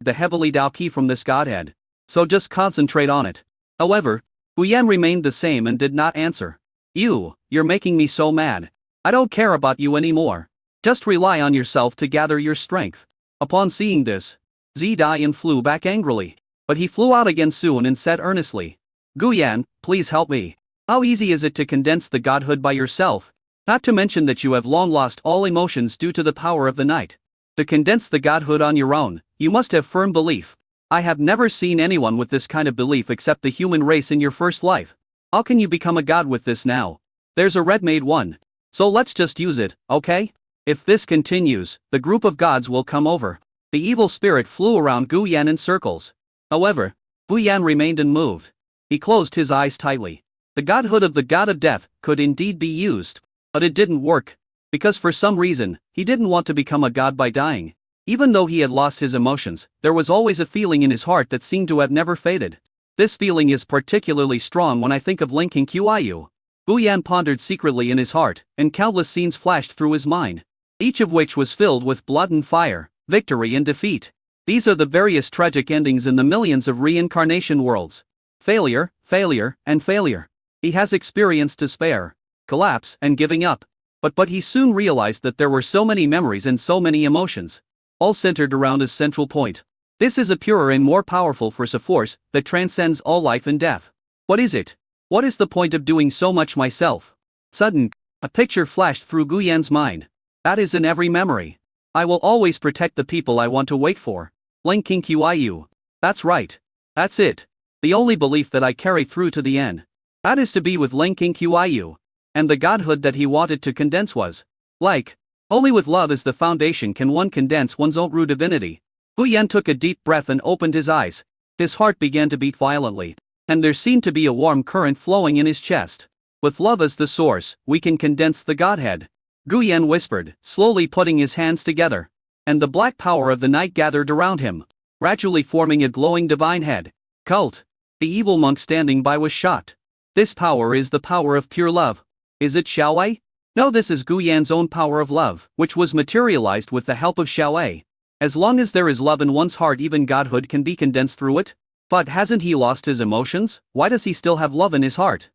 the heavenly Tao key from this godhead. So just concentrate on it. However, Gu Yan remained the same and did not answer. You're making me so mad. I don't care about you anymore. Just rely on yourself to gather your strength. Upon seeing this, Zidayan flew back angrily. But he flew out again soon and said earnestly, Gu Yan, please help me. How easy is it to condense the godhood by yourself? Not to mention that you have long lost all emotions due to the power of the night. To condense the godhood on your own, you must have firm belief. I have never seen anyone with this kind of belief except the human race in your first life. How can you become a god with this now? There's a red-made one. So let's just use it, okay? If this continues, the group of gods will come over. The evil spirit flew around Gu Yan in circles. However, Gu Yan remained unmoved. He closed his eyes tightly. The godhood of the god of death could indeed be used. But it didn't work. Because for some reason, he didn't want to become a god by dying. Even though he had lost his emotions, there was always a feeling in his heart that seemed to have never faded. This feeling is particularly strong when I think of linking Qiyu. Gu Yan pondered secretly in his heart, and countless scenes flashed through his mind. Each of which was filled with blood and fire, victory and defeat. These are the various tragic endings in the millions of reincarnation worlds. Failure, failure, and failure. He has experienced despair, collapse, and giving up. But he soon realized that there were so many memories and so many emotions, all centered around his central point. This is a purer and more powerful force that transcends all life and death. What is it? What is the point of doing so much myself? Sudden, a picture flashed through Gu Yan's mind. That is in every memory. I will always protect the people I want to wait for. Linking Qiyu. That's right. That's it. The only belief that I carry through to the end. That is to be with linking Qiyu. And the godhood that he wanted to condense was like. Only with love as the foundation can one condense one's own true divinity. Gu Yan took a deep breath and opened his eyes. His heart began to beat violently, and there seemed to be a warm current flowing in his chest. With love as the source, we can condense the godhead. Gu Yan whispered, slowly putting his hands together. And the black power of the night gathered around him, gradually forming a glowing divine head. Cult. The evil monk standing by was shocked. This power is the power of pure love. Is it Xiaowei? No, this is Gu Yan's own power of love, which was materialized with the help of Xiaowei. As long as there is love in one's heart, even godhood can be condensed through it. But hasn't he lost his emotions? Why does he still have love in his heart?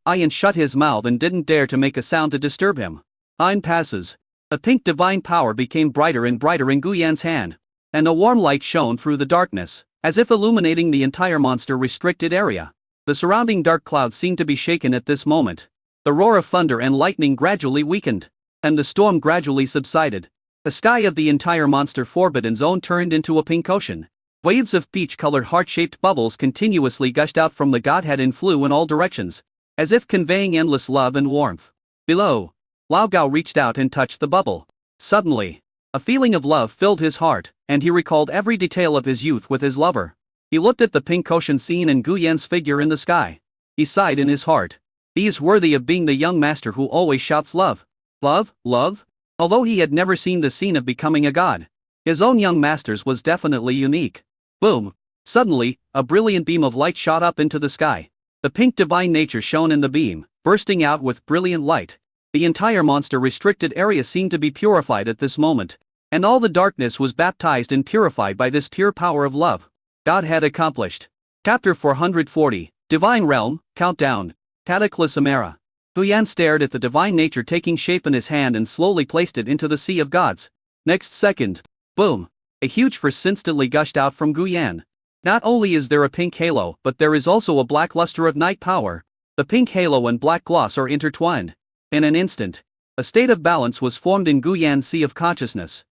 Ian shut his mouth and didn't dare to make a sound to disturb him. Time passes. A pink divine power became brighter and brighter in Gu Yan's hand. And a warm light shone through the darkness, as if illuminating the entire monster-restricted area. The surrounding dark clouds seemed to be shaken at this moment. The roar of thunder and lightning gradually weakened, and the storm gradually subsided. The sky of the entire monster forbidden zone turned into a pink ocean. Waves of peach-colored heart-shaped bubbles continuously gushed out from the godhead and flew in all directions, as if conveying endless love and warmth. Below, Lao Gao reached out and touched the bubble. Suddenly, a feeling of love filled his heart, and he recalled every detail of his youth with his lover. He looked at the pink ocean scene and Gu Yan's figure in the sky. He sighed in his heart. He is worthy of being the young master who always shouts love. Love, love? Although he had never seen the scene of becoming a god, his own young master's was definitely unique. Boom! Suddenly, a brilliant beam of light shot up into the sky. The pink divine nature shone in the beam, bursting out with brilliant light. The entire monster-restricted area seemed to be purified at this moment, and all the darkness was baptized and purified by this pure power of love. Godhead accomplished. Chapter 440, Divine Realm, Countdown. Cataclysm Era. Gu Yan stared at the divine nature taking shape in his hand and slowly placed it into the sea of gods. Next second, boom! A huge force instantly gushed out from Gu Yan. Not only is there a pink halo, but there is also a black luster of night power. The pink halo and black gloss are intertwined. In an instant, a state of balance was formed in Gu Yan's sea of consciousness.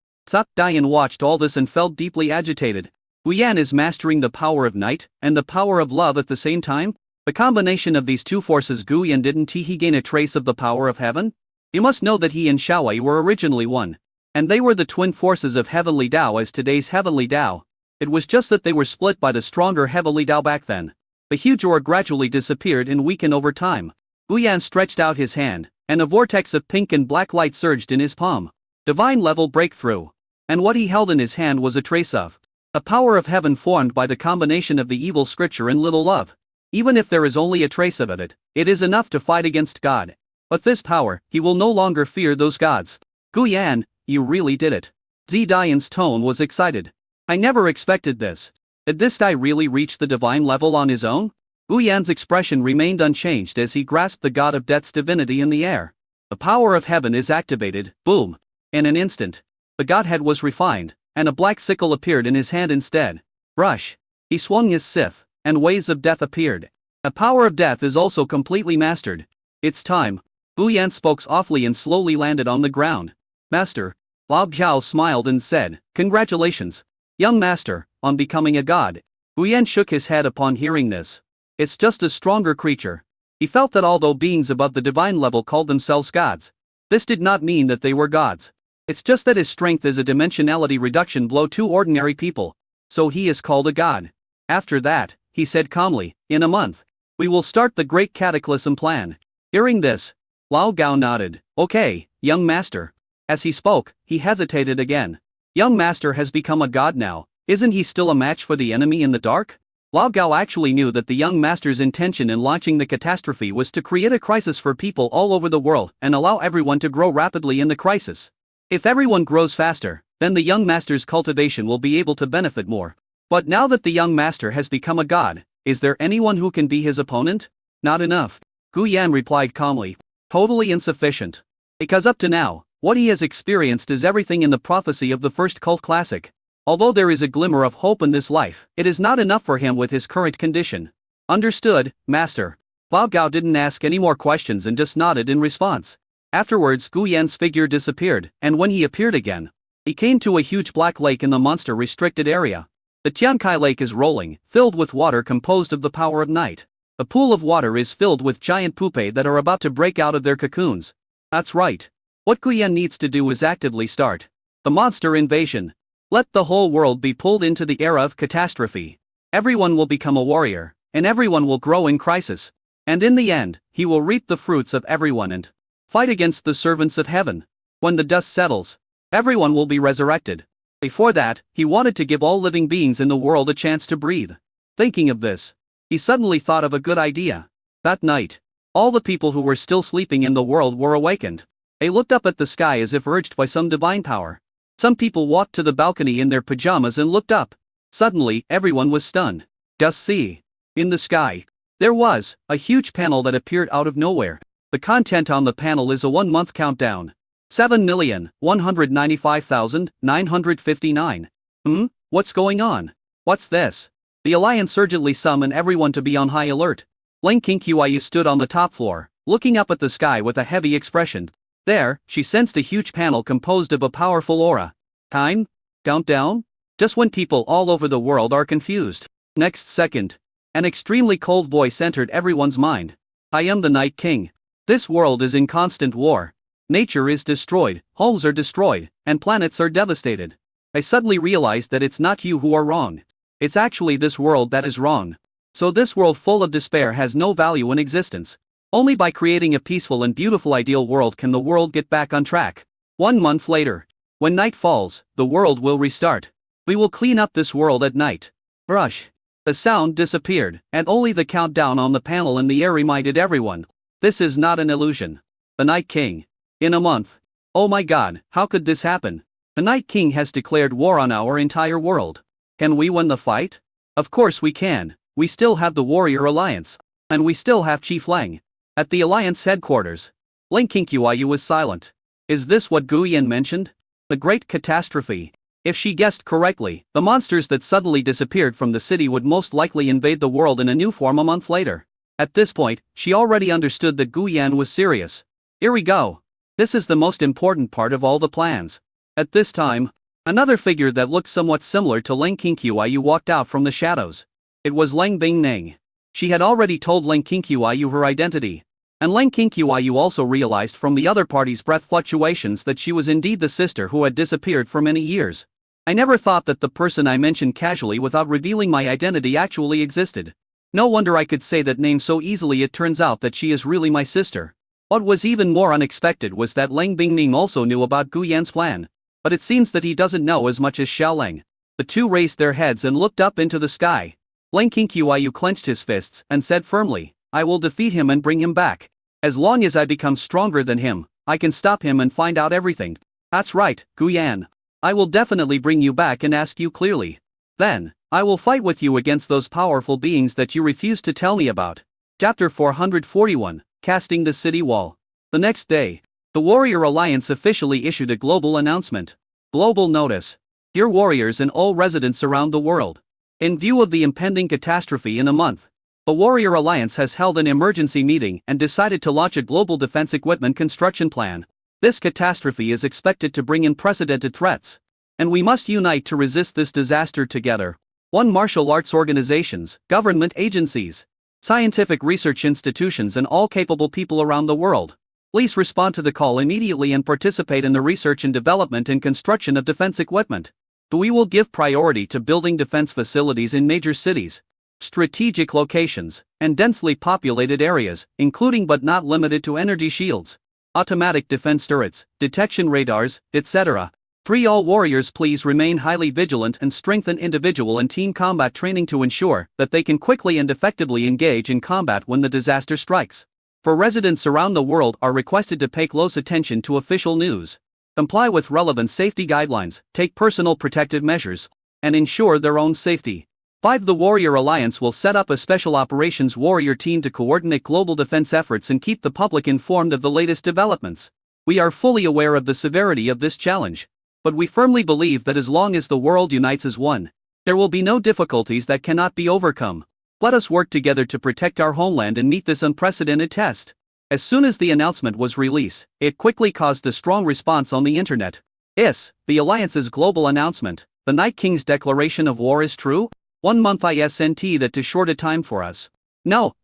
Dian watched all this and felt deeply agitated. Gu Yan is mastering the power of night and the power of love at the same time? The combination of these two forces, Gu Yan, didn't he gain a trace of the power of heaven? You must know that he and Xiaowei were originally one. And they were the twin forces of heavenly Tao as today's heavenly Tao. It was just that they were split by the stronger heavenly Tao back then. The huge ore gradually disappeared and weakened over time. Gu Yan stretched out his hand, and a vortex of pink and black light surged in his palm. Divine level breakthrough. And what he held in his hand was a trace of a power of heaven formed by the combination of the evil scripture and little love. Even if there is only a trace of it, it is enough to fight against God. But this power, he will no longer fear those gods. Gu Yan, you really did it. Zidayan's tone was excited. I never expected this. Did this guy really reach the divine level on his own? Gu Yan's expression remained unchanged as he grasped the god of death's divinity in the air. The power of heaven is activated, boom. In an instant, the godhead was refined, and a black sickle appeared in his hand instead. Rush. He swung his scythe, and waves of death appeared. The power of death is also completely mastered. It's time. Gu Yan spoke softly and slowly landed on the ground. Master. Lao Zhao smiled and said, "Congratulations, young master, on becoming a god." Gu Yan shook his head upon hearing this. It's just a stronger creature. He felt that although beings above the divine level called themselves gods, this did not mean that they were gods. It's just that his strength is a dimensionality reduction below two ordinary people, so he is called a god. After that, he said calmly, "In a month, we will start the great cataclysm plan." Hearing this, Lao Gao nodded. "Okay, young master." As he spoke, he hesitated again. Young master has become a god now, isn't he still a match for the enemy in the dark? Lao Gao actually knew that the young master's intention in launching the catastrophe was to create a crisis for people all over the world and allow everyone to grow rapidly in the crisis. If everyone grows faster, then the young master's cultivation will be able to benefit more. But now that the young master has become a god, is there anyone who can be his opponent? Not enough. Gu Yan replied calmly. Totally insufficient. Because up to now, what he has experienced is everything in the prophecy of the first cult classic. Although there is a glimmer of hope in this life, it is not enough for him with his current condition. Understood, master. Bao Gao didn't ask any more questions and just nodded in response. Afterwards, Gu Yan's figure disappeared, and when he appeared again, he came to a huge black lake in the monster-restricted area. The Tiankai Lake is rolling, filled with water composed of the power of night. The pool of water is filled with giant pupae that are about to break out of their cocoons. That's right. What Gu Yan needs to do is actively start the monster invasion. Let the whole world be pulled into the era of catastrophe. Everyone will become a warrior, and everyone will grow in crisis. And in the end, he will reap the fruits of everyone and fight against the servants of heaven. When the dust settles, everyone will be resurrected. Before that, he wanted to give all living beings in the world a chance to breathe. Thinking of this, he suddenly thought of a good idea. That night, all the people who were still sleeping in the world were awakened. They looked up at the sky as if urged by some divine power. Some people walked to the balcony in their pajamas and looked up. Suddenly, everyone was stunned. Just see. In the sky, there was a huge panel that appeared out of nowhere. The content on the panel is a 1-month countdown. 7,195,959. What's going on? What's this? The Alliance urgently summoned everyone to be on high alert. Ling Qingqiu stood on the top floor, looking up at the sky with a heavy expression. There, she sensed a huge panel composed of a powerful aura. Time? Countdown? Just when people all over the world are confused. Next second, an extremely cold voice entered everyone's mind. I am the Night King. This world is in constant war. Nature is destroyed, homes are destroyed, and planets are devastated. I suddenly realized that it's not you who are wrong. It's actually this world that is wrong. So this world full of despair has no value in existence. Only by creating a peaceful and beautiful ideal world can the world get back on track. 1 month later, when night falls, the world will restart. We will clean up this world at night. Brush. The sound disappeared, and only the countdown on the panel in the air reminded everyone. This is not an illusion. The Night King. In a month. Oh my god, how could this happen? The Night King has declared war on our entire world. Can we win the fight? Of course we can. We still have the Warrior Alliance. And we still have Chief Lang. At the Alliance headquarters, Ling Qingqiu was silent. Is this what Gu Yan mentioned? The great catastrophe. If she guessed correctly, the monsters that suddenly disappeared from the city would most likely invade the world in a new form a month later. At this point, she already understood that Gu Yan was serious. Here we go. This is the most important part of all the plans. At this time, another figure that looked somewhat similar to Ling Qingqiu walked out from the shadows. It was Leng Bingning. She had already told Ling Qingqiu her identity. And Ling Qingqiu also realized from the other party's breath fluctuations that she was indeed the sister who had disappeared for many years. I never thought that the person I mentioned casually without revealing my identity actually existed. No wonder I could say that name so easily. It turns out that she is really my sister. What was even more unexpected was that Leng Bingning also knew about Gu Yan's plan. But it seems that he doesn't know as much as Xiaoleng. The two raised their heads and looked up into the sky. Ling Qingqiu clenched his fists and said firmly, I will defeat him and bring him back. As long as I become stronger than him, I can stop him and find out everything. That's right, Gu Yan. I will definitely bring you back and ask you clearly. Then, I will fight with you against those powerful beings that you refuse to tell me about. Chapter 441, Casting the City Wall. The next day, the Warrior Alliance officially issued a global announcement. Global notice. Dear warriors and all residents around the world. In view of the impending catastrophe in a month, the Warrior Alliance has held an emergency meeting and decided to launch a global defense equipment construction plan. This catastrophe is expected to bring unprecedented threats, and we must unite to resist this disaster together. One martial arts organizations, government agencies, scientific research institutions and all capable people around the world. Please respond to the call immediately and participate in the research and development and construction of defense equipment. We will give priority to building defense facilities in major cities, strategic locations, and densely populated areas, including but not limited to energy shields, automatic defense turrets, detection radars, etc. 3. All warriors please remain highly vigilant and strengthen individual and team combat training to ensure that they can quickly and effectively engage in combat when the disaster strikes. For residents around the world are requested to pay close attention to official news, comply with relevant safety guidelines, take personal protective measures, and ensure their own safety. 5. The Warrior Alliance will set up a special operations warrior team to coordinate global defense efforts and keep the public informed of the latest developments. We are fully aware of the severity of this challenge, but we firmly believe that as long as the world unites as one, there will be no difficulties that cannot be overcome. Let us work together to protect our homeland and meet this unprecedented test. As soon as the announcement was released, it quickly caused a strong response on the internet. Is the Alliance's global announcement, the Night King's declaration of war, is true? 1 month isn't that too short a time for us? No,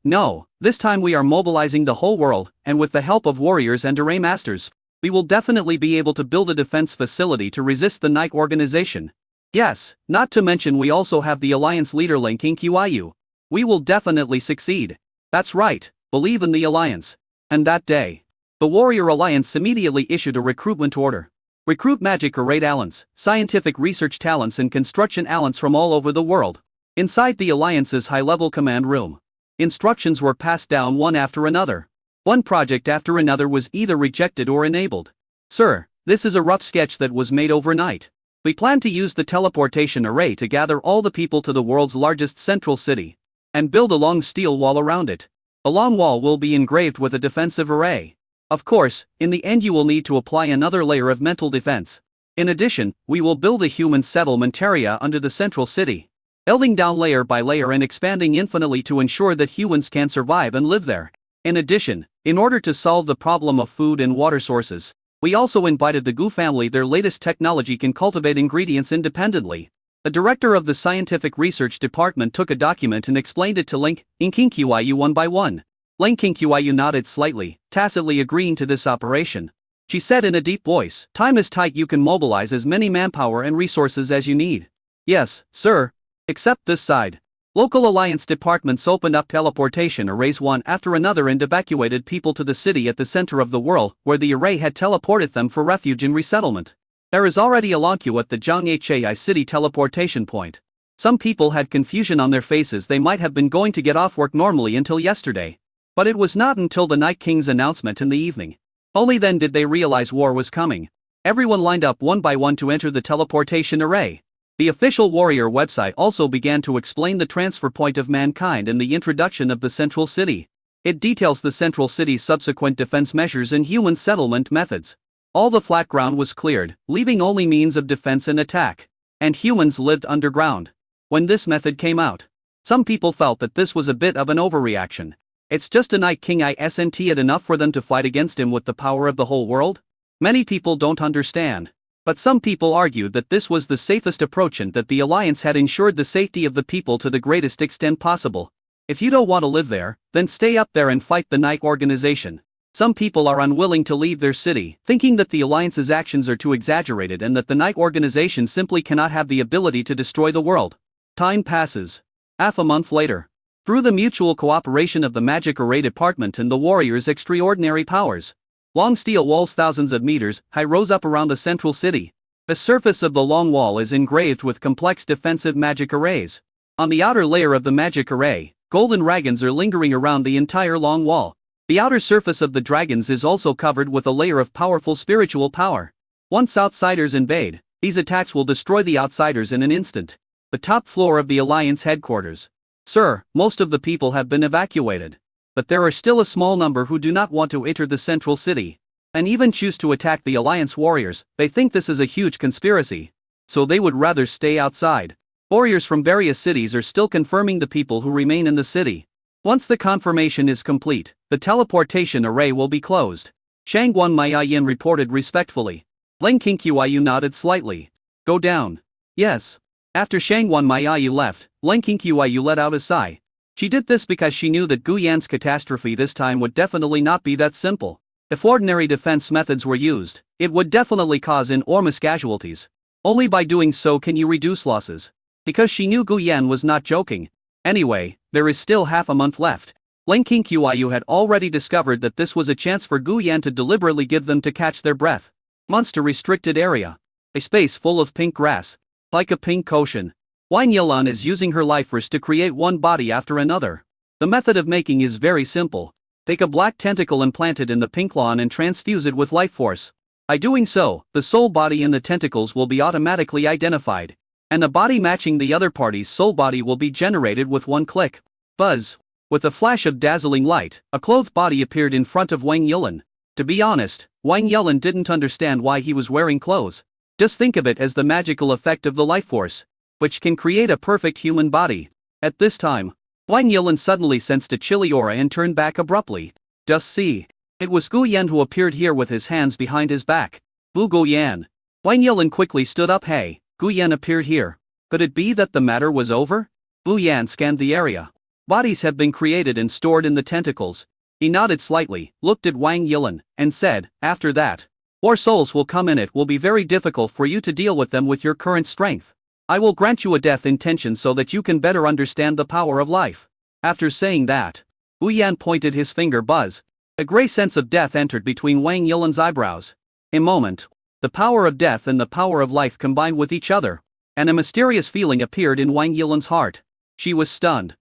this time we are mobilizing the whole world, and with the help of warriors and array masters, we will definitely be able to build a defense facility to resist the Night organization. Yes, not to mention we also have the Alliance leader Ling Qiyu. We will definitely succeed. That's right, believe in the Alliance. And that day, the Warrior Alliance immediately issued a recruitment order. Recruit magic array talents, scientific research talents and construction talents from all over the world. Inside the Alliance's high-level command room, instructions were passed down one after another. One project after another was either rejected or enabled. Sir, this is a rough sketch that was made overnight. We plan to use the teleportation array to gather all the people to the world's largest central city, and build a long steel wall around it. The long wall will be engraved with a defensive array. Of course, in the end you will need to apply another layer of mental defense. In addition, we will build a human settlement area under the central city, building down layer by layer and expanding infinitely to ensure that humans can survive and live there. In addition, in order to solve the problem of food and water sources, we also invited the Gu family. Their latest technology can cultivate ingredients independently. The director of the scientific research department took a document and explained it to Ling Qiyu one by one. Ling Qiyu nodded slightly, tacitly agreeing to this operation. She said in a deep voice, "Time is tight, you can mobilize as many manpower and resources as you need." "Yes, sir." "Except this side." Local alliance departments opened up teleportation arrays one after another and evacuated people to the city at the center of the world where the array had teleported them for refuge and resettlement. There is already a long queue at the Zhonghai city teleportation point. Some people had confusion on their faces. They might have been going to get off work normally until yesterday. But it was not until the Night King's announcement in the evening. Only then did they realize war was coming. Everyone lined up one by one to enter the teleportation array. The official warrior website also began to explain the transfer point of mankind and the introduction of the central city. It details the central city's subsequent defense measures and human settlement methods. All the flat ground was cleared, leaving only means of defense and attack. And humans lived underground. When this method came out, some people felt that this was a bit of an overreaction. It's just a Night King, isn't it enough for them to fight against him with the power of the whole world? Many people don't understand. But some people argued that this was the safest approach and that the Alliance had ensured the safety of the people to the greatest extent possible. If you don't want to live there, then stay up there and fight the Night organization. Some people are unwilling to leave their city, thinking that the Alliance's actions are too exaggerated and that the Night organization simply cannot have the ability to destroy the world. Time passes. Half a month later, through the mutual cooperation of the Magic Array Department and the Warriors' extraordinary powers, long steel walls thousands of meters high rose up around the central city. The surface of the long wall is engraved with complex defensive magic arrays. On the outer layer of the magic array, golden dragons are lingering around the entire long wall. The outer surface of the dragons is also covered with a layer of powerful spiritual power. Once outsiders invade, These attacks will destroy the outsiders in an instant. The top floor of the Alliance headquarters. Sir, most of the people have been evacuated. But there are still a small number who do not want to enter the central city. And even choose to attack the Alliance warriors. They think this is a huge conspiracy. So they would rather stay outside. Warriors from various cities are still confirming the people who remain in the city. Once the confirmation is complete, the teleportation array will be closed. Shangguan Maiyin reported respectfully. Leng Qingqiu nodded slightly. Go down. Yes. After Shangguan Maiyin left, Leng Qingqiu let out a sigh. She did this because she knew that Gu Yan's catastrophe this time would definitely not be that simple. If ordinary defense methods were used, it would definitely cause enormous casualties. Only by doing so can you reduce losses. Because she knew Gu Yan was not joking. Anyway, there is still half a month left. Leng Qingqiu had already discovered that this was a chance for Gu Yan to deliberately give them to catch their breath. Monster restricted area. A space full of pink grass. Like a pink ocean. Wang Yilan is using her life force to create one body after another. The method of making is very simple. Take a black tentacle and plant it in the pink lawn and transfuse it with life force. By doing so, the soul body in the tentacles will be automatically identified. And a body matching the other party's soul body will be generated with one click. Buzz. With a flash of dazzling light, a clothed body appeared in front of Wang Yilan. To be honest, Wang Yilan didn't understand why he was wearing clothes. Just think of it as the magical effect of the life force, which can create a perfect human body. At this time, Wang Yilan suddenly sensed a chilly aura and turned back abruptly. Just see. It was Gu Yan who appeared here with his hands behind his back. Bu Gu Yan. Wang Yilan quickly stood up. Hey, Gu Yan appeared here. Could it be that the matter was over? Bu Yan scanned the area. Bodies have been created and stored in the tentacles. He nodded slightly, looked at Wang Yilan, and said, after that, war souls will come in. It will be very difficult for you to deal with them with your current strength. I will grant you a death intention so that you can better understand the power of life. After saying that, Gu Yan pointed his finger. Buzz. A gray sense of death entered between Wang Yilan's eyebrows. A moment. The power of death and the power of life combined with each other. And a mysterious feeling appeared in Wang Yilan's heart. She was stunned.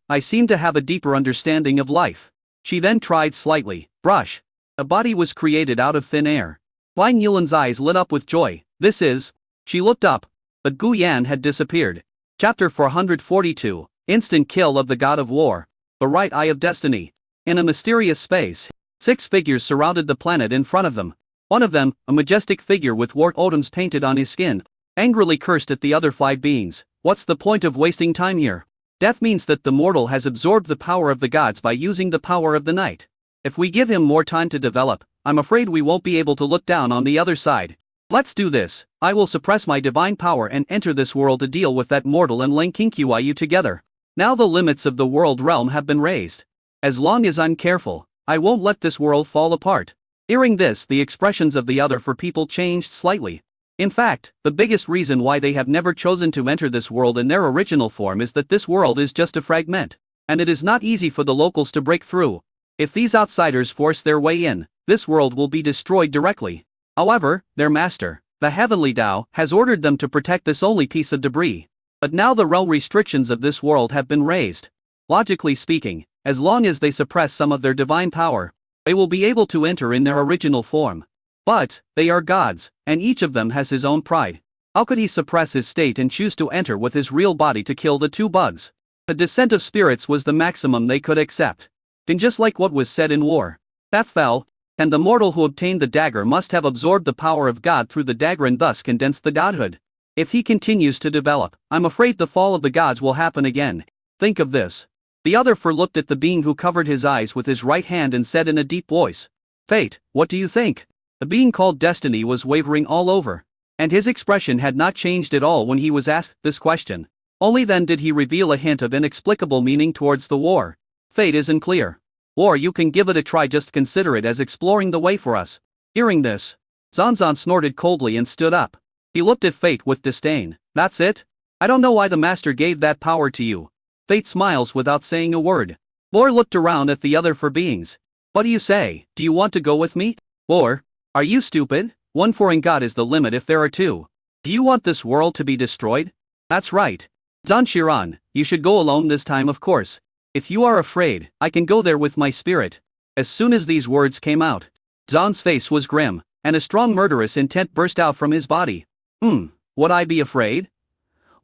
I seem to have a deeper understanding of life. She then tried slightly. Brush. A body was created out of thin air. Wang Yilan's eyes lit up with joy. This is. She looked up. But Gu Yan had disappeared. Chapter 442. Instant kill of the God of War. The right eye of destiny. In a mysterious space, 6 figures surrounded the planet in front of them. One of them, a majestic figure with war totems painted on his skin, angrily cursed at the other 5 beings. What's the point of wasting time here? Death means that the mortal has absorbed the power of the gods by using the power of the night. If we give him more time to develop, I'm afraid we won't be able to look down on the other side. Let's do this. I will suppress my divine power and enter this world to deal with that mortal and Leng Qingqiu together. Now the limits of the world realm have been raised. As long as I'm careful, I won't let this world fall apart. Hearing this, the expressions of the other 4 people changed slightly. In fact, the biggest reason why they have never chosen to enter this world in their original form is that this world is just a fragment, and it is not easy for the locals to break through. If these outsiders force their way in, this world will be destroyed directly. However, their master, the Heavenly Tao, has ordered them to protect this only piece of debris. But now the realm restrictions of this world have been raised. Logically speaking, as long as they suppress some of their divine power, they will be able to enter in their original form. But, they are gods, and each of them has his own pride. How could he suppress his state and choose to enter with his real body to kill the 2 bugs? The descent of spirits was the maximum they could accept. And just like what was said in war, that fell, and the mortal who obtained the dagger must have absorbed the power of God through the dagger and thus condensed the godhood. If he continues to develop, I'm afraid the fall of the gods will happen again. Think of this. The other 4 looked at the being who covered his eyes with his right hand and said in a deep voice, Fate, what do you think? The being called Destiny was wavering all over. And his expression had not changed at all when he was asked this question. Only then did he reveal a hint of inexplicable meaning towards the war. Fate isn't clear. War, you can give it a try, just consider it as exploring the way for us. Hearing this, Zanzan snorted coldly and stood up. He looked at Fate with disdain. That's it? I don't know why the master gave that power to you. Fate smiles without saying a word. War looked around at the other 4 beings. What do you say? Do you want to go with me? Or, are you stupid? 1 foreign god is the limit if there are 2. Do you want this world to be destroyed? That's right. Zan Shiran, you should go alone this time, of course. If you are afraid, I can go there with my spirit. As soon as these words came out, Zan's face was grim, and a strong murderous intent burst out from his body. Would I be afraid?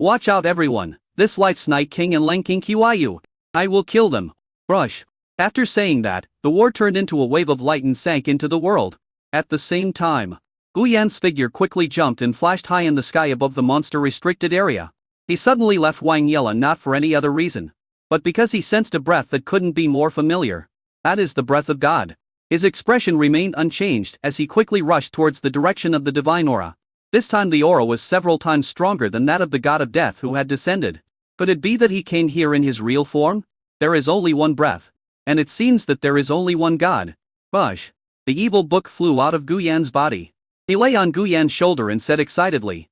Watch out everyone, this Light's Night King and Lang King Qiu. I will kill them. Rush. After saying that, the war turned into a wave of light and sank into the world. At the same time, Gu Yan's figure quickly jumped and flashed high in the sky above the monster-restricted area. He suddenly left Wang Yela not for any other reason, but because he sensed a breath that couldn't be more familiar. That is the breath of God. His expression remained unchanged as he quickly rushed towards the direction of the divine aura. This time the aura was several times stronger than that of the god of death who had descended. Could it be that he came here in his real form? There is only one breath. And it seems that there is only one god. Bush. The evil book flew out of Gu Yan's body. He lay on Gu Yan's shoulder and said excitedly,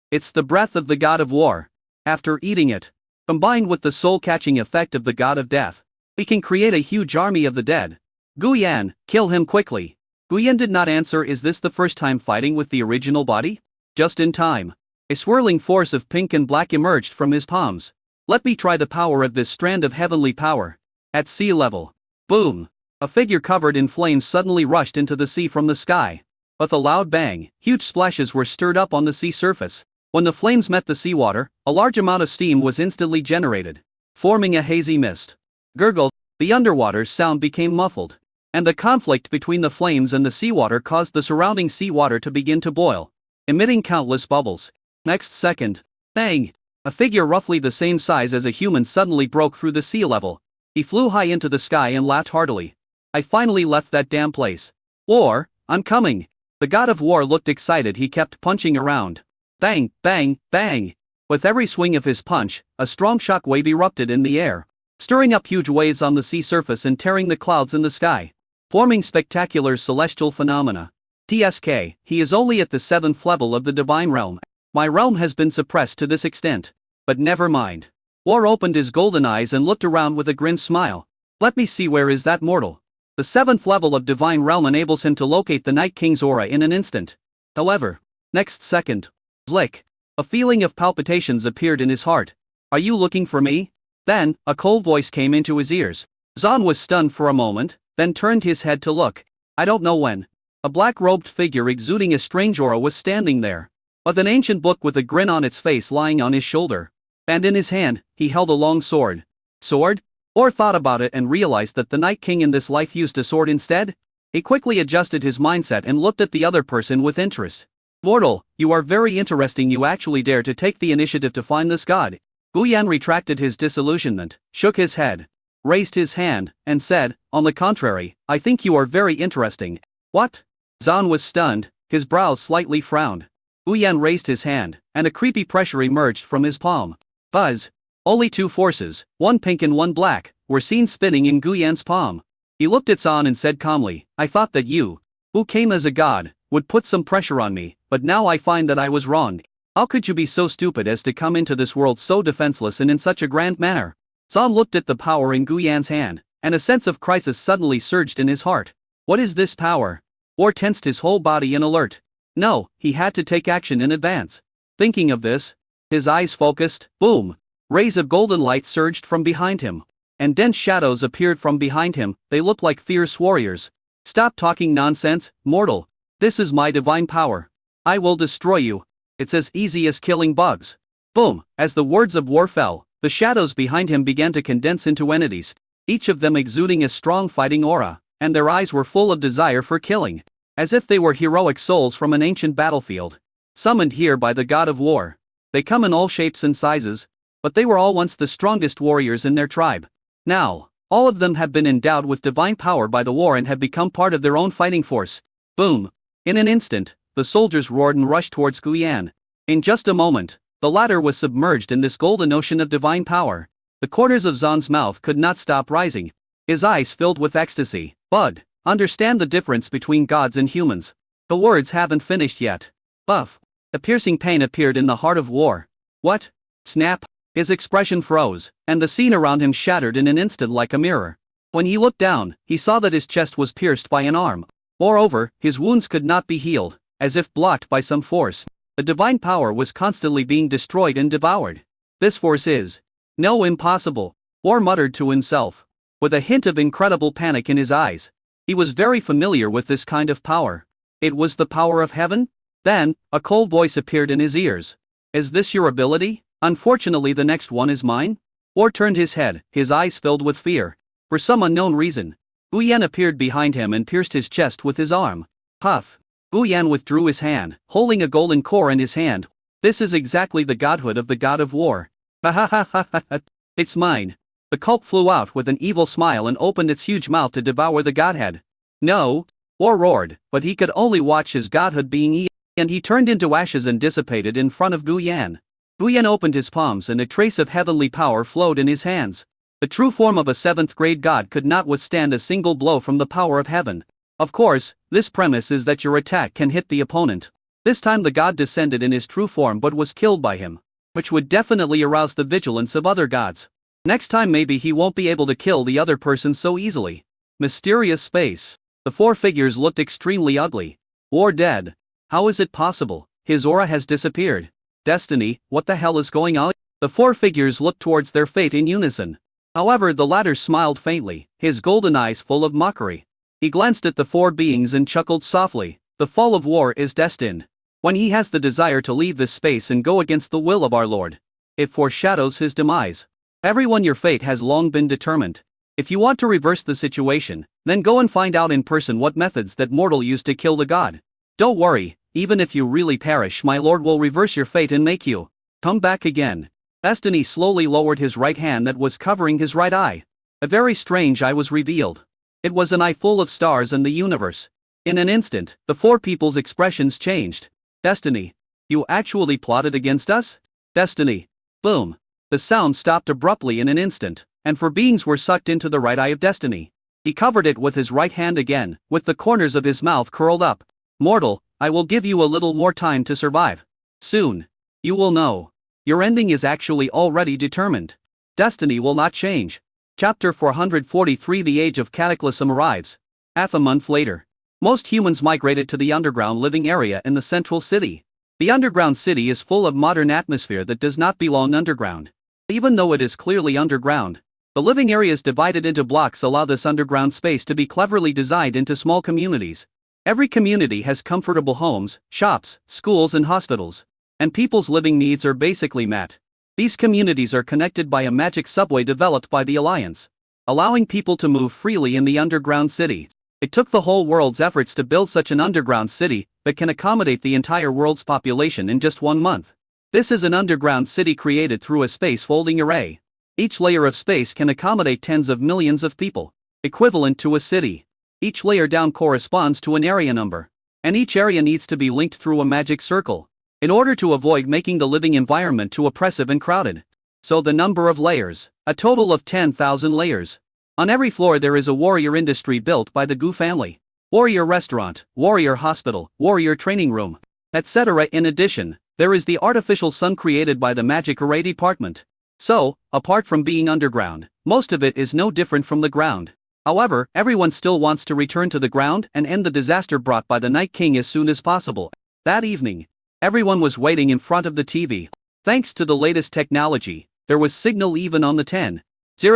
"It's the breath of the god of war. After eating it, combined with the soul-catching effect of the god of death, we can create a huge army of the dead. Gu Yan, kill him quickly." Gu Yan did not answer. Is this the first time fighting with the original body? Just in time. A swirling force of pink and black emerged from his palms. Let me try the power of this strand of heavenly power. At sea level. Boom. A figure covered in flames suddenly rushed into the sea from the sky. With a loud bang, huge splashes were stirred up on the sea surface. When the flames met the seawater, a large amount of steam was instantly generated, forming a hazy mist. Gurgle, the underwater sound became muffled, and the conflict between the flames and the seawater caused the surrounding seawater to begin to boil, emitting countless bubbles. Next second, bang! A figure roughly the same size as a human suddenly broke through the sea level. He flew high into the sky and laughed heartily. I finally left that damn place. War, I'm coming. The god of war looked excited. He kept punching around. Bang, bang, bang. With every swing of his punch, a strong shock wave erupted in the air, stirring up huge waves on the sea surface and tearing the clouds in the sky, forming spectacular celestial phenomena. TSK, he is only at the 7th level of the divine realm. My realm has been suppressed to this extent. But never mind. War opened his golden eyes and looked around with a grim smile. Let me see, where is that mortal? The 7th level of divine realm enables him to locate the Night King's aura in an instant. However, next second, Blick. A feeling of palpitations appeared in his heart. Are you looking for me? Then, a cold voice came into his ears. Zahn was stunned for a moment, then turned his head to look. I don't know when. A black-robed figure exuding a strange aura was standing there, with an ancient book with a grin on its face lying on his shoulder. And in his hand, he held a long sword. Sword? Or thought about it and realized that the Night King in this life used a sword instead? He quickly adjusted his mindset and looked at the other person with interest. Mortal, you are very interesting. You actually dare to take the initiative to find this god. Gu Yan retracted his disillusionment, shook his head, raised his hand, and said, on the contrary, I think you are very interesting. What? Zahn was stunned, his brows slightly frowned. Gu Yan raised his hand, and a creepy pressure emerged from his palm. Buzz. Only two forces, one pink and one black, were seen spinning in Gu Yan's palm. He looked at Zahn and said calmly, I thought that you, who came as a god, would put some pressure on me, but now I find that I was wrong. How could you be so stupid as to come into this world so defenseless and in such a grand manner? Zahn looked at the power in Gu Yan's hand, and a sense of crisis suddenly surged in his heart. What is this power? War tensed his whole body in alert. No, he had to take action in advance. Thinking of this, his eyes focused. Boom! Rays of golden light surged from behind him, and dense shadows appeared from behind him. They looked like fierce warriors. Stop talking nonsense, mortal. This is my divine power. I will destroy you. It's as easy as killing bugs. Boom! As the words of war fell, the shadows behind him began to condense into entities, each of them exuding a strong fighting aura, and their eyes were full of desire for killing, as if they were heroic souls from an ancient battlefield, summoned here by the god of war. They come in all shapes and sizes, but they were all once the strongest warriors in their tribe. Now, all of them have been endowed with divine power by the war and have become part of their own fighting force. Boom! In an instant, the soldiers roared and rushed towards Gu Yan. In just a moment, the latter was submerged in this golden ocean of divine power. The corners of Zahn's mouth could not stop rising. His eyes filled with ecstasy. Bud, understand the difference between gods and humans. The words haven't finished yet. Buff. A piercing pain appeared in the heart of war. What? Snap. His expression froze, and the scene around him shattered in an instant like a mirror. When he looked down, he saw that his chest was pierced by an arm. Moreover, his wounds could not be healed, as if blocked by some force. The divine power was constantly being destroyed and devoured. This force is. No, impossible. War muttered to himself, with a hint of incredible panic in his eyes. He was very familiar with this kind of power. It was the power of heaven? Then, a cold voice appeared in his ears. Is this your ability? Unfortunately, the next one is mine. War turned his head, his eyes filled with fear. For some unknown reason, Gu Yan appeared behind him and pierced his chest with his arm. Puff. Gu Yan withdrew his hand, holding a golden core in his hand. This is exactly the godhood of the god of war. Ha ha ha ha ha ha. It's mine. The cult flew out with an evil smile and opened its huge mouth to devour the godhead. No. War roared, but he could only watch his godhood being eaten, and he turned into ashes and dissipated in front of Gu Yan. Gu Yan opened his palms and a trace of heavenly power flowed in his hands. The true form of a 7th grade god could not withstand a single blow from the power of heaven. Of course, this premise is that your attack can hit the opponent. This time the god descended in his true form but was killed by him, which would definitely arouse the vigilance of other gods. Next time maybe he won't be able to kill the other person so easily. Mysterious space. The 4 figures looked extremely ugly. War dead. How is it possible? His aura has disappeared. Destiny, what the hell is going on? The 4 figures looked towards their fate in unison. However, the latter smiled faintly, his golden eyes full of mockery. He glanced at the 4 beings and chuckled softly. The fall of war is destined. When he has the desire to leave this space and go against the will of our Lord, it foreshadows his demise. Everyone, your fate has long been determined. If you want to reverse the situation, then go and find out in person what methods that mortal used to kill the god. Don't worry, even if you really perish, my Lord will reverse your fate and make you come back again. Destiny slowly lowered his right hand that was covering his right eye. A very strange eye was revealed. It was an eye full of stars and the universe. In an instant, the 4 people's expressions changed. Destiny. You actually plotted against us? Destiny. Boom. The sound stopped abruptly in an instant, and 4 beings were sucked into the right eye of Destiny. He covered it with his right hand again, with the corners of his mouth curled up. Mortal, I will give you a little more time to survive. Soon. You will know. Your ending is actually already determined. Destiny will not change. Chapter 443. The Age of Cataclysm arrives. Half a month later. Most humans migrated to the underground living area in the central city. The underground city is full of modern atmosphere that does not belong underground. Even though it is clearly underground, the living areas divided into blocks allow this underground space to be cleverly designed into small communities. Every community has comfortable homes, shops, schools and hospitals, and people's living needs are basically met. These communities are connected by a magic subway developed by the Alliance, allowing people to move freely in the underground city. It took the whole world's efforts to build such an underground city that can accommodate the entire world's population in just 1 month. This is an underground city created through a space folding array. Each layer of space can accommodate tens of millions of people, equivalent to a city. Each layer down corresponds to an area number, and each area needs to be linked through a magic circle, in order to avoid making the living environment too oppressive and crowded. So the number of layers, a total of 10,000 layers. On every floor there is a warrior industry built by the Gu family. Warrior restaurant, warrior hospital, warrior training room, etc. In addition, there is the artificial sun created by the magic array department. So, apart from being underground, most of it is no different from the ground. However, everyone still wants to return to the ground and end the disaster brought by the Night King as soon as possible. That evening, everyone was waiting in front of the TV. Thanks to the latest technology, there was signal even on the 10th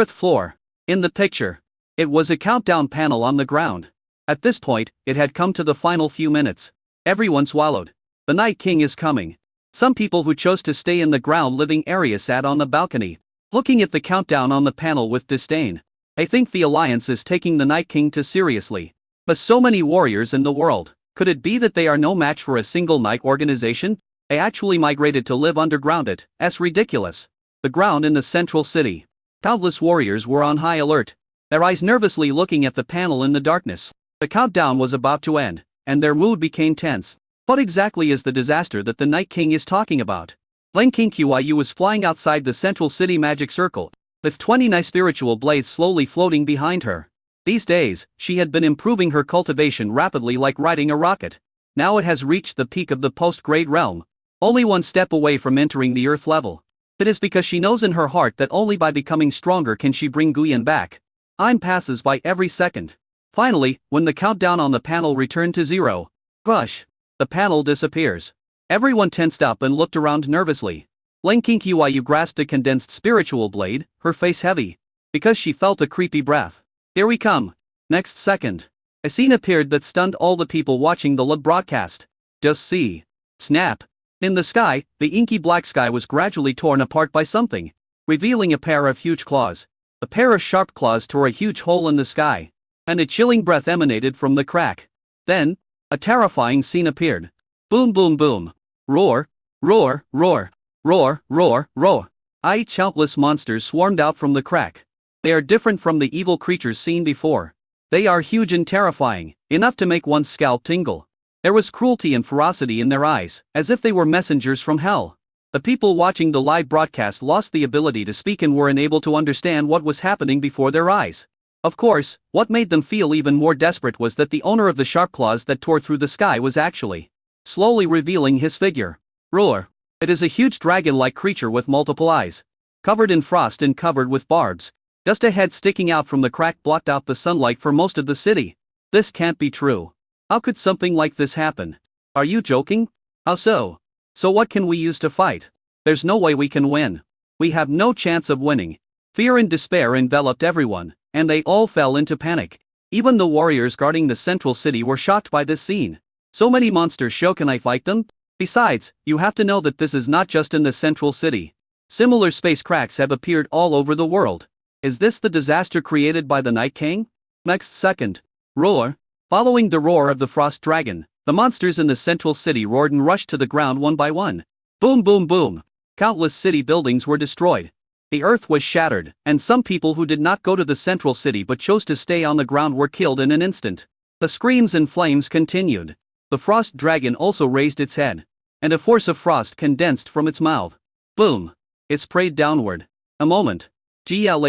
floor. In the picture, it was a countdown panel on the ground. At this point, it had come to the final few minutes. Everyone swallowed. The Night King is coming. Some people who chose to stay in the ground living area sat on the balcony, looking at the countdown on the panel with disdain. I think the Alliance is taking the Night King too seriously. But so many warriors in the world, could it be that they are no match for a single night organization? They actually migrated to live underground. It's ridiculous. The ground in the central city. Countless warriors were on high alert, their eyes nervously looking at the panel in the darkness. The countdown was about to end, and their mood became tense. What exactly is the disaster that the Night King is talking about? Ling King Qiyu was flying outside the central city magic circle, with 29 spiritual blades slowly floating behind her. These days, she had been improving her cultivation rapidly like riding a rocket. Now it has reached the peak of the post-grade realm, only 1 step away from entering the earth level. It is because she knows in her heart that only by becoming stronger can she bring Guyan back. Time passes by every second. Finally, when the countdown on the panel returned to 0, crush, the panel disappears. Everyone tensed up and looked around nervously. Ling King Qiyu grasped a condensed spiritual blade, her face heavy, because she felt a creepy breath. Here we come. Next second, a scene appeared that stunned all the people watching the live broadcast. Just see. Snap! In the sky, the inky black sky was gradually torn apart by something, revealing a pair of huge claws. A pair of sharp claws tore a huge hole in the sky, and a chilling breath emanated from the crack. Then, a terrifying scene appeared. Boom boom boom. Roar, roar, roar, roar, roar, roar. Countless monsters swarmed out from the crack. They are different from the evil creatures seen before. They are huge and terrifying, enough to make one's scalp tingle. There was cruelty and ferocity in their eyes, as if they were messengers from hell. The people watching the live broadcast lost the ability to speak and were unable to understand what was happening before their eyes. Of course, what made them feel even more desperate was that the owner of the sharp claws that tore through the sky was actually slowly revealing his figure. Roar! It is a huge dragon-like creature with multiple eyes, covered in frost and covered with barbs. Just a head sticking out from the crack blocked out the sunlight for most of the city. This can't be true. How could something like this happen? Are you joking? How so? So what can we use to fight? There's no way we can win. We have no chance of winning. Fear and despair enveloped everyone, and they all fell into panic. Even the warriors guarding the central city were shocked by this scene. So many monsters, show, can I fight them? Besides, you have to know that this is not just in the central city. Similar space cracks have appeared all over the world. Is this the disaster created by the Night King? Next second. Roar. Following the roar of the frost dragon, the monsters in the central city roared and rushed to the ground one by one. Boom boom boom. Countless city buildings were destroyed. The earth was shattered, and some people who did not go to the central city but chose to stay on the ground were killed in an instant. The screams and flames continued. The frost dragon also raised its head, and a force of frost condensed from its mouth. Boom. It sprayed downward. A moment. Glal.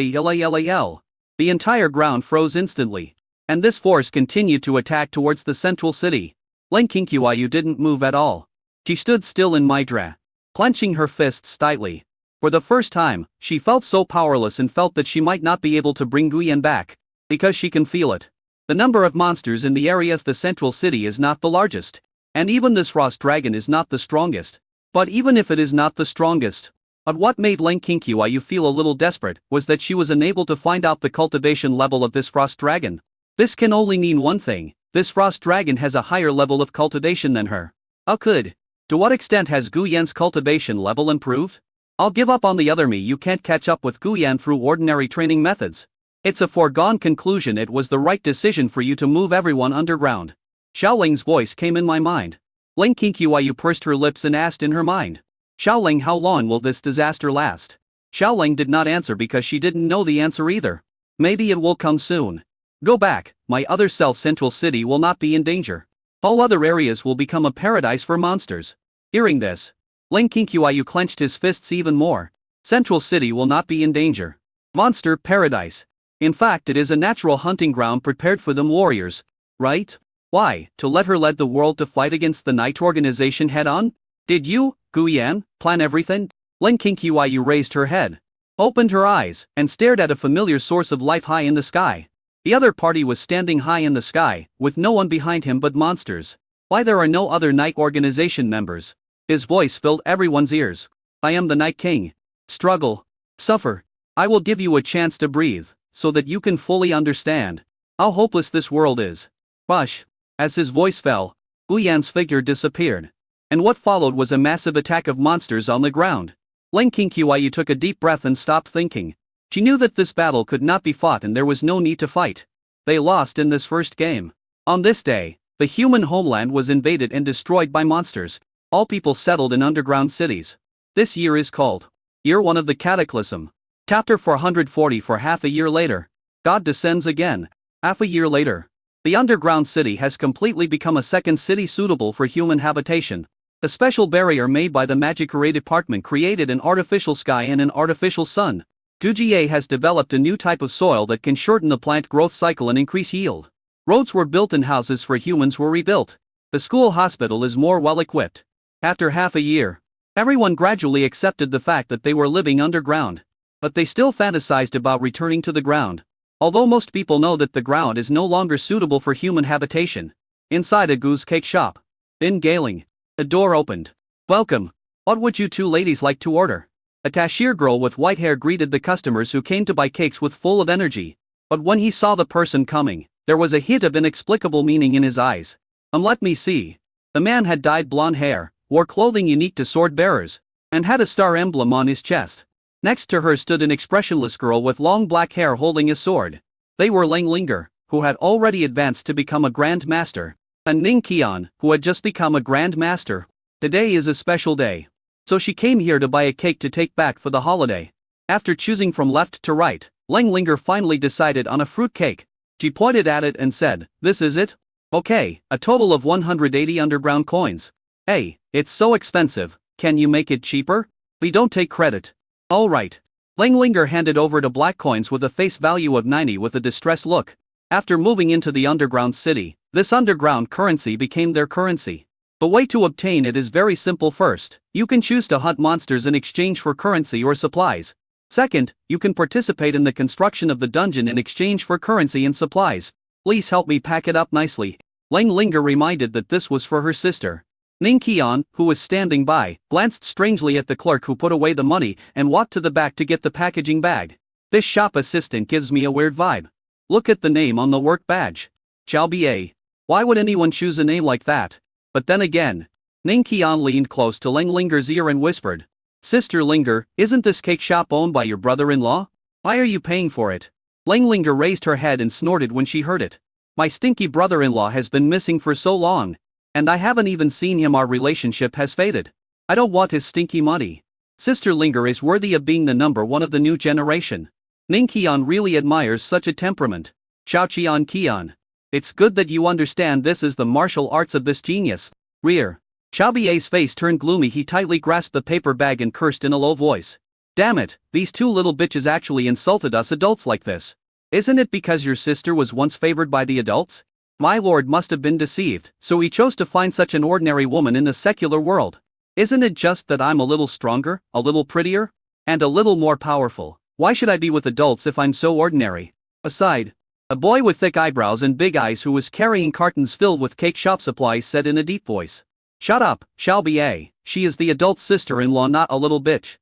The entire ground froze instantly, and this force continued to attack towards the central city. Lenkinkyu didn't move at all. She stood still in Midra, clenching her fists tightly. For the first time, she felt so powerless and felt that she might not be able to bring Guyan back, because she can feel it. The number of monsters in the area of the central city is not the largest, and even this frost dragon is not the strongest. But even if it is not the strongest, but what made Lenkinkyu feel a little desperate was that she was unable to find out the cultivation level of this frost dragon. This can only mean one thing: this frost dragon has a higher level of cultivation than her. How could? To what extent has Guyan's cultivation level improved? I'll give up on the other me. You can't catch up with Guyan through ordinary training methods. It's a foregone conclusion. It was the right decision for you to move everyone underground. Xiaoling's voice came in my mind. Lenkinkyu pursed her lips and asked in her mind, Xiaoling, how long will this disaster last? Xiaoling did not answer because she didn't know the answer either. Maybe it will come soon. Go back, my other self. Central city will not be in danger. All other areas will become a paradise for monsters. Hearing this, Lenkinkyu clenched his fists even more. Central city will not be in danger. Monster paradise. In fact, it is a natural hunting ground prepared for them warriors, right? Why, to let her lead the world to fight against the Night Organization head on? Did you, Guyan, plan everything? Lenkinkyu raised her head, opened her eyes, and stared at a familiar source of life high in the sky. The other party was standing high in the sky, with no one behind him but monsters. Why there are no other Night Organization members? His voice filled everyone's ears. I am the Night King. Struggle. Suffer. I will give you a chance to breathe, so that you can fully understand how hopeless this world is. Hush. As his voice fell, Guyan's figure disappeared. And what followed was a massive attack of monsters on the ground. Lenkinkyu took a deep breath and stopped thinking. She knew that this battle could not be fought and there was no need to fight. They lost in this first game. On this day, the human homeland was invaded and destroyed by monsters. All people settled in underground cities. This year is called Year 1 of the Cataclysm. Chapter 440. For half a year later, God descends again. Half a year later, the underground city has completely become a second city suitable for human habitation. A special barrier made by the Magic Array Department created an artificial sky and an artificial sun. Gujiye has developed a new type of soil that can shorten the plant growth cycle and increase yield. Roads were built and houses for humans were rebuilt. The school hospital is more well equipped. After half a year, everyone gradually accepted the fact that they were living underground. But they still fantasized about returning to the ground. Although most people know that the ground is no longer suitable for human habitation. Inside a goose cake shop. In Galing, a door opened. Welcome. What would you two ladies like to order? A cashier girl with white hair greeted the customers who came to buy cakes with full of energy. But when he saw the person coming, there was a hint of inexplicable meaning in his eyes. Let me see. The man had dyed blonde hair, wore clothing unique to sword bearers, and had a star emblem on his chest. Next to her stood an expressionless girl with long black hair holding a sword. They were Ling Linger, who had already advanced to become a Grand Master, and Ning Qian, who had just become a Grand Master. Today is a special day. So she came here to buy a cake to take back for the holiday. After choosing from left to right, Ling Linger finally decided on a fruit cake. She pointed at it and said, "This is it? Okay, a total of 180 underground coins. Hey, it's so expensive, can you make it cheaper? We don't take credit." "Alright." Ling Linger handed over the black coins with a face value of 90 with a distressed look. After moving into the underground city, this underground currency became their currency. The way to obtain it is very simple. First, you can choose to hunt monsters in exchange for currency or supplies. Second, you can participate in the construction of the dungeon in exchange for currency and supplies. Please help me pack it up nicely. Ling Linger reminded that this was for her sister. Ning Qian, who was standing by, glanced strangely at the clerk who put away the money and walked to the back to get the packaging bag. This shop assistant gives me a weird vibe. Look at the name on the work badge. Xiao Bia. Why would anyone choose a name like that? But then again, Ning Qian leaned close to Ling Linger's ear and whispered, "Sister Linger, isn't this cake shop owned by your brother-in-law? Why are you paying for it?" Ling Linger raised her head and snorted when she heard it. "My stinky brother-in-law has been missing for so long. And I haven't even seen him. Our relationship has faded. I don't want his stinky money. Sister Linger is worthy of being the number one of the new generation. Ning Qian really admires such a temperament. Xiao Qian Qian. It's good that you understand this is the martial arts of this genius. Rear." Xiao Bia's face turned gloomy. He tightly grasped the paper bag and cursed in a low voice. "Damn it, these two little bitches actually insulted us adults like this. Isn't it because your sister was once favored by the adults? My lord must have been deceived, so he chose to find such an ordinary woman in the secular world. Isn't it just that I'm a little stronger, a little prettier, and a little more powerful? Why should I be with adults if I'm so ordinary?" Aside, a boy with thick eyebrows and big eyes who was carrying cartons filled with cake shop supplies said in a deep voice, "Shut up, Xiao Bia, she is the adult sister-in-law, not a little bitch."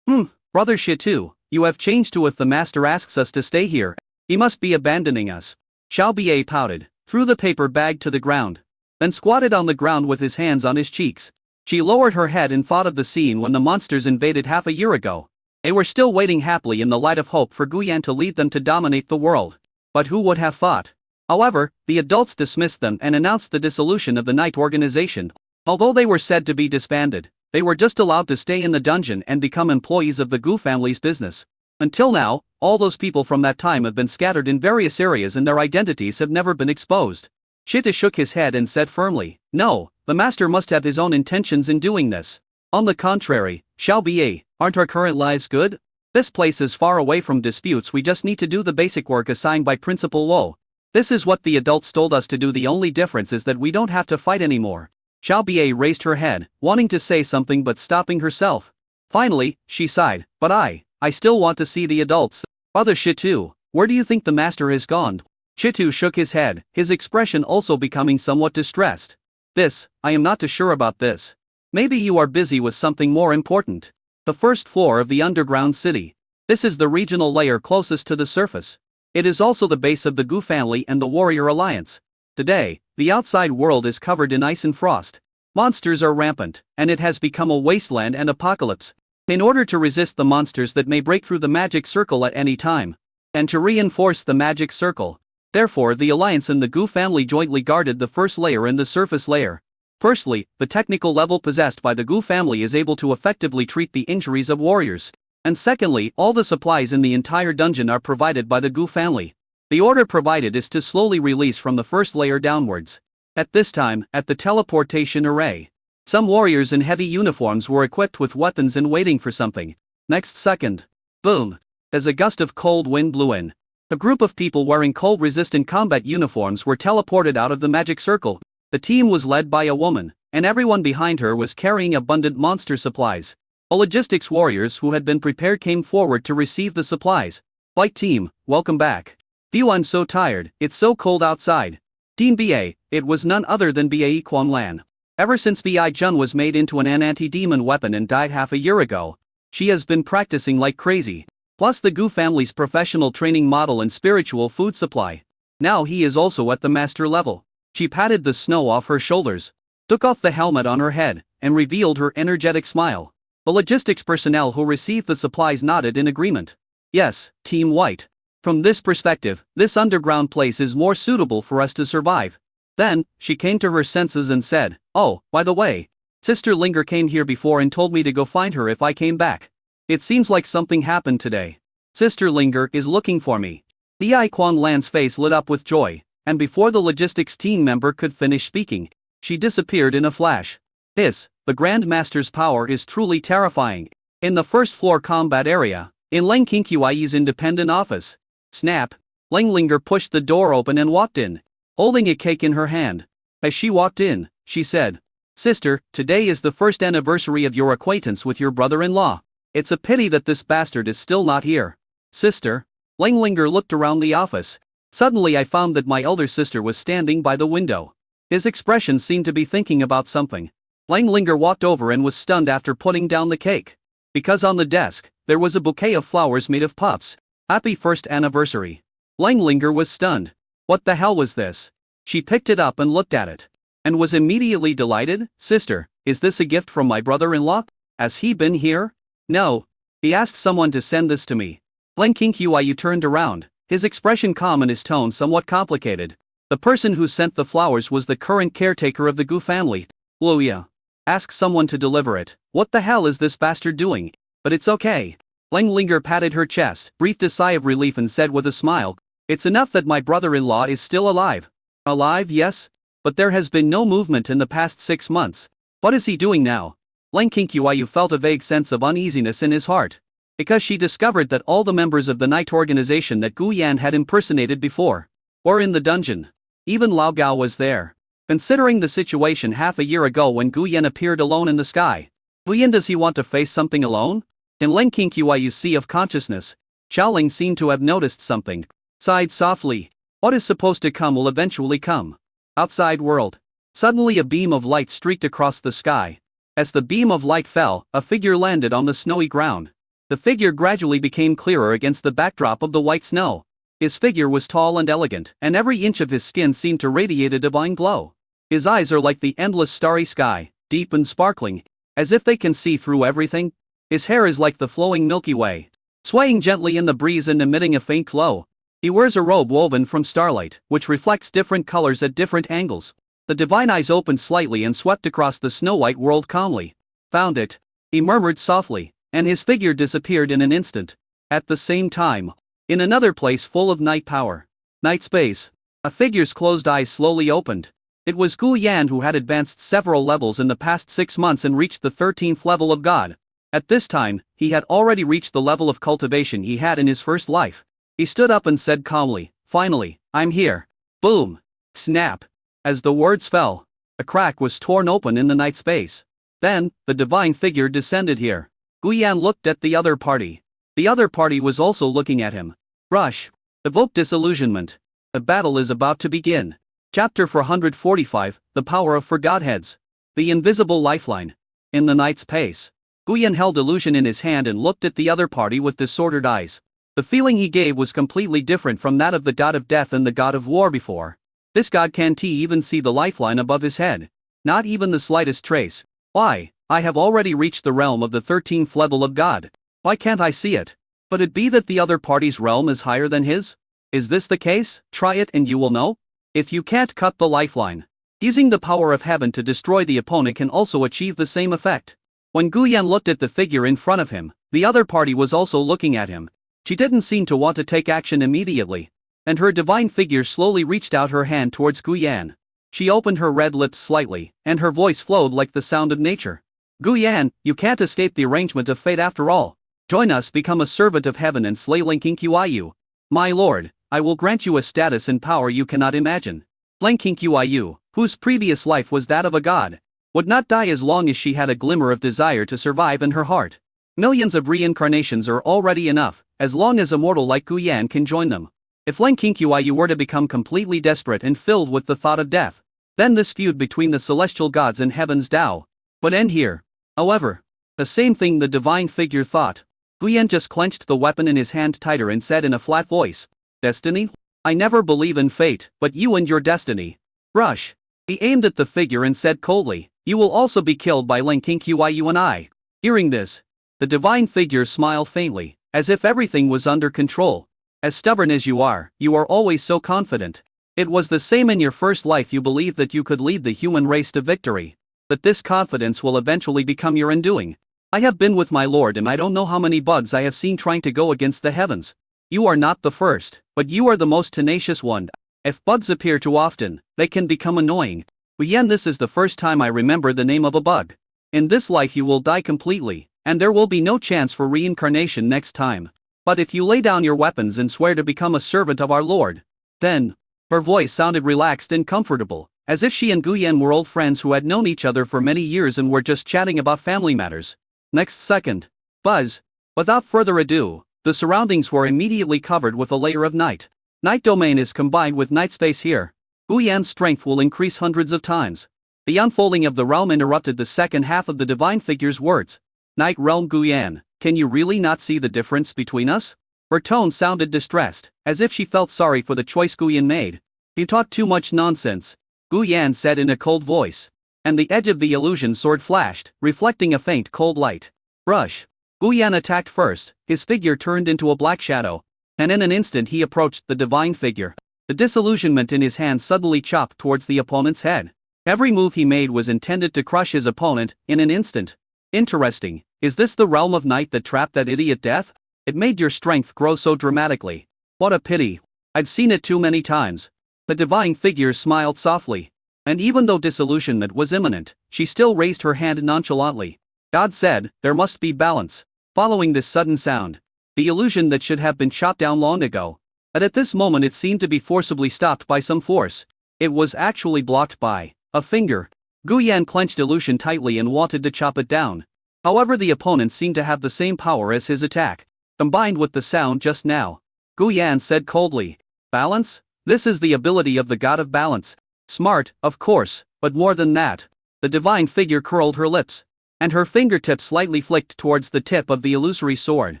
Brother Shitu, you have changed too. If the master asks us to stay here, he must be abandoning us." Xiao Bia pouted, threw the paper bag to the ground, then squatted on the ground with his hands on his cheeks. She lowered her head and thought of the scene when the monsters invaded half a year ago. They were still waiting happily in the light of hope for Guyan to lead them to dominate the world. But who would have thought? However, the adults dismissed them and announced the dissolution of the night organization. Although they were said to be disbanded, they were just allowed to stay in the dungeon and become employees of the Gu family's business. Until now, all those people from that time have been scattered in various areas and their identities have never been exposed. Shita shook his head and said firmly, "No, the master must have his own intentions in doing this. On the contrary, Xiao Bia, aren't our current lives good? This place is far away from disputes. We just need to do the basic work assigned by Principal Wo. This is what the adults told us to do. The only difference is that we don't have to fight anymore." Xiao Bia raised her head, wanting to say something but stopping herself. Finally, she sighed, "But I still want to see the adults." "Brother Shitu, where do you think the master has gone?" Shitu shook his head, his expression also becoming somewhat distressed. I am not too sure about this. Maybe you are busy with something more important." The first floor of the underground city. This is the regional layer closest to the surface. It is also the base of the Gu family and the Warrior Alliance. Today, the outside world is covered in ice and frost. Monsters are rampant, and it has become a wasteland and apocalypse. In order to resist the monsters that may break through the magic circle at any time, and to reinforce the magic circle, therefore the Alliance and the Gu family jointly guarded the first layer and the surface layer. Firstly, the technical level possessed by the Gu family is able to effectively treat the injuries of warriors. And secondly, all the supplies in the entire dungeon are provided by the Gu family. The order provided is to slowly release from the first layer downwards. At this time, at the teleportation array, some warriors in heavy uniforms were equipped with weapons and waiting for something. Next second, boom, as a gust of cold wind blew in. A group of people wearing cold-resistant combat uniforms were teleported out of the magic circle. The team was led by a woman, and everyone behind her was carrying abundant monster supplies. All logistics warriors who had been prepared came forward to receive the supplies. "Flight team, welcome back. Phew, I'm so tired, it's so cold outside." Team BA, it was none other than BAE Quanlan. Ever since BI Jun was made into an anti-demon weapon and died half a year ago, she has been practicing like crazy. Plus the Gu family's professional training model and spiritual food supply. Now he is also at the master level. She patted the snow off her shoulders, took off the helmet on her head, and revealed her energetic smile. The logistics personnel who received the supplies nodded in agreement. Yes, Team White. From this perspective, this underground place is more suitable for us to survive. Then, she came to her senses and said, "Oh, by the way, Sister Linger came here before and told me to go find her if I came back. It seems like something happened today. Sister Linger is looking for me." Bi Quan Lan's face lit up with joy, and before the logistics team member could finish speaking, she disappeared in a flash. The Grand Master's power is truly terrifying. In the first floor combat area, in Leng Qingqiui's independent office. Snap! Leng Linger pushed the door open and walked in, holding a cake in her hand. As she walked in, she said, "Sister, today is the first anniversary of your acquaintance with your brother-in-law. It's a pity that this bastard is still not here." "Sister?" Leng Linger looked around the office. "Suddenly I found that my elder sister was standing by the window." His expression seemed to be thinking about something. Leng Linger walked over and was stunned after putting down the cake. Because on the desk, there was a bouquet of flowers made of puffs. "Happy first anniversary." Leng Linger was stunned. What the hell was this? She picked it up and looked at it, and was immediately delighted. "Sister, is this a gift from my brother-in-law? Has he been here?" "No. He asked someone to send this to me." Leng Qingqiu turned around, his expression calm and his tone somewhat complicated. "The person who sent the flowers was the current caretaker of the Gu family, Luya. Ask someone to deliver it." "What the hell is this bastard doing? But it's okay." Leng Linger patted her chest, breathed a sigh of relief and said with a smile, "It's enough that my brother-in-law is still alive." "Alive, yes? But there has been no movement in the past 6 months. What is he doing now?" Leng Qingqiu felt a vague sense of uneasiness in his heart, because she discovered that all the members of the night organization that Gu Yan had impersonated before were in the dungeon. Even Lao Gao was there. Considering the situation half a year ago when Gu Yan appeared alone in the sky, Gu Yan, does he want to face something alone? In Leng Qingqiu's sea of consciousness, Xiaoling seemed to have noticed something. Sighed softly. What is supposed to come will eventually come. Outside world. Suddenly a beam of light streaked across the sky. As the beam of light fell, a figure landed on the snowy ground. The figure gradually became clearer against the backdrop of the white snow. His figure was tall and elegant, and every inch of his skin seemed to radiate a divine glow. His eyes are like the endless starry sky, deep and sparkling, as if they can see through everything. His hair is like the flowing Milky Way, swaying gently in the breeze and emitting a faint glow. He wears a robe woven from starlight, which reflects different colors at different angles. The divine eyes opened slightly and swept across the snow-white world calmly. "Found it," he murmured softly, and his figure disappeared in an instant. At the same time, in another place full of night power, night space, a figure's closed eyes slowly opened. It was Gu Yan, who had advanced several levels in the past 6 months and reached the 13th level of God. At this time, he had already reached the level of cultivation he had in his first life. He stood up and said calmly, "Finally, I'm here." Boom! Snap! As the words fell, a crack was torn open in the night space. Then, the divine figure descended here. Gu Yan looked at the other party. The other party was also looking at him. Rush! Evoke disillusionment. The battle is about to begin. Chapter 445, The Power of Godheads. The Invisible Lifeline. In the night space, Gu Yan held illusion in his hand and looked at the other party with disordered eyes. The feeling he gave was completely different from that of the god of death and the god of war before. This god can't even see the lifeline above his head. Not even the slightest trace. Why? I have already reached the realm of the 13th level of God. Why can't I see it? But it be that the other party's realm is higher than his? Is this the case? Try it and you will know. If you can't cut the lifeline, using the power of heaven to destroy the opponent can also achieve the same effect. When Gu Yan looked at the figure in front of him, the other party was also looking at him. She didn't seem to want to take action immediately, and her divine figure slowly reached out her hand towards Gu Yan. She opened her red lips slightly, and her voice flowed like the sound of nature. "Gu Yan, you can't escape the arrangement of fate after all. Join us, become a servant of heaven and slay Leng Qingqiu. My lord, I will grant you a status and power you cannot imagine." Leng Qingqiu, whose previous life was that of a god, would not die as long as she had a glimmer of desire to survive in her heart. Millions of reincarnations are already enough, as long as a mortal like Gu Yan can join them. If Leng Qingqiu were to become completely desperate and filled with the thought of death, then this feud between the celestial gods and heaven's Tao would end here. However, the same thing the divine figure thought. Gu Yan just clenched the weapon in his hand tighter and said in a flat voice, "Destiny? I never believe in fate, but you and your destiny." Rush! He aimed at the figure and said coldly, You will also be killed by linking you and I. Hearing this, the divine figure smiled faintly, as if everything was under control. As stubborn as you are always so confident. It was the same in your first life. You believed that you could lead the human race to victory. But this confidence will eventually become your undoing. I have been with my Lord and I don't know how many bugs I have seen trying to go against the heavens. You are not the first, but you are the most tenacious one. If bugs appear too often, they can become annoying. Yen, this is the first time I remember the name of a bug. In this life you will die completely, and there will be no chance for reincarnation next time. But if you lay down your weapons and swear to become a servant of our Lord, then... Her voice sounded relaxed and comfortable, as if she and Guyen were old friends who had known each other for many years and were just chatting about family matters. Next second, buzz. Without further ado, the surroundings were immediately covered with a layer of night. Night domain is combined with night space here. Guyan's strength will increase hundreds of times. The unfolding of the realm interrupted the second half of the divine figure's words. Night realm Guyan, can you really not see the difference between us? Her tone sounded distressed, as if she felt sorry for the choice Guyan made. You talk too much nonsense, Guyan said in a cold voice. And the edge of the illusion sword flashed, reflecting a faint cold light. Rush. Guyan attacked first, his figure turned into a black shadow, and in an instant he approached the divine figure. The disillusionment in his hand suddenly chopped towards the opponent's head. Every move he made was intended to crush his opponent in an instant. Interesting, is this the realm of night that trapped that idiot Death? It made your strength grow so dramatically. What a pity. I've seen it too many times. The divine figure smiled softly. And even though disillusionment was imminent, she still raised her hand nonchalantly. God said, there must be balance. Following this sudden sound, the illusion that should have been shot down long ago, but at this moment it seemed to be forcibly stopped by some force. It was actually blocked by a finger. Guyan clenched illusion tightly and wanted to chop it down. However, the opponent seemed to have the same power as his attack. Combined with the sound just now, Guyan said coldly, balance? This is the ability of the god of balance. Smart, of course, but more than that. The divine figure curled her lips, and her fingertips slightly flicked towards the tip of the illusory sword.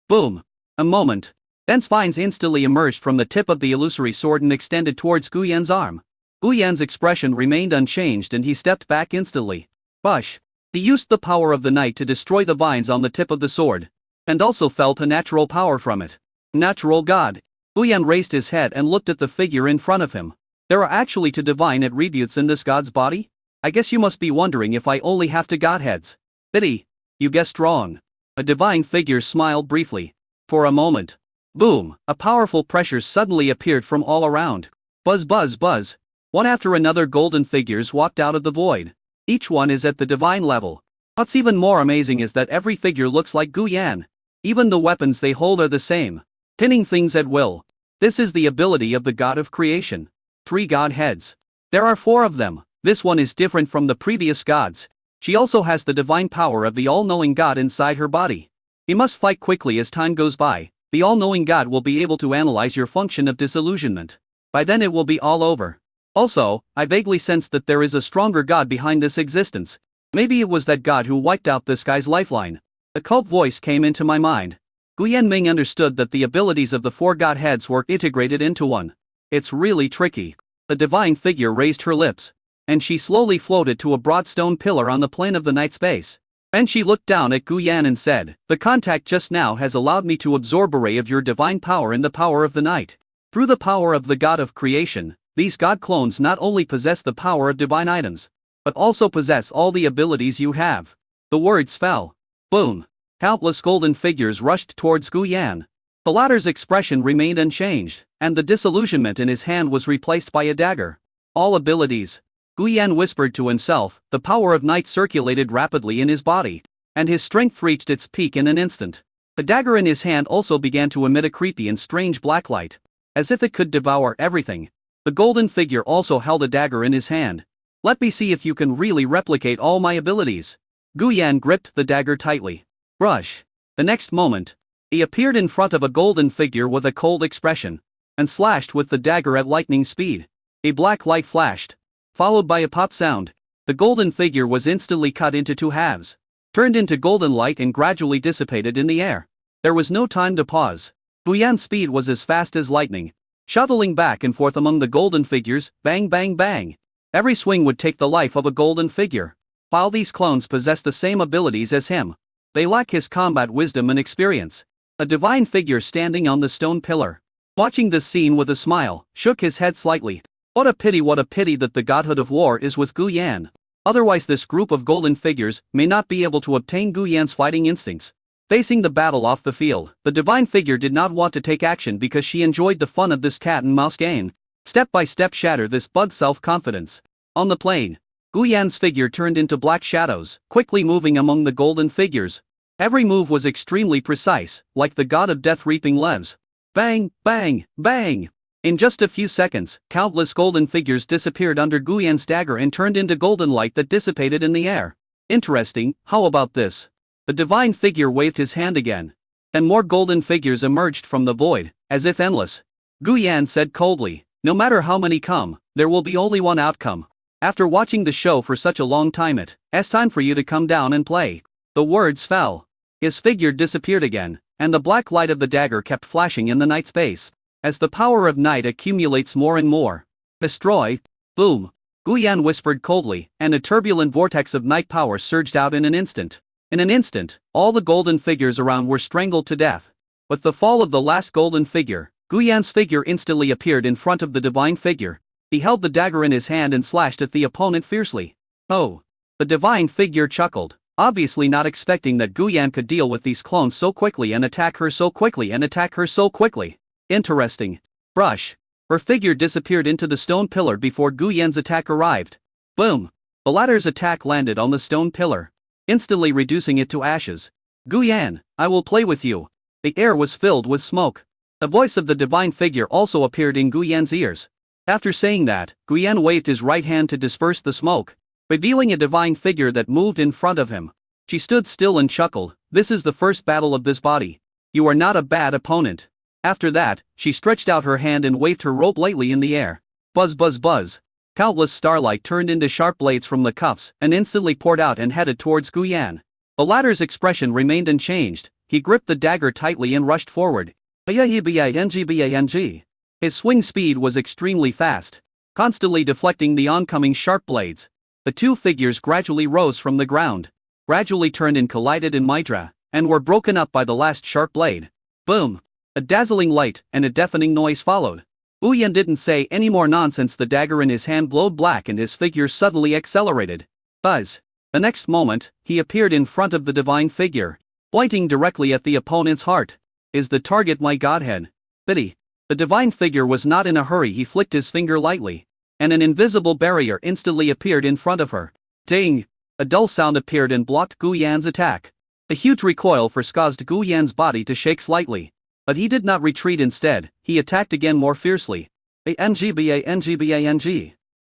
Boom! A moment. Dense vines instantly emerged from the tip of the illusory sword and extended towards Guyan's arm. Guyan's expression remained unchanged and he stepped back instantly. Bush! He used the power of the night to destroy the vines on the tip of the sword, and also felt a natural power from it. Natural god. Guyan raised his head and looked at the figure in front of him. There are actually two divine attributes in this god's body? I guess you must be wondering if I only have two godheads. Pity. You guessed wrong. A divine figure smiled briefly. For a moment. Boom! A powerful pressure suddenly appeared from all around. Buzz buzz buzz. One after another golden figures walked out of the void. Each one is at the divine level. What's even more amazing is that every figure looks like Guyan. Even the weapons they hold are the same. Pinning things at will. This is the ability of the god of creation. 3 godheads. There are 4 of them. This one is different from the previous gods. She also has the divine power of the all-knowing god inside her body. You must fight quickly as time goes by. The all-knowing god will be able to analyze your function of disillusionment. By then it will be all over. Also, I vaguely sensed that there is a stronger god behind this existence. Maybe it was that god who wiped out this guy's lifeline. A cult voice came into my mind. Guyan Ming understood that the abilities of the 4 godheads were integrated into one. It's really tricky. The divine figure raised her lips, and she slowly floated to a broad stone pillar on the plane of the night space. Then she looked down at Guyan and said, the contact just now has allowed me to absorb a ray of your divine power in the power of the night. Through the power of the god of creation, these god clones not only possess the power of divine items, but also possess all the abilities you have. The words fell. Boom! Countless golden figures rushed towards Guyan. The latter's expression remained unchanged, and the disillusionment in his hand was replaced by a dagger. All abilities. Guyan whispered to himself, the power of night circulated rapidly in his body, and his strength reached its peak in an instant. The dagger in his hand also began to emit a creepy and strange black light, as if it could devour everything. The golden figure also held a dagger in his hand. Let me see if you can really replicate all my abilities. Guyan gripped the dagger tightly. Rush. The next moment, he appeared in front of a golden figure with a cold expression, and slashed with the dagger at lightning speed. A black light flashed, followed by a pop sound. The golden figure was instantly cut into 2 halves, turned into golden light and gradually dissipated in the air. There was no time to pause. Guyan's speed was as fast as lightning, shuttling back and forth among the golden figures, bang bang bang. Every swing would take the life of a golden figure. while these clones possess the same abilities as him, they lack his combat wisdom and experience. A divine figure standing on the stone pillar, watching this scene with a smile, shook his head slightly. What a pity that the godhood of war is with Gu Yan. Otherwise this group of golden figures may not be able to obtain Gu Yan's fighting instincts. Facing the battle off the field, the divine figure did not want to take action because she enjoyed the fun of this cat and mouse game. Step by step shatter this bug's self-confidence. On the plain, Gu Yan's figure turned into black shadows, quickly moving among the golden figures. Every move was extremely precise, like the god of death reaping leaves. Bang, bang, bang! In just a few seconds, countless golden figures disappeared under Gu Yan's dagger and turned into golden light that dissipated in the air. Interesting, how about this? The divine figure waved his hand again. And more golden figures emerged from the void, as if endless. Gu Yan said coldly, no matter how many come, there will be only one outcome. After watching the show for such a long time, it's time for you to come down and play. The words fell. His figure disappeared again, and the black light of the dagger kept flashing in the night space. As the power of night accumulates more and more. Destroy. Boom. Gu Yan whispered coldly, and a turbulent vortex of night power surged out in an instant. In an instant, all the golden figures around were strangled to death. With the fall of the last golden figure, Gu Yan's figure instantly appeared in front of the divine figure. He held the dagger in his hand and slashed at the opponent fiercely. Oh! The divine figure chuckled, obviously not expecting that Gu Yan could deal with these clones so quickly and attack her so quickly. Interesting. Brush. Her figure disappeared into the stone pillar before Gu Yan's attack arrived. Boom! The latter's attack landed on the stone pillar, instantly reducing it to ashes. Gu Yan, I will play with you. The air was filled with smoke. The voice of the divine figure also appeared in Gu Yan's ears. After saying that, Gu Yan waved his right hand to disperse the smoke, revealing a divine figure that moved in front of him. She stood still and chuckled, this is the first battle of this body. You are not a bad opponent. After that, she stretched out her hand and waved her robe lightly in the air. Buzz buzz buzz. Countless starlight turned into sharp blades from the cuffs and instantly poured out and headed towards Gu Yan. The latter's expression remained unchanged. He gripped the dagger tightly and rushed forward. Bang. His swing speed was extremely fast, constantly deflecting the oncoming sharp blades. The two figures gradually rose from the ground, gradually turned and collided in Midra, and were broken up by the last sharp blade. Boom! A dazzling light and a deafening noise followed. Gu Yan didn't say any more nonsense. The dagger in his hand glowed black and his figure suddenly accelerated. Buzz! The next moment, he appeared in front of the divine figure, pointing directly at the opponent's heart. Is the target my godhead? Pity. The divine figure was not in a hurry. He flicked his finger lightly, and an invisible barrier instantly appeared in front of her. Ding! A dull sound appeared and blocked Gu Yan's attack. A huge recoil caused Gu Yan's body to shake slightly. But he did not retreat. Instead, he attacked again more fiercely. Bang.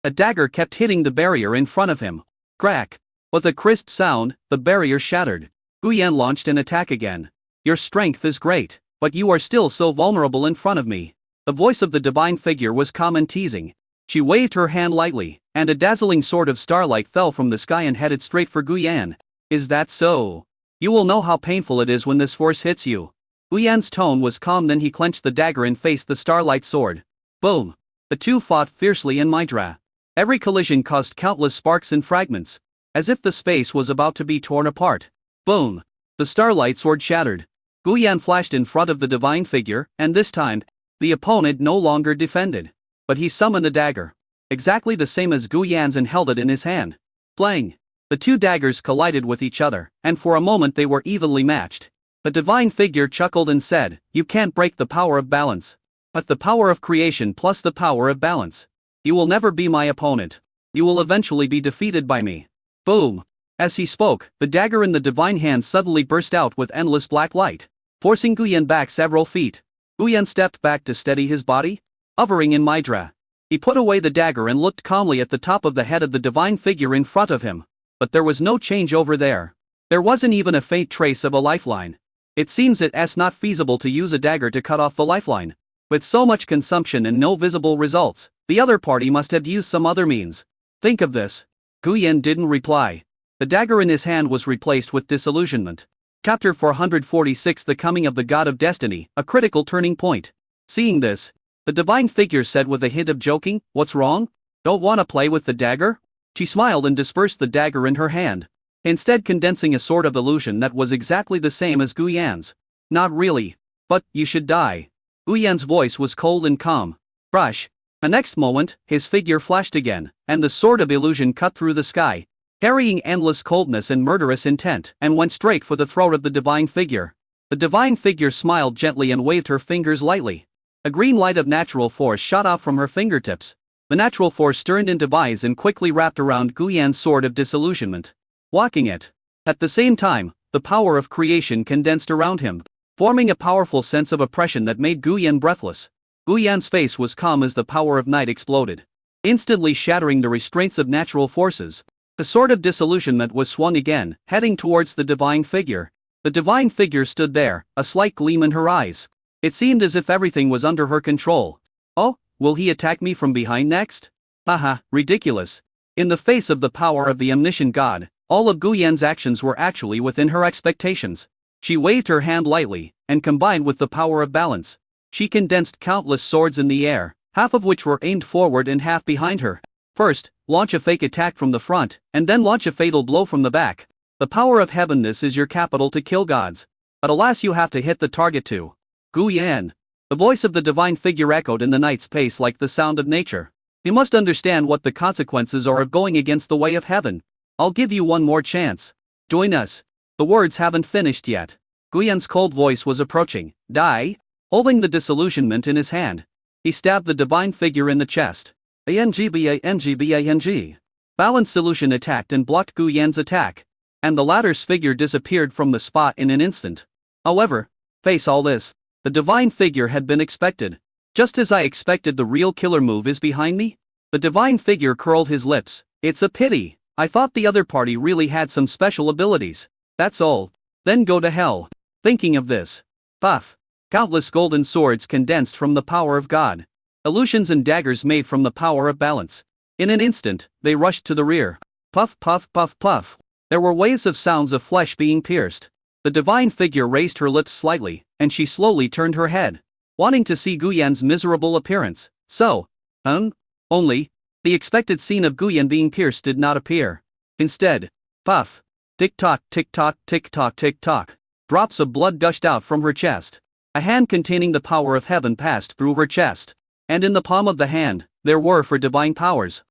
A dagger kept hitting the barrier in front of him. Crack! With a crisp sound, the barrier shattered. Gu Yan launched an attack again. Your strength is great, but you are still so vulnerable in front of me. The voice of the divine figure was calm and teasing. She waved her hand lightly, and a dazzling sword of starlight fell from the sky and headed straight for Gu Yan. Is that so? You will know how painful it is when this force hits you. Gu Yan's tone was calm. Then he clenched the dagger and faced the starlight sword. Boom! The two fought fiercely in Midra. Every collision caused countless sparks and fragments, as if the space was about to be torn apart. Boom! The starlight sword shattered. Gu Yan flashed in front of the divine figure, and this time, the opponent no longer defended, but he summoned a dagger, exactly the same as Gu Yan's, and held it in his hand. Blang! The two daggers collided with each other, and for a moment they were evenly matched. The divine figure chuckled and said, you can't break the power of balance. But the power of creation plus the power of balance. You will never be my opponent. You will eventually be defeated by me. Boom! As he spoke, the dagger in the divine hand suddenly burst out with endless black light, forcing Gu Yan back several feet. Gu Yan stepped back to steady his body, hovering in Midra. He put away the dagger and looked calmly at the top of the head of the divine figure in front of him. But there was no change over there. There wasn't even a faint trace of a lifeline. It seems it's not feasible to use a dagger to cut off the lifeline. With so much consumption and no visible results, the other party must have used some other means. Think of this. Gu Yan didn't reply. The dagger in his hand was replaced with disillusionment. Chapter 446, The Coming of the God of Destiny, a critical turning point. Seeing this, the divine figure said with a hint of joking, what's wrong? Don't want to play with the dagger? She smiled and dispersed the dagger in her hand, instead condensing a sort of illusion that was exactly the same as Gu Yan's. Not really. But, you should die. Gu Yan's voice was cold and calm. Crush. The next moment, his figure flashed again, and the sword of illusion cut through the sky, carrying endless coldness and murderous intent, and went straight for the throat of the divine figure. The divine figure smiled gently and waved her fingers lightly. A green light of natural force shot out from her fingertips. The natural force turned into vise and quickly wrapped around Gu Yan's sword of disillusionment, blocking it. At the same time, the power of creation condensed around him, forming a powerful sense of oppression that made Gu Yan breathless. Gu Yan's face was calm as the power of night exploded, instantly shattering the restraints of natural forces. The sword of disillusionment was swung again, heading towards the divine figure. The divine figure stood there, a slight gleam in her eyes. It seemed as if everything was under her control. Oh, will he attack me from behind next? Haha, ridiculous. In the face of the power of the omniscient God, all of Gu Yan's actions were actually within her expectations. She waved her hand lightly, and combined with the power of balance, she condensed countless swords in the air, half of which were aimed forward and half behind her. First, launch a fake attack from the front, and then launch a fatal blow from the back. The power of heavenness is your capital to kill gods. But alas, you have to hit the target too. Gu Yan. The voice of the divine figure echoed in the night space like the sound of nature. You must understand what the consequences are of going against the way of heaven. I'll give you one more chance. Join us. The words haven't finished yet. Gu Yan's cold voice was approaching. Die. Holding the disillusionment in his hand, he stabbed the divine figure in the chest. Bang. Balanced solution attacked and blocked Gu Yan's attack, and the latter's figure disappeared from the spot in an instant. However, face all this. The divine figure had been expected. Just as I expected, the real killer move is behind me? The divine figure curled his lips. It's a pity. I thought the other party really had some special abilities. That's all. Then go to hell. Thinking of this. Puff. Countless golden swords condensed from the power of God. Illusions and daggers made from the power of balance. In an instant, they rushed to the rear. Puff, puff, puff, puff. There were waves of sounds of flesh being pierced. The divine figure raised her lips slightly, and she slowly turned her head, wanting to see Gu Yan's miserable appearance. Only, the expected scene of Gu Yan being pierced did not appear. Instead, puff. Tick-tock, tick-tock, tick-tock, tick-tock. Drops of blood gushed out from her chest. A hand containing the power of heaven passed through her chest, and in the palm of the hand, there were for divine powers.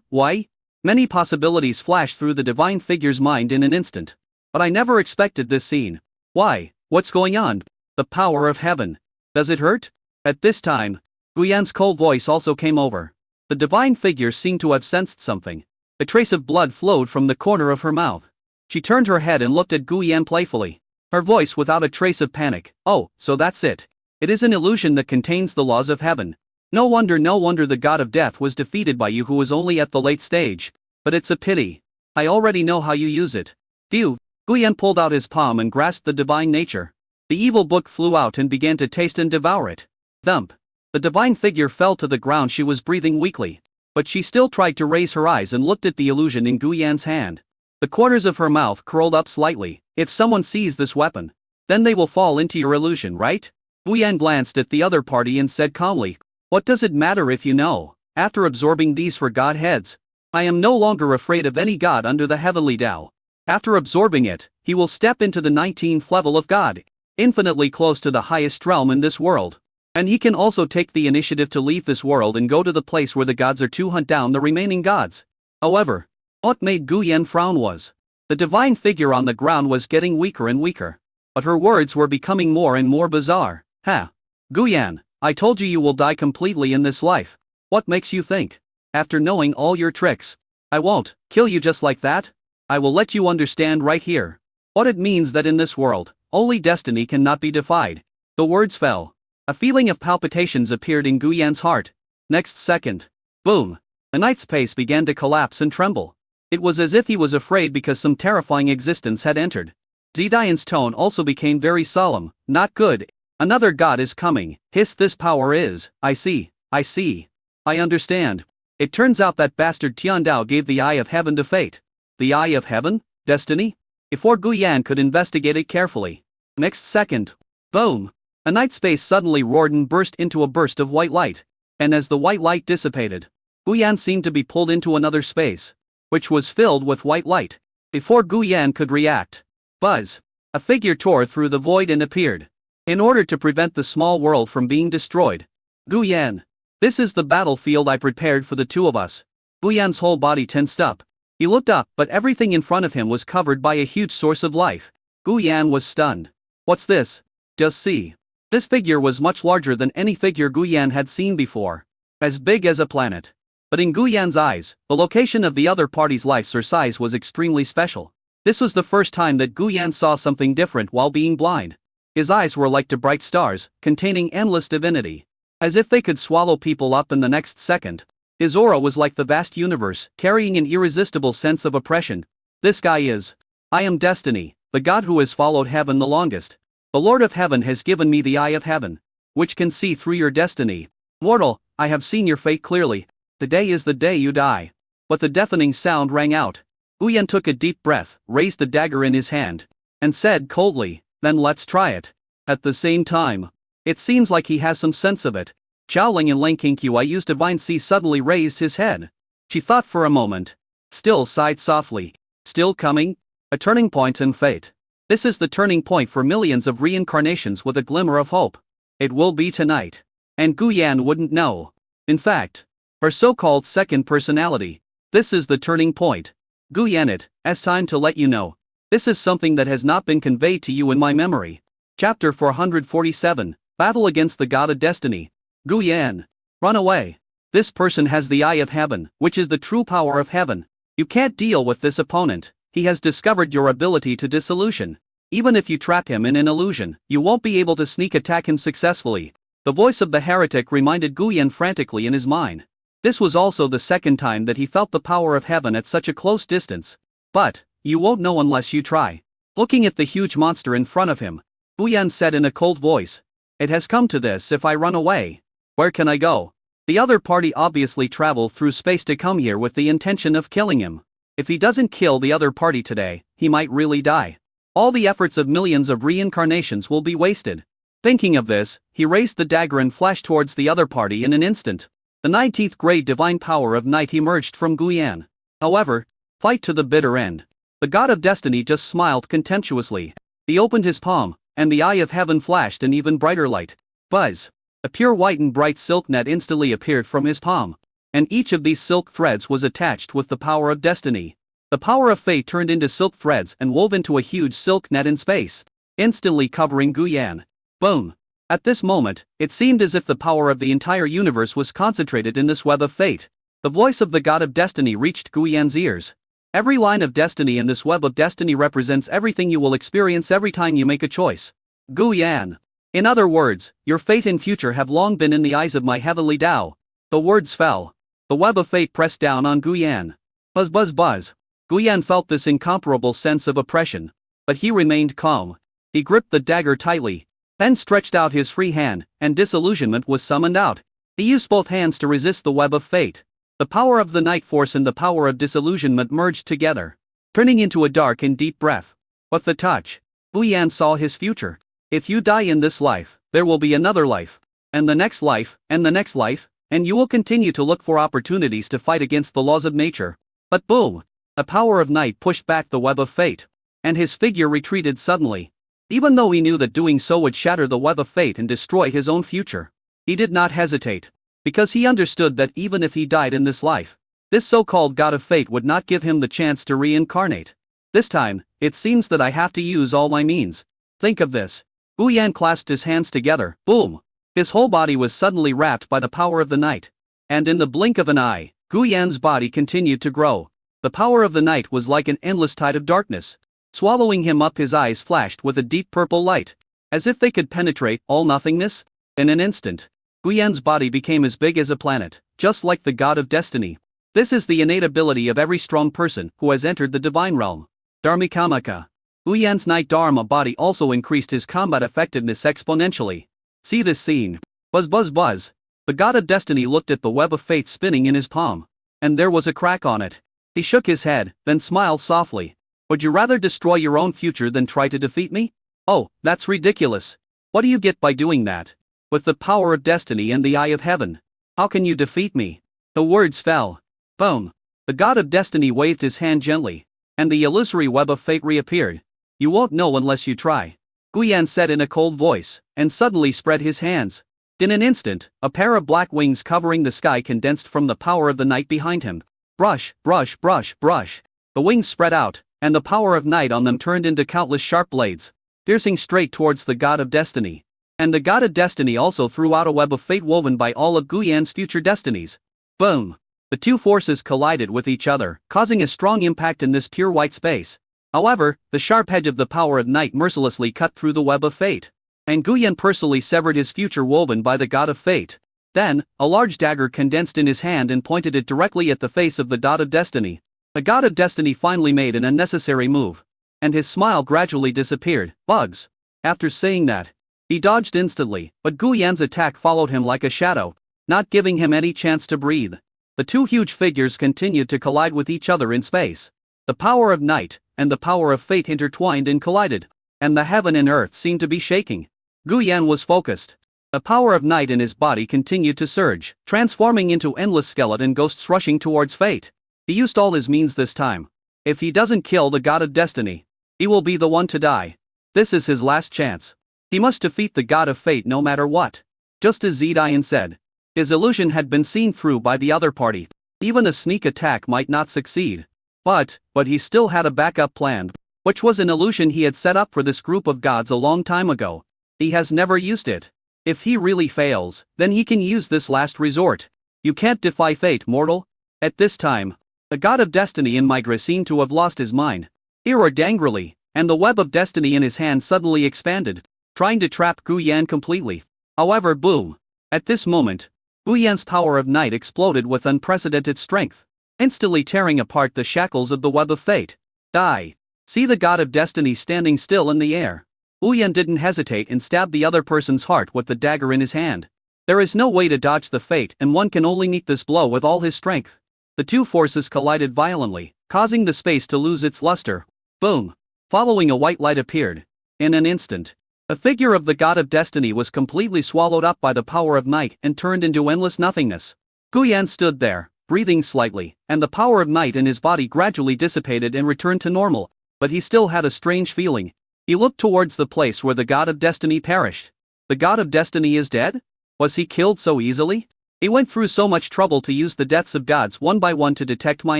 Why? Many possibilities flashed through the divine figure's mind in an instant. But I never expected this scene. Why? What's going on? The power of heaven. Does it hurt? At this time, Gu Yan's cold voice also came over. The divine figure seemed to have sensed something. A trace of blood flowed from the corner of her mouth. She turned her head and looked at Gu Yan playfully. Her voice without a trace of panic. Oh, so that's it. It is an illusion that contains the laws of heaven. No wonder the god of death was defeated by you, who was only at the late stage. But it's a pity. I already know how you use it. Phew. Gu Yan pulled out his palm and grasped the divine nature. The evil book flew out and began to taste and devour it. Thump. The divine figure fell to the ground. She was breathing weakly, but she still tried to raise her eyes and looked at the illusion in Gu Yan's hand. The corners of her mouth curled up slightly. If someone sees this weapon, then they will fall into your illusion, right? Gu Yan glanced at the other party and said calmly, what does it matter if you know? After absorbing these for godheads, I am no longer afraid of any god under the heavenly Tao. After absorbing it, he will step into the 19th level of God, infinitely close to the highest realm in this world. And he can also take the initiative to leave this world and go to the place where the gods are to hunt down the remaining gods. However, what made Gu Yan frown was, the divine figure on the ground was getting weaker and weaker. But her words were becoming more and more bizarre. Gu Yan, I told you will die completely in this life. What makes you think, after knowing all your tricks, I won't kill you just like that? I will let you understand right here what it means that in this world, only destiny cannot be defied. The words fell. A feeling of palpitations appeared in Gu Yan's heart. Next second, boom, the night space began to collapse and tremble. It was as if he was afraid because some terrifying existence had entered. Zidian's tone also became very solemn. Not good. Another god is coming. Hiss, this power is. I see. I understand. It turns out that bastard Tiandao gave the eye of heaven to fate. The eye of heaven? Destiny? Before Gu Yan could investigate it carefully. Next second, boom. A night space suddenly roared and burst into a burst of white light. And as the white light dissipated, Gu Yan seemed to be pulled into another space. which was filled with white light. Before Gu Yan could react, buzz! A figure tore through the void and appeared. In order to prevent the small world from being destroyed. Gu Yan. This is the battlefield I prepared for the two of us. Gu Yan's whole body tensed up. He looked up, but everything in front of him was covered by a huge source of life. Gu Yan was stunned. What's this? Just see. This figure was much larger than any figure Gu Yan had seen before. As big as a planet. But in Gu Yan's eyes, the location of the other party's life or size was extremely special. This was the first time that Gu Yan saw something different while being blind. His eyes were like two bright stars, containing endless divinity. As if they could swallow people up in the next second. His aura was like the vast universe, carrying an irresistible sense of oppression. This guy is. I am Destiny, the god who has followed heaven the longest. The Lord of Heaven has given me the eye of heaven, which can see through your destiny. Mortal, I have seen your fate clearly. Today is the day you die. But the deafening sound rang out. Gu Yan took a deep breath, raised the dagger in his hand, and said coldly, then let's try it. At the same time, it seems like he has some sense of it. Xiaoling and Lang Qingqiu's divine C suddenly raised his head. She thought for a moment. Still sighed softly. Still coming? A turning point in fate. This is the turning point for millions of reincarnations with a glimmer of hope. It will be tonight. And Gu Yan wouldn't know. In fact, her so-called second personality. This is the turning point. Gu Yan, it has time to let you know. This is something that has not been conveyed to you in my memory. Chapter 447, Battle Against the God of Destiny. Gu Yan. Run away. This person has the eye of heaven, which is the true power of heaven. You can't deal with this opponent. He has discovered your ability to dissolution. Even if you trap him in an illusion, you won't be able to sneak attack him successfully. The voice of the heretic reminded Gu Yan frantically in his mind. This was also the second time that he felt the power of heaven at such a close distance. But, you won't know unless you try. Looking at the huge monster in front of him, Gu Yan said in a cold voice. It has come to this if I run away. Where can I go? The other party obviously traveled through space to come here with the intention of killing him. If he doesn't kill the other party today, he might really die. All the efforts of millions of reincarnations will be wasted. Thinking of this, he raised the dagger and flashed towards the other party in an instant. The 19th grade divine power of night emerged from Gu Yan. However, fight to the bitter end. The god of destiny just smiled contemptuously. He opened his palm, and the eye of heaven flashed an even brighter light. Buzz! A pure white and bright silk net instantly appeared from his palm. And each of these silk threads was attached with the power of destiny. The power of fate turned into silk threads and wove into a huge silk net in space, instantly covering Gu Yan. Boom! At this moment, it seemed as if the power of the entire universe was concentrated in this web of fate. The voice of the god of destiny reached Gu Yan's ears. Every line of destiny in this web of destiny represents everything you will experience every time you make a choice. Gu Yan. In other words, your fate and future have long been in the eyes of my heavenly Tao. The words fell. The web of fate pressed down on Gu Yan. Buzz buzz buzz. Gu Yan felt this incomparable sense of oppression. But he remained calm. He gripped the dagger tightly, then stretched out his free hand, and disillusionment was summoned out. He used both hands to resist the web of fate. The power of the night force and the power of disillusionment merged together, turning into a dark and deep breath. With the touch, Gu Yan saw his future. If you die in this life, there will be another life, and the next life, and the next life, and you will continue to look for opportunities to fight against the laws of nature. But boom! The power of night pushed back the web of fate, and his figure retreated suddenly. Even though he knew that doing so would shatter the web of fate and destroy his own future, he did not hesitate, because he understood that even if he died in this life, this so-called god of fate would not give him the chance to reincarnate. This time, it seems that I have to use all my means. Think of this. Gu Yan clasped his hands together. Boom! His whole body was suddenly wrapped by the power of the night. And in the blink of an eye, Gu Yan's body continued to grow. The power of the night was like an endless tide of darkness. Swallowing him up, his eyes flashed with a deep purple light, as if they could penetrate all nothingness. In an instant, Gu Yan's body became as big as a planet, just like the god of destiny. This is the innate ability of every strong person who has entered the divine realm. Dharmikamaka. Gu Yan's night Dharma body also increased his combat effectiveness exponentially. See this scene. Buzz buzz buzz. The god of destiny looked at the web of fate spinning in his palm. And there was a crack on it. He shook his head, then smiled softly. Would you rather destroy your own future than try to defeat me? Oh, that's ridiculous. What do you get by doing that? With the power of destiny and the eye of heaven, how can you defeat me? The words fell. Boom. The god of destiny waved his hand gently, and the illusory web of fate reappeared. You won't know unless you try, Guyan said in a cold voice, and suddenly spread his hands. In an instant, a pair of black wings covering the sky condensed from the power of the night behind him. Brush, brush, brush, brush. The wings spread out, and the power of night on them turned into countless sharp blades, piercing straight towards the god of destiny. And the god of destiny also threw out a web of fate woven by all of Guyan's future destinies. Boom! The two forces collided with each other, causing a strong impact in this pure white space. However, the sharp edge of the power of night mercilessly cut through the web of fate, and Guyan personally severed his future woven by the god of fate. Then, a large dagger condensed in his hand and pointed it directly at the face of the god of destiny. The god of destiny finally made an unnecessary move, and his smile gradually disappeared. Bugs. After saying that, he dodged instantly, but Guyan's attack followed him like a shadow, not giving him any chance to breathe. The two huge figures continued to collide with each other in space. The power of night and the power of fate intertwined and collided, and the heaven and earth seemed to be shaking. Guyan was focused. The power of night in his body continued to surge, transforming into endless skeleton ghosts rushing towards fate. He used all his means this time. If he doesn't kill the god of destiny, he will be the one to die. This is his last chance. He must defeat the god of fate no matter what. Just as Zidian said, his illusion had been seen through by the other party. Even a sneak attack might not succeed. But he still had a backup plan, which was an illusion he had set up for this group of gods a long time ago. He has never used it. If he really fails, then he can use this last resort. You can't defy fate, mortal. At this time, the god of destiny in Migra seemed to have lost his mind. He roared angrily, and the web of destiny in his hand suddenly expanded, trying to trap Guyan completely. However, boom! At this moment, Guyan's power of night exploded with unprecedented strength, instantly tearing apart the shackles of the web of fate. Die! See the god of destiny standing still in the air. Guyan didn't hesitate and stabbed the other person's heart with the dagger in his hand. There is no way to dodge the fate, and one can only meet this blow with all his strength. The two forces collided violently, causing the space to lose its luster. Boom! Following, a white light appeared. In an instant, the figure of the god of destiny was completely swallowed up by the power of night and turned into endless nothingness. Guyan stood there, breathing slightly, and the power of night in his body gradually dissipated and returned to normal, but he still had a strange feeling. He looked towards the place where the god of destiny perished. The god of destiny is dead? Was he killed so easily? He went through so much trouble to use the deaths of gods one by one to detect my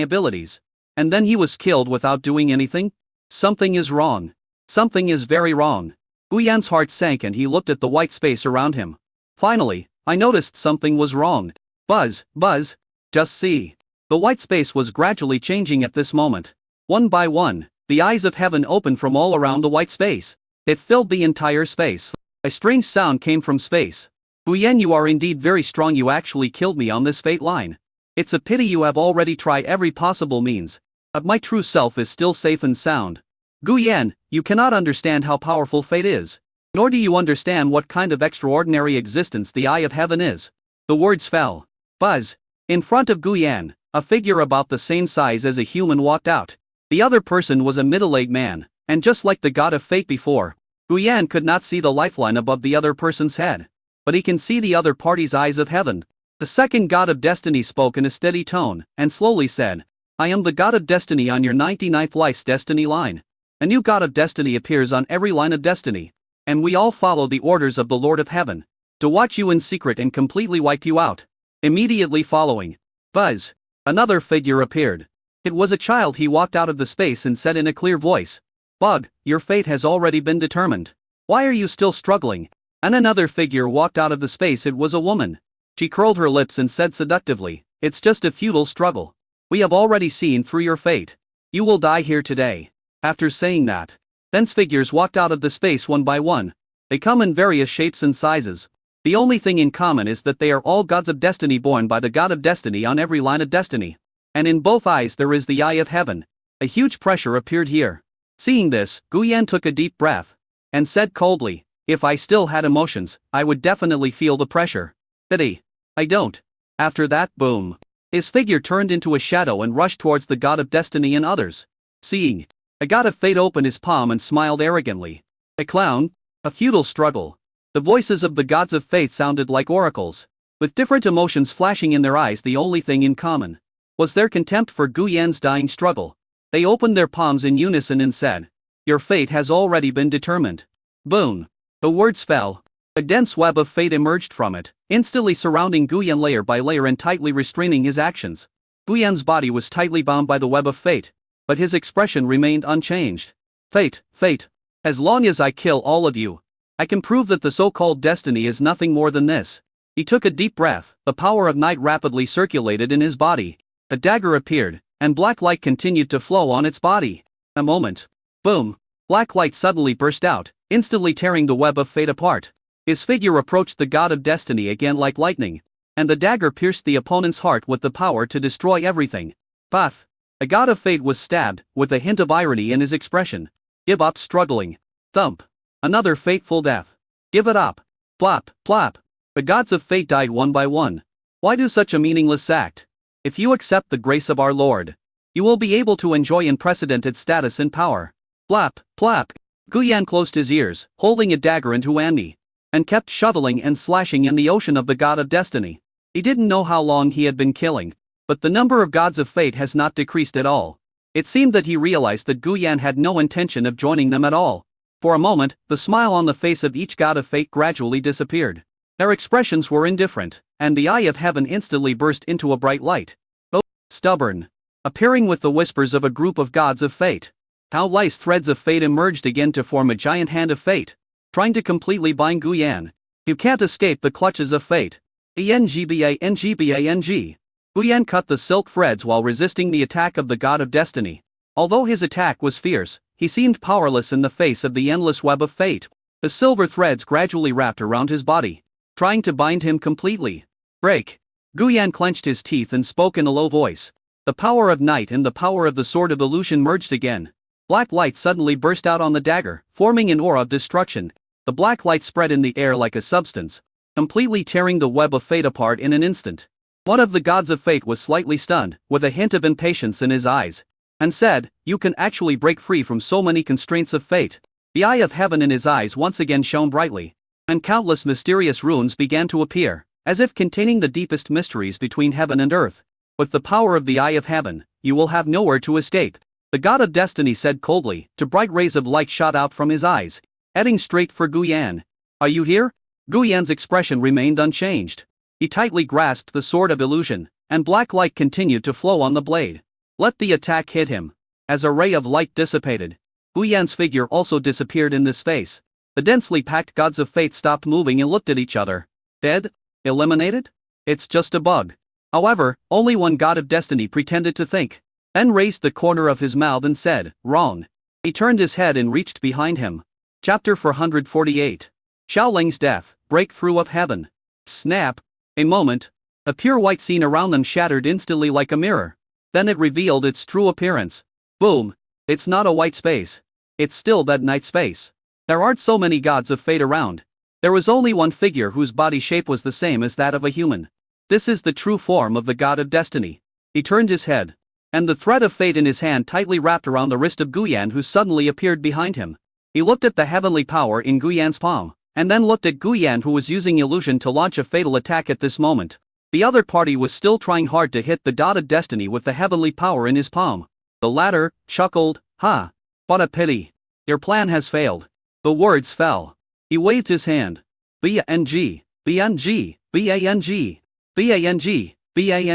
abilities. And then he was killed without doing anything? Something is wrong. Something is very wrong. Guyan's heart sank and he looked at the white space around him. Finally, I noticed something was wrong. Buzz, buzz. Just see. The white space was gradually changing at this moment. One by one, the eyes of heaven opened from all around the white space. It filled the entire space. A strange sound came from space. Guyan, you are indeed very strong. You actually killed me on this fate line. It's a pity you have already tried every possible means, but my true self is still safe and sound. Guyan, you cannot understand how powerful fate is. Nor do you understand what kind of extraordinary existence the eye of heaven is. The words fell. Buzz. In front of Guyan, a figure about the same size as a human walked out. The other person was a middle-aged man, and just like the god of fate before, Guyan could not see the lifeline above the other person's head. But he can see the other party's eyes of heaven. The second god of destiny spoke in a steady tone, and slowly said, I am the god of destiny on your 99th life's destiny line. A new god of destiny appears on every line of destiny, and we all follow the orders of the Lord of Heaven, to watch you in secret and completely wipe you out. Immediately following, Buzz, another figure appeared. It was a child. He walked out of the space and said in a clear voice, Bug, your fate has already been determined. Why are you still struggling? And another figure walked out of the space. It was a woman. She curled her lips and said seductively, It's just a futile struggle. We have already seen through your fate. You will die here today. After saying that, thence figures walked out of the space one by one. They come in various shapes and sizes. The only thing in common is that they are all gods of destiny born by the god of destiny on every line of destiny. And in both eyes there is the eye of heaven. A huge pressure appeared here. Seeing this, Guyan took a deep breath, and said coldly, If I still had emotions, I would definitely feel the pressure. Pity. I don't. After that, boom. His figure turned into a shadow and rushed towards the god of destiny and others. Seeing, a god of fate opened his palm and smiled arrogantly. A clown? A futile struggle. The voices of the gods of fate sounded like oracles, with different emotions flashing in their eyes, the only thing in common. was their contempt for Gu Yan's dying struggle. They opened their palms in unison and said, "Your fate has already been determined." Boom. The words fell. A dense web of fate emerged from it, instantly surrounding Gu Yan layer by layer and tightly restraining his actions. Gu Yan's body was tightly bound by the web of fate, but his expression remained unchanged. "Fate, fate. As long as I kill all of you, I can prove that the so-called destiny is nothing more than this." He took a deep breath, the power of night rapidly circulated in his body. A dagger appeared, and black light continued to flow on its body. A moment. Boom. Black light suddenly burst out, instantly tearing the web of fate apart. His figure approached the god of destiny again like lightning, and the dagger pierced the opponent's heart with the power to destroy everything. Path. A god of fate was stabbed, with a hint of irony in his expression. "Give up struggling." Thump. Another fateful death. "Give it up." Plop, plop. The gods of fate died one by one. Why do such a meaningless act? If you accept the grace of our Lord, you will be able to enjoy unprecedented status and power. Plop, plop. Gu Yan closed his ears, holding a dagger into Anmi, and kept shoveling and slashing in the ocean of the god of destiny. He didn't know how long he had been killing, but the number of gods of fate has not decreased at all. It seemed that he realized that Gu Yan had no intention of joining them at all. For a moment, the smile on the face of each god of fate gradually disappeared. Their expressions were indifferent, and the eye of heaven instantly burst into a bright light. "Oh, stubborn." Appearing with the whispers of a group of gods of fate. How lice threads of fate emerged again to form a giant hand of fate, trying to completely bind Gu Yan. You can't escape the clutches of fate. Engbang. Gu Yan cut the silk threads while resisting the attack of the god of destiny. Although his attack was fierce, he seemed powerless in the face of the endless web of fate. The silver threads gradually wrapped around his body, trying to bind him completely. "Break." Gu Yan clenched his teeth and spoke in a low voice. The power of night and the power of the sword of illusion merged again. Black light suddenly burst out on the dagger, forming an aura of destruction. The black light spread in the air like a substance, completely tearing the web of fate apart in an instant. One of the gods of fate was slightly stunned, with a hint of impatience in his eyes, and said, "You can actually break free from so many constraints of fate." The eye of heaven in his eyes once again shone brightly, and countless mysterious runes began to appear, as if containing the deepest mysteries between heaven and earth. "With the power of the eye of heaven, you will have nowhere to escape," the god of destiny said coldly. Two bright rays of light shot out from his eyes, heading straight for Gu Yan. "Are you here?" Gu Yan's expression remained unchanged. He tightly grasped the sword of illusion, and black light continued to flow on the blade. Let the attack hit him. As a ray of light dissipated, Gu Yan's figure also disappeared in this space. The densely packed gods of fate stopped moving and looked at each other. Dead? Eliminated? It's just a bug. However, only one god of destiny pretended to think, then raised the corner of his mouth and said, "Wrong." He turned his head and reached behind him. Chapter 448. Xiaoling's Death, Breakthrough of Heaven. Snap. A moment. A pure white scene around them shattered instantly like a mirror. Then it revealed its true appearance. Boom. It's not a white space. It's still that night space. There aren't so many gods of fate around. There was only one figure whose body shape was the same as that of a human. This is the true form of the god of destiny. He turned his head, and the thread of fate in his hand tightly wrapped around the wrist of Gu Yan, who suddenly appeared behind him. He looked at the heavenly power in Gu Yan's palm, and then looked at Gu Yan, who was using illusion to launch a fatal attack at this moment. The other party was still trying hard to hit the god of destiny with the heavenly power in his palm. The latter chuckled, "Ha! What a pity. Your plan has failed." The words fell. He waved his hand. "Bang, bang, bang, bang,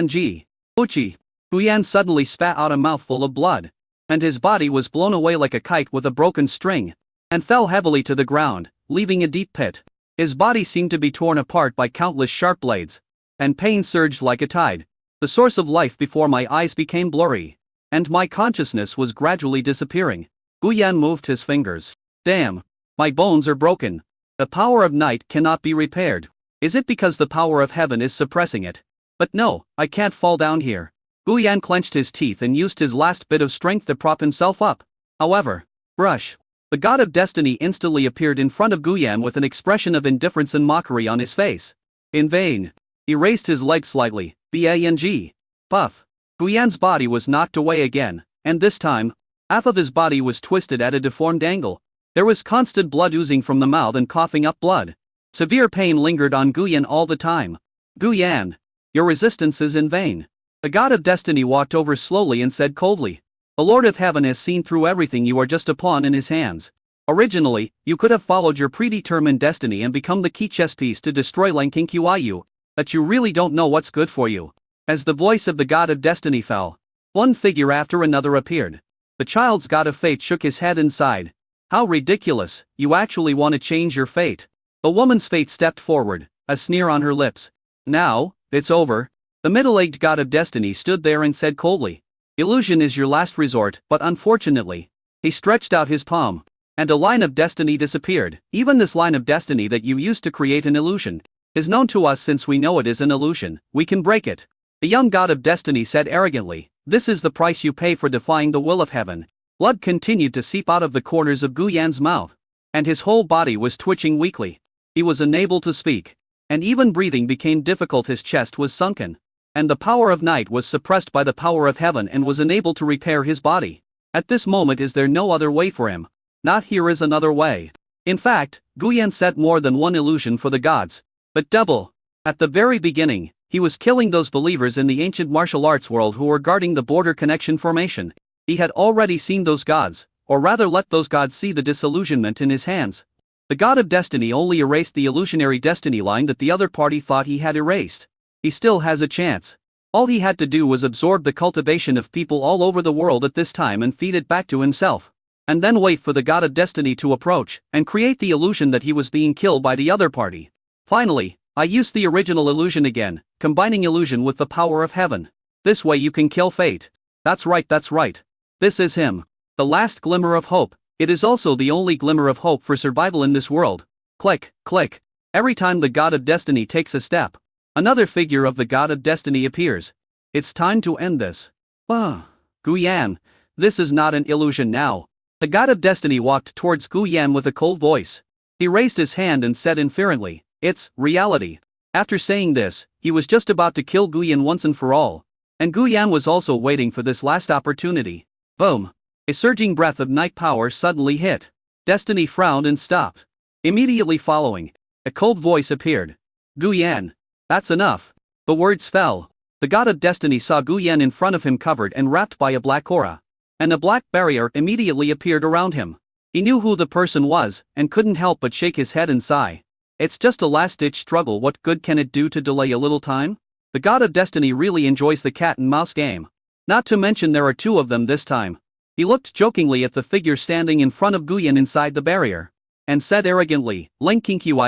bang." Uchi. Gu Yan suddenly spat out a mouthful of blood, and his body was blown away like a kite with a broken string, and fell heavily to the ground, leaving a deep pit. His body seemed to be torn apart by countless sharp blades, and pain surged like a tide. The source of life before my eyes became blurry, and my consciousness was gradually disappearing. Gu Yan moved his fingers. "Damn. My bones are broken. The power of night cannot be repaired. Is it because the power of heaven is suppressing it? But no, I can't fall down here." Gu Yan clenched his teeth and used his last bit of strength to prop himself up. However, brush. The god of destiny instantly appeared in front of Gu Yan with an expression of indifference and mockery on his face. In vain. He raised his leg slightly. Bang. Puff. Gu Yan's body was knocked away again, and this time, half of his body was twisted at a deformed angle. There was constant blood oozing from the mouth and coughing up blood. Severe pain lingered on Gu Yan all the time. "Gu Yan, your resistance is in vain. The god of destiny walked over slowly and said coldly, "The Lord of Heaven has seen through everything. You are just a pawn in his hands. Originally, you could have followed your predetermined destiny and become the key chess piece to destroy Lenkinkyu, but you really don't know what's good for you." As the voice of the god of destiny fell, one figure after another appeared. The child's god of fate shook his head and sighed. "How ridiculous, you actually want to change your fate." The woman's fate stepped forward, a sneer on her lips. "Now, it's over." The middle-aged god of destiny stood there and said coldly, "Illusion is your last resort, but unfortunately." He stretched out his palm, and a line of destiny disappeared. "Even this line of destiny that you used to create an illusion is known to us. Since we know it is an illusion, we can break it." The young god of destiny said arrogantly, "This is the price you pay for defying the will of heaven." Blood continued to seep out of the corners of Gu Yan's mouth, and his whole body was twitching weakly. He was unable to speak, and even breathing became difficult. His chest was sunken, and the power of night was suppressed by the power of heaven and was unable to repair his body. At this moment, is there no other way for him? Not here is another way. In fact, Gu Yan set more than one illusion for the gods, but double. At the very beginning, he was killing those believers in the ancient martial arts world who were guarding the border connection formation. He had already seen those gods, or rather let those gods see the disillusionment in his hands. The god of destiny only erased the illusionary destiny line that the other party thought he had erased. He still has a chance. All he had to do was absorb the cultivation of people all over the world at this time and feed it back to himself. And then wait for the god of destiny to approach, and create the illusion that he was being killed by the other party. Finally, I used the original illusion again, combining illusion with the power of heaven. This way you can kill fate. That's right, that's right. This is him. The last glimmer of hope. It is also the only glimmer of hope for survival in this world. Click, click. Every time the god of destiny takes a step, another figure of the god of destiny appears. It's time to end this. Gu Yan, this is not an illusion now. The god of destiny walked towards Gu Yan with a cold voice. He raised his hand and said inferently, "It's reality." After saying this, he was just about to kill Gu Yan once and for all. And Gu Yan was also waiting for this last opportunity. Boom! A surging breath of night power suddenly hit. Destiny frowned and stopped. Immediately following, a cold voice appeared. "Gu Yan, that's enough." The words fell. The god of destiny saw Gu Yan in front of him covered and wrapped by a black aura. And a black barrier immediately appeared around him. He knew who the person was, and couldn't help but shake his head and sigh. It's just a last-ditch struggle. What good can it do to delay a little time? The god of destiny really enjoys the cat and mouse game. Not to mention there are two of them this time. He looked jokingly at the figure standing in front of Gu Yan inside the barrier, and said arrogantly, "Lenkinkyu,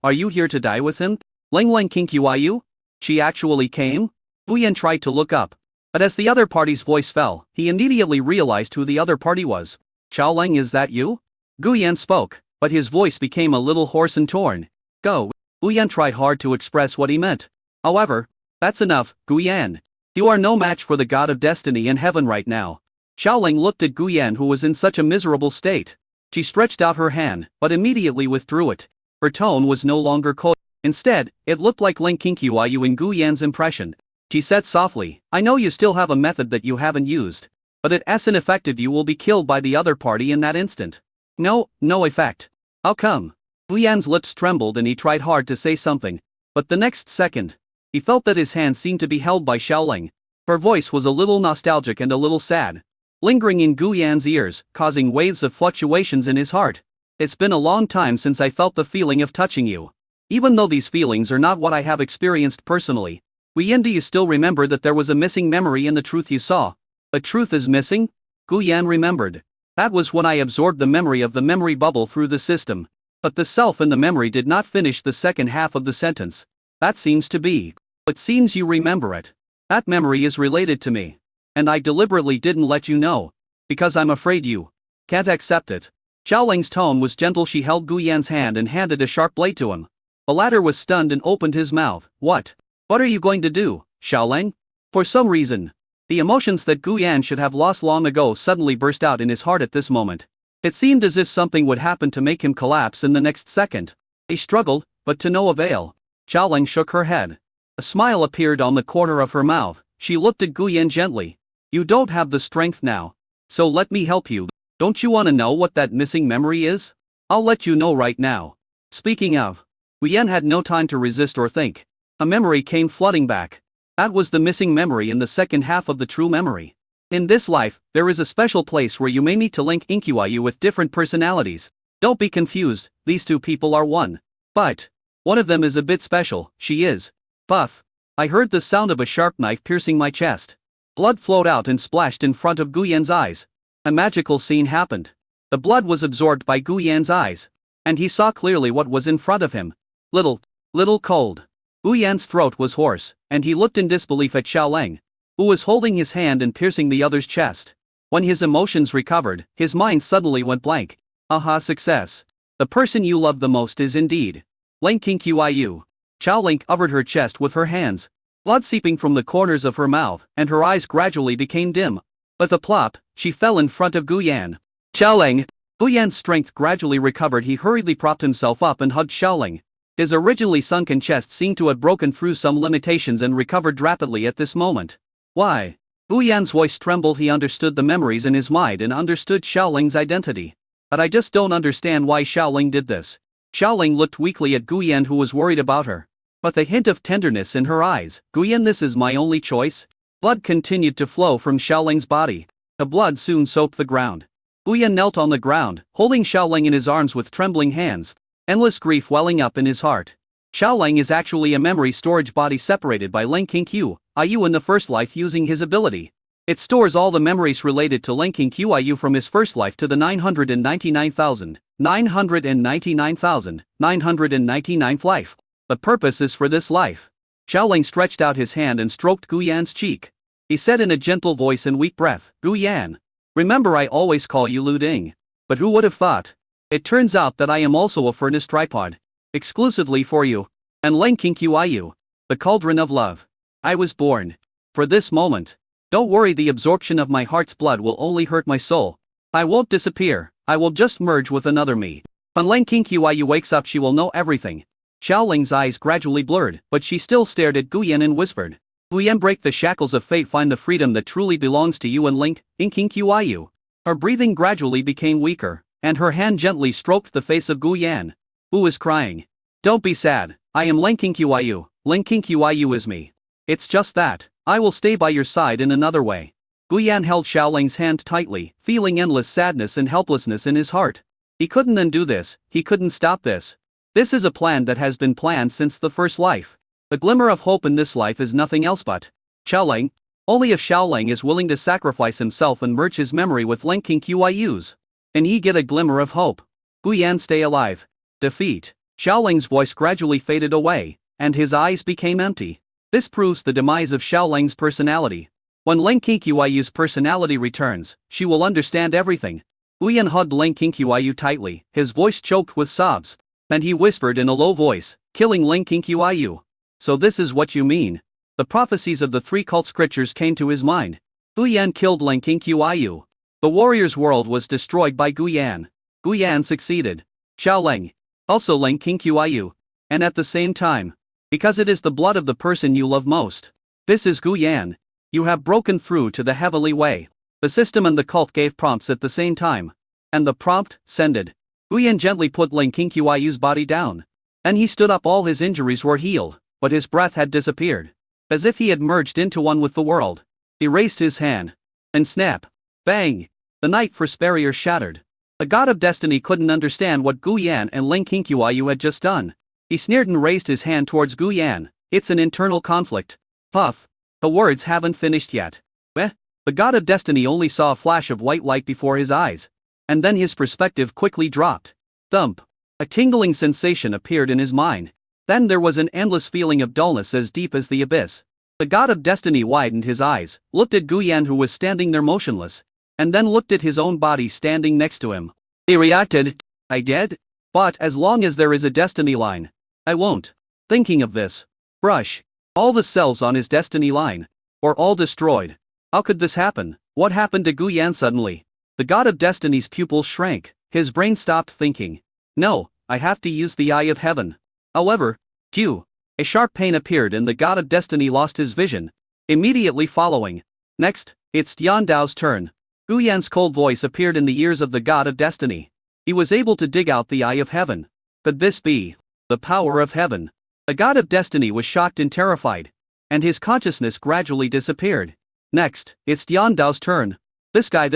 are you here to die with him? Lenkinkyu? She actually came?" Gu Yan tried to look up, but as the other party's voice fell, he immediately realized who the other party was. "Xiaoleng, is that you?" Gu Yan spoke, but his voice became a little hoarse and torn. "Go." Gu Yan tried hard to express what he meant. However, "That's enough, Gu Yan. You are no match for the god of destiny in heaven right now." Xiaoleng looked at Gu Yan, who was in such a miserable state. She stretched out her hand, but immediately withdrew it. Her tone was no longer cold. Instead, it looked like Lenkinkyu in Gu Yan's impression. She said softly, "I know you still have a method that you haven't used, but it isn't effective. You will be killed by the other party in that instant." No effect. How come? Gu Yan's lips trembled and he tried hard to say something, but the next second, he felt that his hand seemed to be held by Xiaoleng. Her voice was a little nostalgic and a little sad, lingering in Gu Yan's ears, causing waves of fluctuations in his heart. "It's been a long time since I felt the feeling of touching you. Even though these feelings are not what I have experienced personally. Do you still remember that there was a missing memory in the truth you saw?" "A truth is missing?" Gu Yan remembered. "That was when I absorbed the memory of the memory bubble through the system. But the self in the memory did not finish the second half of the sentence. That seems to be. It seems you remember it. That memory is related to me. And I deliberately didn't let you know. Because I'm afraid you can't accept it." Xiaoleng's tone was gentle. She held Gu Yan's hand and handed a sharp blade to him. The latter was stunned and opened his mouth. What are you going to do, Xiaoleng?" For some reason, the emotions that Gu Yan should have lost long ago suddenly burst out in his heart at this moment. It seemed as if something would happen to make him collapse in the next second. He struggled, but to no avail. Xiaoleng shook her head. A smile appeared on the corner of her mouth. She looked at Gu Yan gently. "You don't have the strength now. So let me help you. Don't you want to know what that missing memory is? I'll let you know right now." Speaking of, Gu Yan had no time to resist or think. A memory came flooding back. That was the missing memory in the second half of the true memory. In this life, there is a special place where you may meet to link Inkyuu with different personalities. Don't be confused, these two people are one. But one of them is a bit special, she is buff. I heard the sound of a sharp knife piercing my chest. Blood flowed out and splashed in front of Guyan's eyes. A magical scene happened. The blood was absorbed by Guyan's eyes, and he saw clearly what was in front of him. Little cold. Guyan's throat was hoarse, and he looked in disbelief at Xiaoleng, who was holding his hand and piercing the other's chest. When his emotions recovered, his mind suddenly went blank. Aha, success. The person you love the most is indeed Leng Qingqiu. Xiaoleng covered her chest with her hands, blood seeping from the corners of her mouth, and her eyes gradually became dim. With a plop, she fell in front of Guyan. Xiaoleng! Guyan's strength gradually recovered. He hurriedly propped himself up and hugged Xiaoleng. His originally sunken chest seemed to have broken through some limitations and recovered rapidly at this moment. Why? Guyan's voice trembled. He understood the memories in his mind and understood Xiaoleng's identity. But I just don't understand why Xiaoleng did this. Xiaoleng looked weakly at Guyan, who was worried about her. But the hint of tenderness in her eyes. Guyan, this is my only choice. Blood continued to flow from Xiaoleng's body. The blood soon soaked the ground. Guyan knelt on the ground, holding Xiaoleng in his arms with trembling hands, endless grief welling up in his heart. Xiaoleng is actually a memory storage body separated by Leng Qingqiu in the first life using his ability. It stores all the memories related to Leng Qingqiu from his first life to the 999,999th life. The purpose is for this life. Xiaoleng stretched out his hand and stroked Guyan's cheek. He said in a gentle voice and weak breath, Guyan, remember I always call you Lu Ding. But who would have thought? It turns out that I am also a furnace tripod. Exclusively for you. And Leng Qingqiu, the cauldron of love. I was born for this moment. Don't worry, the absorption of my heart's blood will only hurt my soul. I won't disappear, I will just merge with another me. When Leng Qingqiu wakes up, she will know everything. Xiaoleng's eyes gradually blurred, but she still stared at Guyan and whispered, Guyan, break the shackles of fate, find the freedom that truly belongs to you and Leng Qingqiu. Her breathing gradually became weaker, and her hand gently stroked the face of Guyan, who was crying. Don't be sad, I am Leng Qingqiu. Leng Qingqiu is me. It's just that, I will stay by your side in another way. Guyan held Xiaoleng's hand tightly, feeling endless sadness and helplessness in his heart. He couldn't undo this, he couldn't stop this. This is a plan that has been planned since the first life. The glimmer of hope in this life is nothing else but Xiaoleng. Only if Xiaoleng is willing to sacrifice himself and merge his memory with Leng Qingqiu's, can he get a glimmer of hope. Guyan, stay alive. Defeat. Xiaoleng's voice gradually faded away, and his eyes became empty. This proves the demise of Xiaoleng's personality. When Leng Qingqiu's personality returns, she will understand everything. Guyan hugged Leng Qingqiu tightly, his voice choked with sobs. And he whispered in a low voice, killing Leng Qingqiu. So this is what you mean. The prophecies of the three cult scriptures came to his mind. Guyan killed Leng Qingqiu. The warrior's world was destroyed by Guyan. Guyan succeeded. Xiaoleng. Also Leng Qingqiu. And at the same time. Because it is the blood of the person you love most. This is Guyan. You have broken through to the heavenly way. The system and the cult gave prompts at the same time. And the prompt, sended. Guyan gently put Leng Qingqiu's body down. Then he stood up. All his injuries were healed, but his breath had disappeared. As if he had merged into one with the world. He raised his hand. And snap. Bang! The night for barrier shattered. The god of destiny couldn't understand what Guyan and Leng Qingqiu had just done. He sneered and raised his hand towards Guyan. It's an internal conflict. Puff. The words haven't finished yet. The god of destiny only saw a flash of white light before his eyes. And then his perspective quickly dropped. Thump. A tingling sensation appeared in his mind. Then there was an endless feeling of dullness as deep as the abyss. The god of destiny widened his eyes, looked at Guyan, who was standing there motionless, and then looked at his own body standing next to him. He reacted, I did? But as long as there is a destiny line, I won't. Thinking of this. Brush. All the cells on his destiny line. Or all destroyed. How could this happen? What happened to Guyan suddenly? The god of destiny's pupils shrank, his brain stopped thinking. No, I have to use the eye of heaven. However, a sharp pain appeared and the god of destiny lost his vision. Immediately following. Next, it's Yandao's turn. Guyan's cold voice appeared in the ears of the god of destiny. He was able to dig out the eye of heaven. Could this be the power of heaven? The god of destiny was shocked and terrified. and his consciousness gradually disappeared. Next, it's Yan Dao's turn. This guy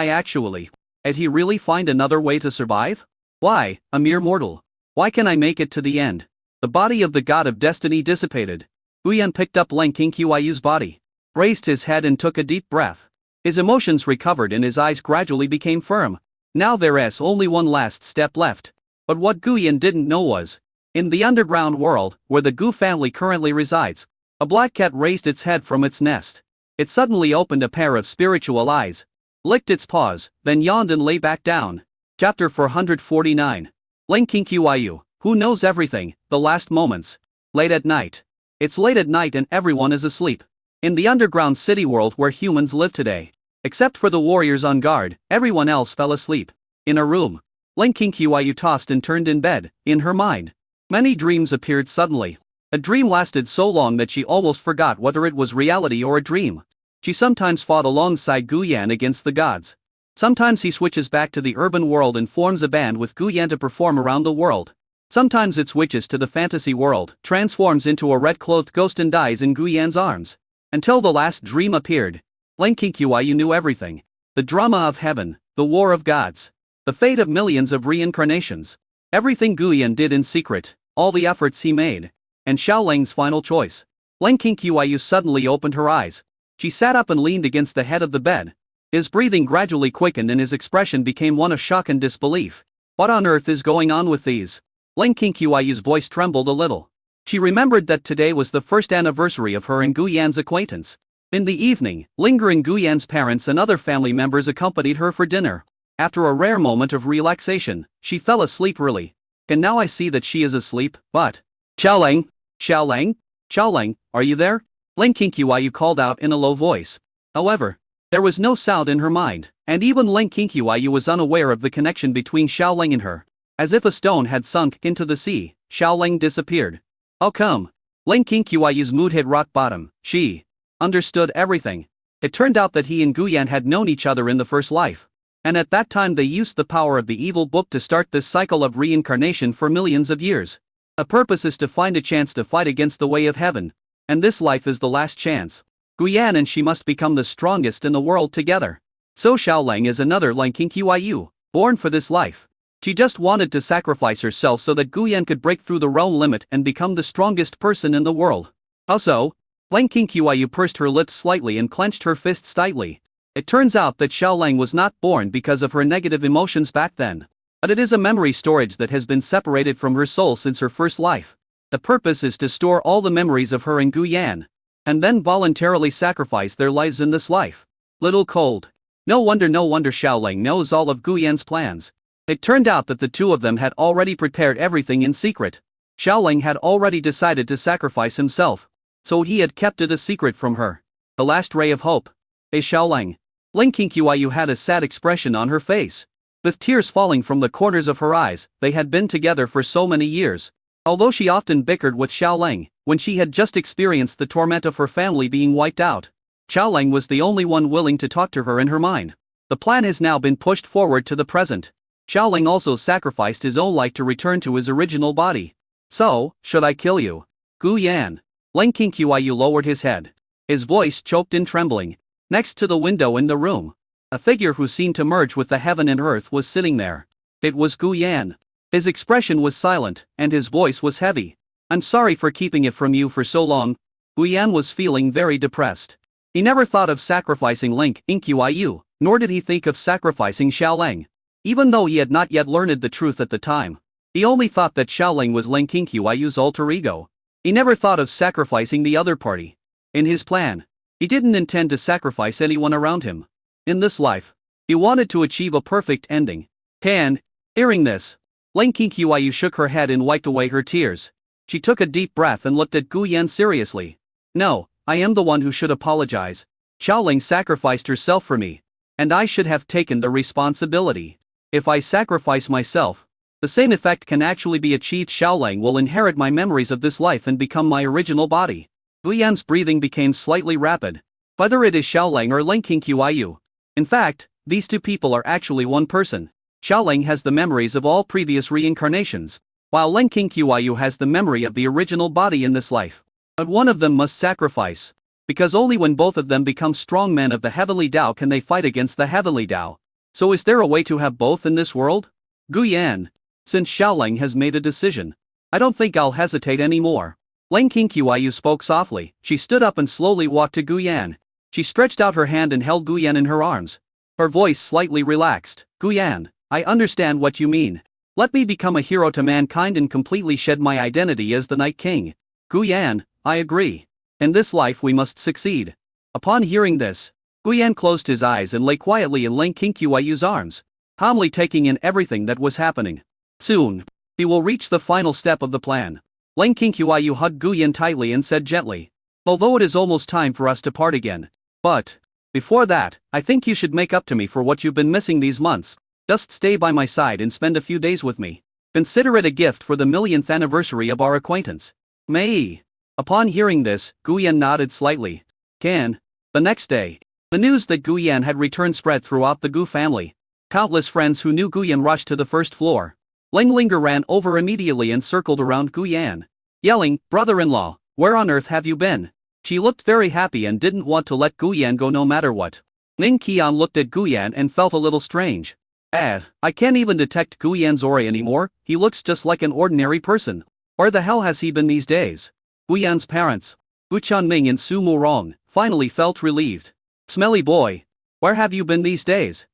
actually. Did he really find another way to survive? Why, a mere mortal? Why can I make it to the end? The body of the god of destiny dissipated. Guyan picked up Leng Qingyu's body, raised his head and took a deep breath. His emotions recovered and his eyes gradually became firm. Now there's only one last step left. But what Guyan didn't know was, in the underground world, where the Gu family currently resides, a black cat raised its head from its nest. It suddenly opened a pair of spiritual eyes, licked its paws, then yawned and lay back down. Chapter 449. Leng Qingyu, who knows everything, the last moments. Late at night. It's late at night and everyone is asleep. In the underground city world where humans live today, except for the warriors on guard, everyone else fell asleep. In a room, Leng Qingyu tossed and turned in bed. In her mind, many dreams appeared suddenly. A dream lasted so long that she almost forgot whether it was reality or a dream. She sometimes fought alongside Guyan against the gods. Sometimes he switches back to the urban world and forms a band with Guyan to perform around the world. Sometimes it switches to the fantasy world, transforms into a red-clothed ghost and dies in Guyan's arms. Until the last dream appeared. Leng Qingyu knew everything. The drama of heaven, the war of gods, the fate of millions of reincarnations. Everything Guyan did in secret, all the efforts he made, and Xiaoling's final choice. Leng Qingyu suddenly opened her eyes. She sat up and leaned against the head of the bed. His breathing gradually quickened and his expression became one of shock and disbelief. What on earth is going on with these? Leng Qingyu's voice trembled a little. She remembered that today was the first anniversary of her and Guyan's acquaintance. In the evening, lingering Guyan's parents and other family members accompanied her for dinner. After a rare moment of relaxation, she fell asleep early. And now I see that she is asleep, but... Xiaoling! Xiaoling, are you there? Leng Qingyu called out in a low voice. However, there was no sound in her mind, and even Leng Qingyu was unaware of the connection between Xiaoling and her. As if a stone had sunk into the sea, Xiaoling disappeared. How come? Leng Qingyu's mood hit rock bottom. She understood everything. It turned out that he and Guyan had known each other in the first life. And at that time they used the power of the evil book to start this cycle of reincarnation for millions of years. The purpose is to find a chance to fight against the way of heaven. And this life is the last chance. Guyan and she must become the strongest in the world together. So Xiaoling is another Leng Qingyu, born for this life. She just wanted to sacrifice herself so that Guyan could break through the realm limit and become the strongest person in the world. How so? Leng Qingyu pursed her lips slightly and clenched her fists tightly. It turns out that Xiaoling was not born because of her negative emotions back then. But it is a memory storage that has been separated from her soul since her first life. The purpose is to store all the memories of her and Guyan, and then voluntarily sacrifice their lives in this life. Little cold. No wonder Xiaoling knows all of Guyan's plans. It turned out that the two of them had already prepared everything in secret. Xiaoling had already decided to sacrifice himself, so he had kept it a secret from her. The last ray of hope. Xiaoling. Leng Qingyu had a sad expression on her face. With tears falling from the corners of her eyes, they had been together for so many years. Although she often bickered with Xiaoling, when she had just experienced the torment of her family being wiped out, Xiaoling was the only one willing to talk to her in her mind. The plan has now been pushed forward to the present. Xiaoling also sacrificed his own life to return to his original body. So, should I kill you? Guyan. Leng Qingyu lowered his head. His voice choked in trembling. Next to the window in the room, a figure who seemed to merge with the heaven and earth was sitting there. It was Guyan. His expression was silent, and his voice was heavy. I'm sorry for keeping it from you for so long. Guyan was feeling very depressed. He never thought of sacrificing Leng Qingyu, nor did he think of sacrificing Xiaoling. Even though he had not yet learned the truth at the time, he only thought that Xiaoling was Leng Qingyu's alter ego. He never thought of sacrificing the other party. In his plan, he didn't intend to sacrifice anyone around him. In this life, he wanted to achieve a perfect ending. Hearing this, Leng Qingyu shook her head and wiped away her tears. She took a deep breath and looked at Guyan seriously. No, I am the one who should apologize. Xiaoling sacrificed herself for me, and I should have taken the responsibility. If I sacrifice myself, the same effect can actually be achieved. Xiaoling will inherit my memories of this life and become my original body. Guyan's breathing became slightly rapid. Whether it is Xiaoling or Leng Qingyu. In fact, these two people are actually one person. Xiaoling has the memories of all previous reincarnations, while Leng Qingyu has the memory of the original body in this life. But one of them must sacrifice. Because only when both of them become strong men of the Heavenly Tao can they fight against the Heavenly Tao. So is there a way to have both in this world? Gu Yan. Since Xiaoling has made a decision, I don't think I'll hesitate anymore. Ling Qingqiu spoke softly. She stood up and slowly walked to Gu Yan. She stretched out her hand and held Gu Yan in her arms. Her voice slightly relaxed. Gu Yan, I understand what you mean. Let me become a hero to mankind and completely shed my identity as the Night King. Gu Yan, I agree. In this life we must succeed. Upon hearing this, Gu Yan closed his eyes and lay quietly in Ling Qingqiu's arms, calmly taking in everything that was happening. Soon, he will reach the final step of the plan. Ling Qingqiu hugged Gu Yan tightly and said gently, although it is almost time for us to part again. But, before that, I think you should make up to me for what you've been missing these months. Just stay by my side and spend a few days with me. Consider it a gift for the millionth anniversary of our acquaintance. May. Upon hearing this, Gu Yan nodded slightly. Can. The next day, the news that Gu Yan had returned spread throughout the Gu family. Countless friends who knew Gu Yan rushed to the first floor. Ling Linger ran over immediately and circled around Gu Yan, yelling, brother-in-law, where on earth have you been? She looked very happy and didn't want to let Gu Yan go no matter what. Ning Qian looked at Gu Yan and felt a little strange. I can't even detect Gu Yan's aura anymore, he looks just like an ordinary person. Where the hell has he been these days? Gu Yan's parents, Gu Chanming and Su Murong, finally felt relieved. Smelly boy, where have you been these days?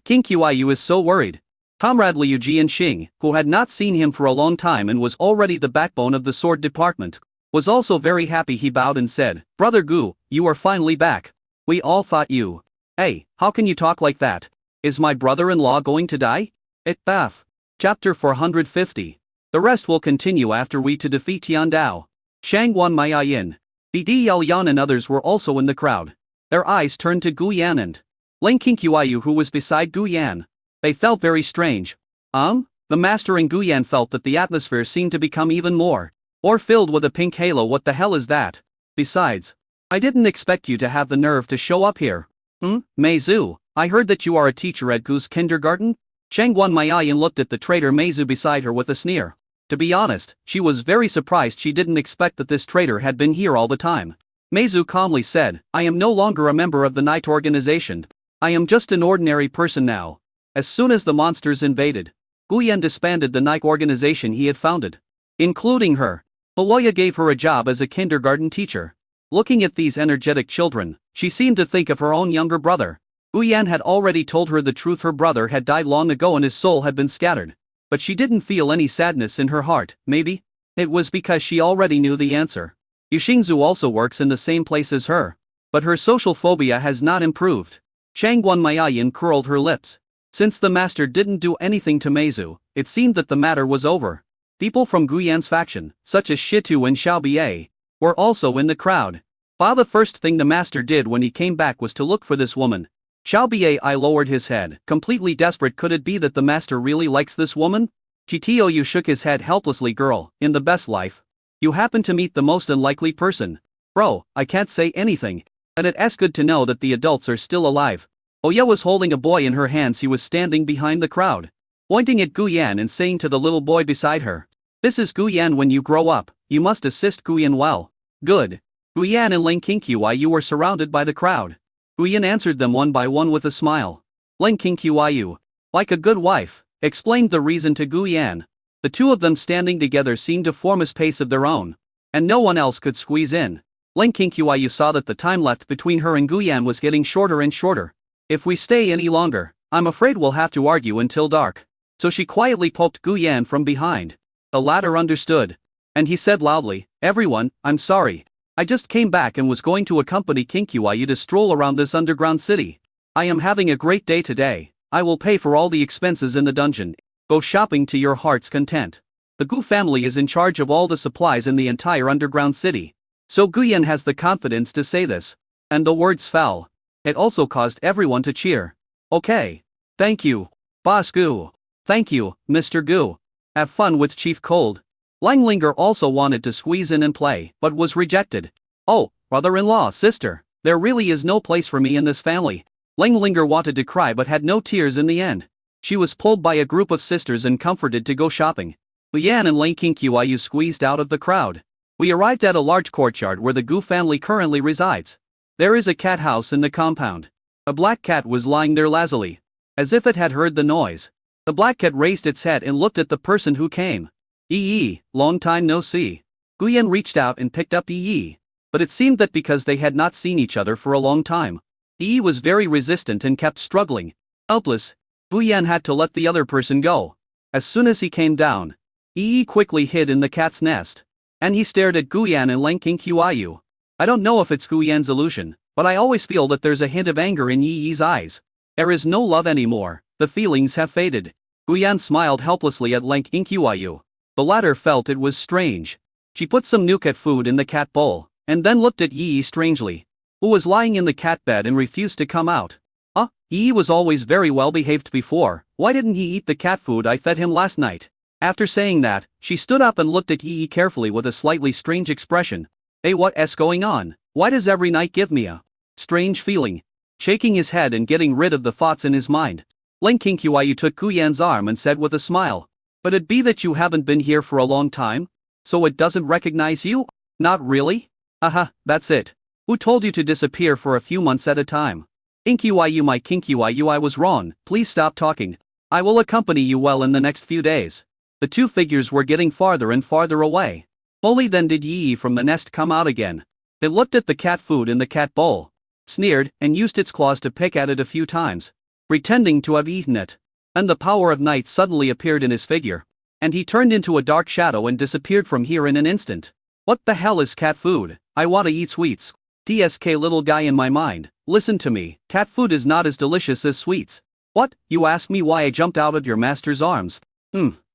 King Qiu is so worried. Comrade Liu Jianxing, who had not seen him for a long time and was already the backbone of the sword department, was also very happy. He bowed and said, Brother Gu, you are finally back. We all thought you. Hey, how can you talk like that? Is my brother-in-law going to die? Bath. Chapter 450. The rest will continue after we to defeat Tian Dao. Shangguan Maiyin. Di Yao and others were also in the crowd. Their eyes turned to Gu Yan and Ling Qingqiu, who was beside Gu Yan. They felt very strange. The master and Gu Yan felt that the atmosphere seemed to become even more filled with a pink halo. What the hell is that? Besides, I didn't expect you to have the nerve to show up here. Mei Zhu, I heard that you are a teacher at Gu's kindergarten? Shangguan Maiyin looked at the traitor Mei Zhu beside her with a sneer. To be honest, she was very surprised. She didn't expect that this traitor had been here all the time. Mei Zhu calmly said, I am no longer a member of the night organization. I am just an ordinary person now. As soon as the monsters invaded, Gu Yan disbanded the night organization he had founded, including her. Maloya gave her a job as a kindergarten teacher. Looking at these energetic children, she seemed to think of her own younger brother. Gu Yan had already told her the truth. Her brother had died long ago and his soul had been scattered. But she didn't feel any sadness in her heart. Maybe it was because she already knew the answer. Yuxingzu also works in the same place as her, but her social phobia has not improved. Shangguan Maiyin curled her lips. Since the master didn't do anything to Mei Zhu, it seemed that the matter was over. People from Gu Yan's faction, such as Shitu and Xiao Bie, were also in the crowd. The first thing the master did when he came back was to look for this woman. Xiao Bie lowered his head, completely desperate. Could it be that the master really likes this woman? Yu shook his head helplessly. Girl, in the best life, you happen to meet the most unlikely person. Bro, I can't say anything, and it's good to know that the adults are still alive. Oya was holding a boy in her hands. He was standing behind the crowd, pointing at Gu Yan and saying to the little boy beside her, this is Gu Yan. When you grow up, you must assist Gu Yan well. Good. Gu Yan and Ling Qingqiu were surrounded by the crowd. Gu Yan answered them one by one with a smile. Ling Qingqiu, like a good wife, explained the reason to Gu Yan. The two of them standing together seemed to form a space of their own, and no one else could squeeze in. Ling Qingqiu saw that the time left between her and Gu Yan was getting shorter and shorter. If we stay any longer, I'm afraid we'll have to argue until dark. So she quietly poked Gu Yan from behind. The latter understood, and he said loudly, everyone, I'm sorry. I just came back and was going to accompany Qingqiu to stroll around this underground city. I am having a great day today. I will pay for all the expenses in the dungeon. Go shopping to your heart's content. The Gu family is in charge of all the supplies in the entire underground city. So Gu Yan has the confidence to say this. And the words fell. It also caused everyone to cheer. Okay. Thank you, Boss Gu. Thank you, Mr. Gu. Have fun with Chief Cold. Lang Linger also wanted to squeeze in and play, but was rejected. Oh, brother-in-law, sister, there really is no place for me in this family. Lang Linger wanted to cry but had no tears in the end. She was pulled by a group of sisters and comforted to go shopping. Yan and Ling Qingqiu squeezed out of the crowd. We arrived at a large courtyard where the Gu family currently resides. There is a cat house in the compound. A black cat was lying there lazily, as if it had heard the noise. The black cat raised its head and looked at the person who came. Yi, long time no see. Guyan reached out and picked up Yi. But it seemed that because they had not seen each other for a long time, Yi was very resistant and kept struggling. Helpless, Guyan had to let the other person go. As soon as he came down, Yi quickly hid in the cat's nest. And he stared at Guyan and Lang Qingqiu. I don't know if it's Guyan's illusion, but I always feel that there's a hint of anger in Yi's eyes. There is no love anymore, the feelings have faded. Guyan smiled helplessly at Lang Qingqiu. The latter felt it was strange. She put some new cat food in the cat bowl, and then looked at Yi strangely, who was lying in the cat bed and refused to come out. Yi was always very well behaved before, why didn't he eat the cat food I fed him last night? After saying that, she stood up and looked at Yi carefully with a slightly strange expression. Hey, what's going on? Why does every night give me a strange feeling? Shaking his head and getting rid of the thoughts in his mind, Lang Qingqiu took Guyan's arm and said with a smile, "But it be that you haven't been here for a long time? So it doesn't recognize you? Not really? Aha, that's it. Who told you to disappear for a few months at a time? Qingqiu, my Qingqiu, I was wrong, please stop talking. I will accompany you well in the next few days." The two figures were getting farther and farther away. Only then did Yi from the nest come out again. It looked at the cat food in the cat bowl, sneered, and used its claws to pick at it a few times, pretending to have eaten it. And the power of night suddenly appeared in his figure, and he turned into a dark shadow and disappeared from here in an instant. What the hell is cat food? I want to eat sweets. TSK, little guy in my mind, listen to me, cat food is not as delicious as sweets. What, you ask me why I jumped out of your master's arms?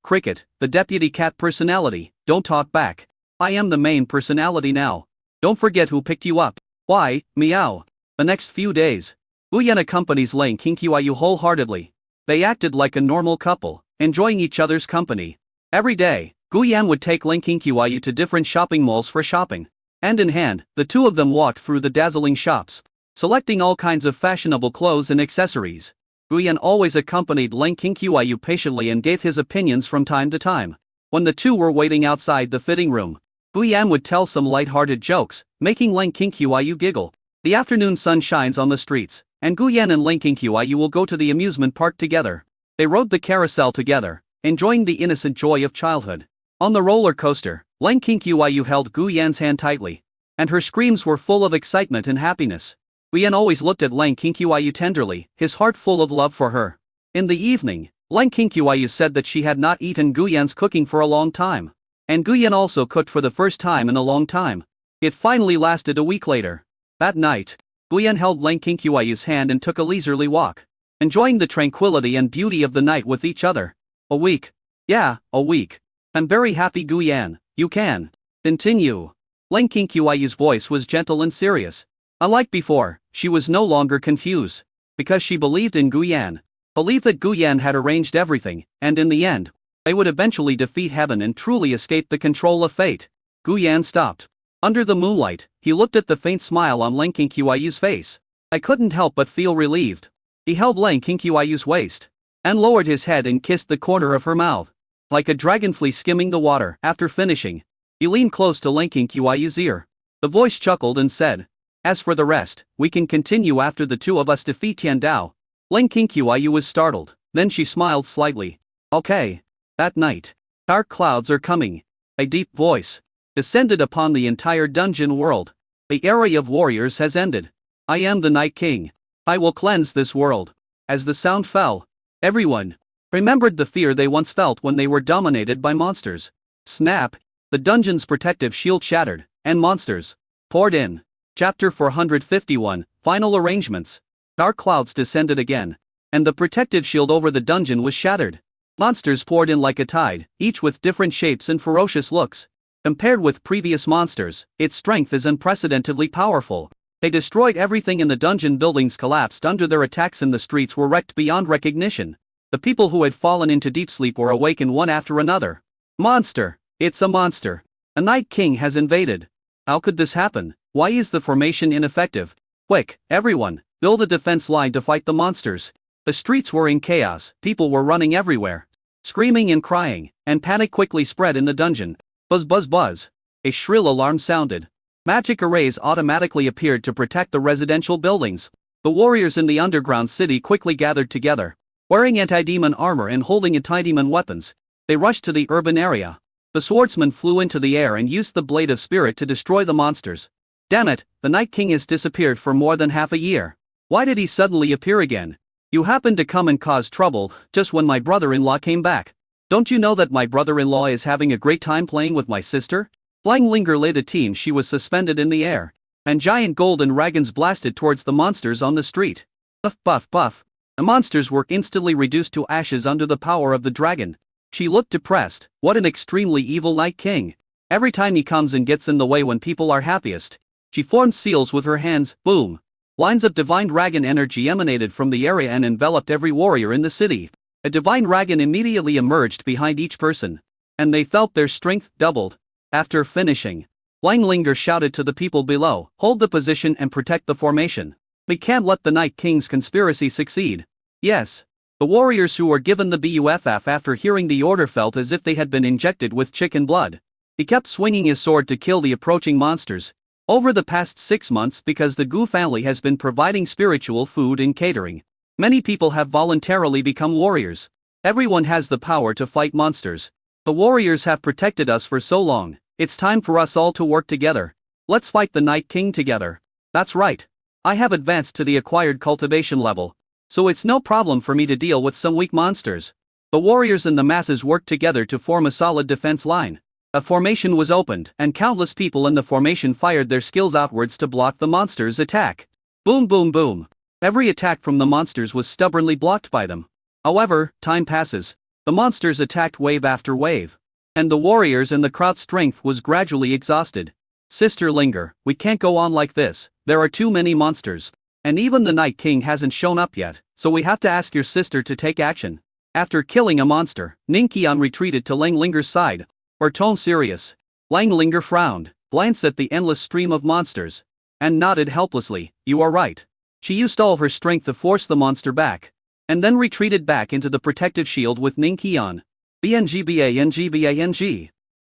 Cricket, the deputy cat personality, don't talk back. I am the main personality now. Don't forget who picked you up. Why, meow. The next few days, Guyan accompanies Lang Qingqiu wholeheartedly. They acted like a normal couple, enjoying each other's company. Every day, Guyan would take Lang Qingqiu to different shopping malls for shopping. Hand in hand, the two of them walked through the dazzling shops, selecting all kinds of fashionable clothes and accessories. Guyan always accompanied Lang Qingqiu patiently and gave his opinions from time to time. When the two were waiting outside the fitting room, Guyan would tell some light-hearted jokes, making Lang Qingqiu giggle. The afternoon sun shines on the streets, and Guyan and Lang Qingqiu will go to the amusement park together. They rode the carousel together, enjoying the innocent joy of childhood. On the roller coaster, Lang Qingqiu held Guyan's hand tightly, and her screams were full of excitement and happiness. Guyan always looked at Lang Qingqiu tenderly, his heart full of love for her. In the evening, Lang Qingqiu said that she had not eaten Guyan's cooking for a long time. And Guyan also cooked for the first time in a long time. It finally lasted a week later. That night, Guyan held Lang Qingqiu's hand and took a leisurely walk, enjoying the tranquility and beauty of the night with each other. A week. Yeah, a week. I'm very happy, Guyan, you can continue. Lang Qingqiu's voice was gentle and serious. Unlike before, she was no longer confused, because she believed in Guyan, believed that Guyan had arranged everything, and in the end, they would eventually defeat heaven and truly escape the control of fate. Guyan stopped. Under the moonlight, he looked at the faint smile on Lang Qingqiu's face. I couldn't help but feel relieved. He held Lang Qingqiu's waist, and lowered his head and kissed the corner of her mouth, like a dragonfly skimming the water. After finishing, he leaned close to Lang Qingqiu's ear. The voice chuckled and said, "As for the rest, we can continue after the two of us defeat Tiandao." Lang Qingqiu was startled, then she smiled slightly. Okay. That night, dark clouds are coming. A deep voice descended upon the entire dungeon world. The era of warriors has ended. I am the Night King. I will cleanse this world. As the sound fell, everyone remembered the fear they once felt when they were dominated by monsters. Snap! The dungeon's protective shield shattered, and monsters poured in. Chapter 451, Final Arrangements. Dark clouds descended again, and the protective shield over the dungeon was shattered. Monsters poured in like a tide, each with different shapes and ferocious looks. Compared with previous monsters, its strength is unprecedentedly powerful. They destroyed everything in the dungeon. Buildings collapsed under their attacks and the streets were wrecked beyond recognition. The people who had fallen into deep sleep were awakened one after another. Monster! It's a monster! A Night King has invaded. How could this happen? Why is the formation ineffective? Quick, everyone, build a defense line to fight the monsters. The streets were in chaos, people were running everywhere, screaming and crying, and panic quickly spread in the dungeon. Buzz buzz buzz. A shrill alarm sounded. Magic arrays automatically appeared to protect the residential buildings. The warriors in the underground city quickly gathered together. Wearing anti-demon armor and holding anti-demon weapons, they rushed to the urban area. The swordsman flew into the air and used the Blade of Spirit to destroy the monsters. Damn it, the Night King has disappeared for more than half a year. Why did he suddenly appear again? You happened to come and cause trouble just when my brother-in-law came back. Don't you know that my brother-in-law is having a great time playing with my sister? Flying Linger led a team. She was suspended in the air, and giant golden dragons blasted towards the monsters on the street. Puff puff puff. The monsters were instantly reduced to ashes under the power of the dragon. She looked depressed. What an extremely evil Night King. Every time he comes and gets in the way when people are happiest. She formed seals with her hands. Boom. Lines of divine dragon energy emanated from the area and enveloped every warrior in the city. A divine dragon immediately emerged behind each person, and they felt their strength doubled. After finishing, Linger shouted to the people below, "Hold the position and protect the formation. We can't let the Night King's conspiracy succeed." Yes. The warriors who were given the buff after hearing the order felt as if they had been injected with chicken blood. He kept swinging his sword to kill the approaching monsters. Over the past 6 months, because the Gu family has been providing spiritual food and catering, many people have voluntarily become warriors. Everyone has the power to fight monsters. The warriors have protected us for so long. It's time for us all to work together. Let's fight the Night King together. That's right. I have advanced to the acquired cultivation level, so it's no problem for me to deal with some weak monsters. The warriors and the masses worked together to form a solid defense line. A formation was opened, and countless people in the formation fired their skills outwards to block the monsters' attack. Boom boom boom. Every attack from the monsters was stubbornly blocked by them. However, time passes. The monsters attacked wave after wave, and the warriors and the crowd's strength was gradually exhausted. Sister Linger, we can't go on like this. There are too many monsters, and even the Night King hasn't shown up yet, so we have to ask your sister to take action. After killing a monster, Ningqian retreated to Linger's side. Her tone serious. Linger frowned, glanced at the endless stream of monsters, and nodded helplessly. You are right. She used all her strength to force the monster back, and then retreated back into the protective shield with Ningqian. Bang.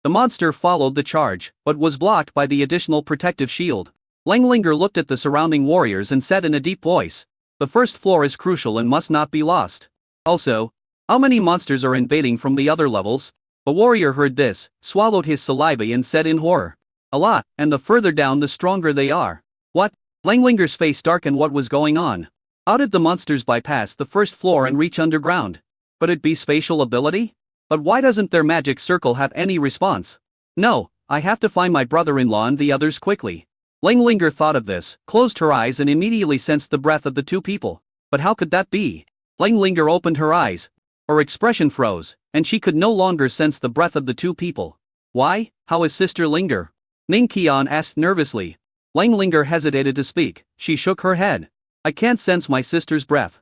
The monster followed the charge, but was blocked by the additional protective shield. Linger looked at the surrounding warriors and said in a deep voice, "The first floor is crucial and must not be lost. Also, how many monsters are invading from the other levels?" The warrior heard this, swallowed his saliva and said in horror, "A lot, and the further down the stronger they are." What? Linger's face darkened. What was going on? How did the monsters bypass the first floor and reach underground? Could it be spatial ability? But why doesn't their magic circle have any response? No, I have to find my brother-in-law and the others quickly. Linger thought of this, closed her eyes and immediately sensed the breath of the two people. But how could that be? Linger opened her eyes. Her expression froze, and she could no longer sense the breath of the two people. Why? How is Sister Linger? Ningqian asked nervously. Linger hesitated to speak. She shook her head. I can't sense my sister's breath.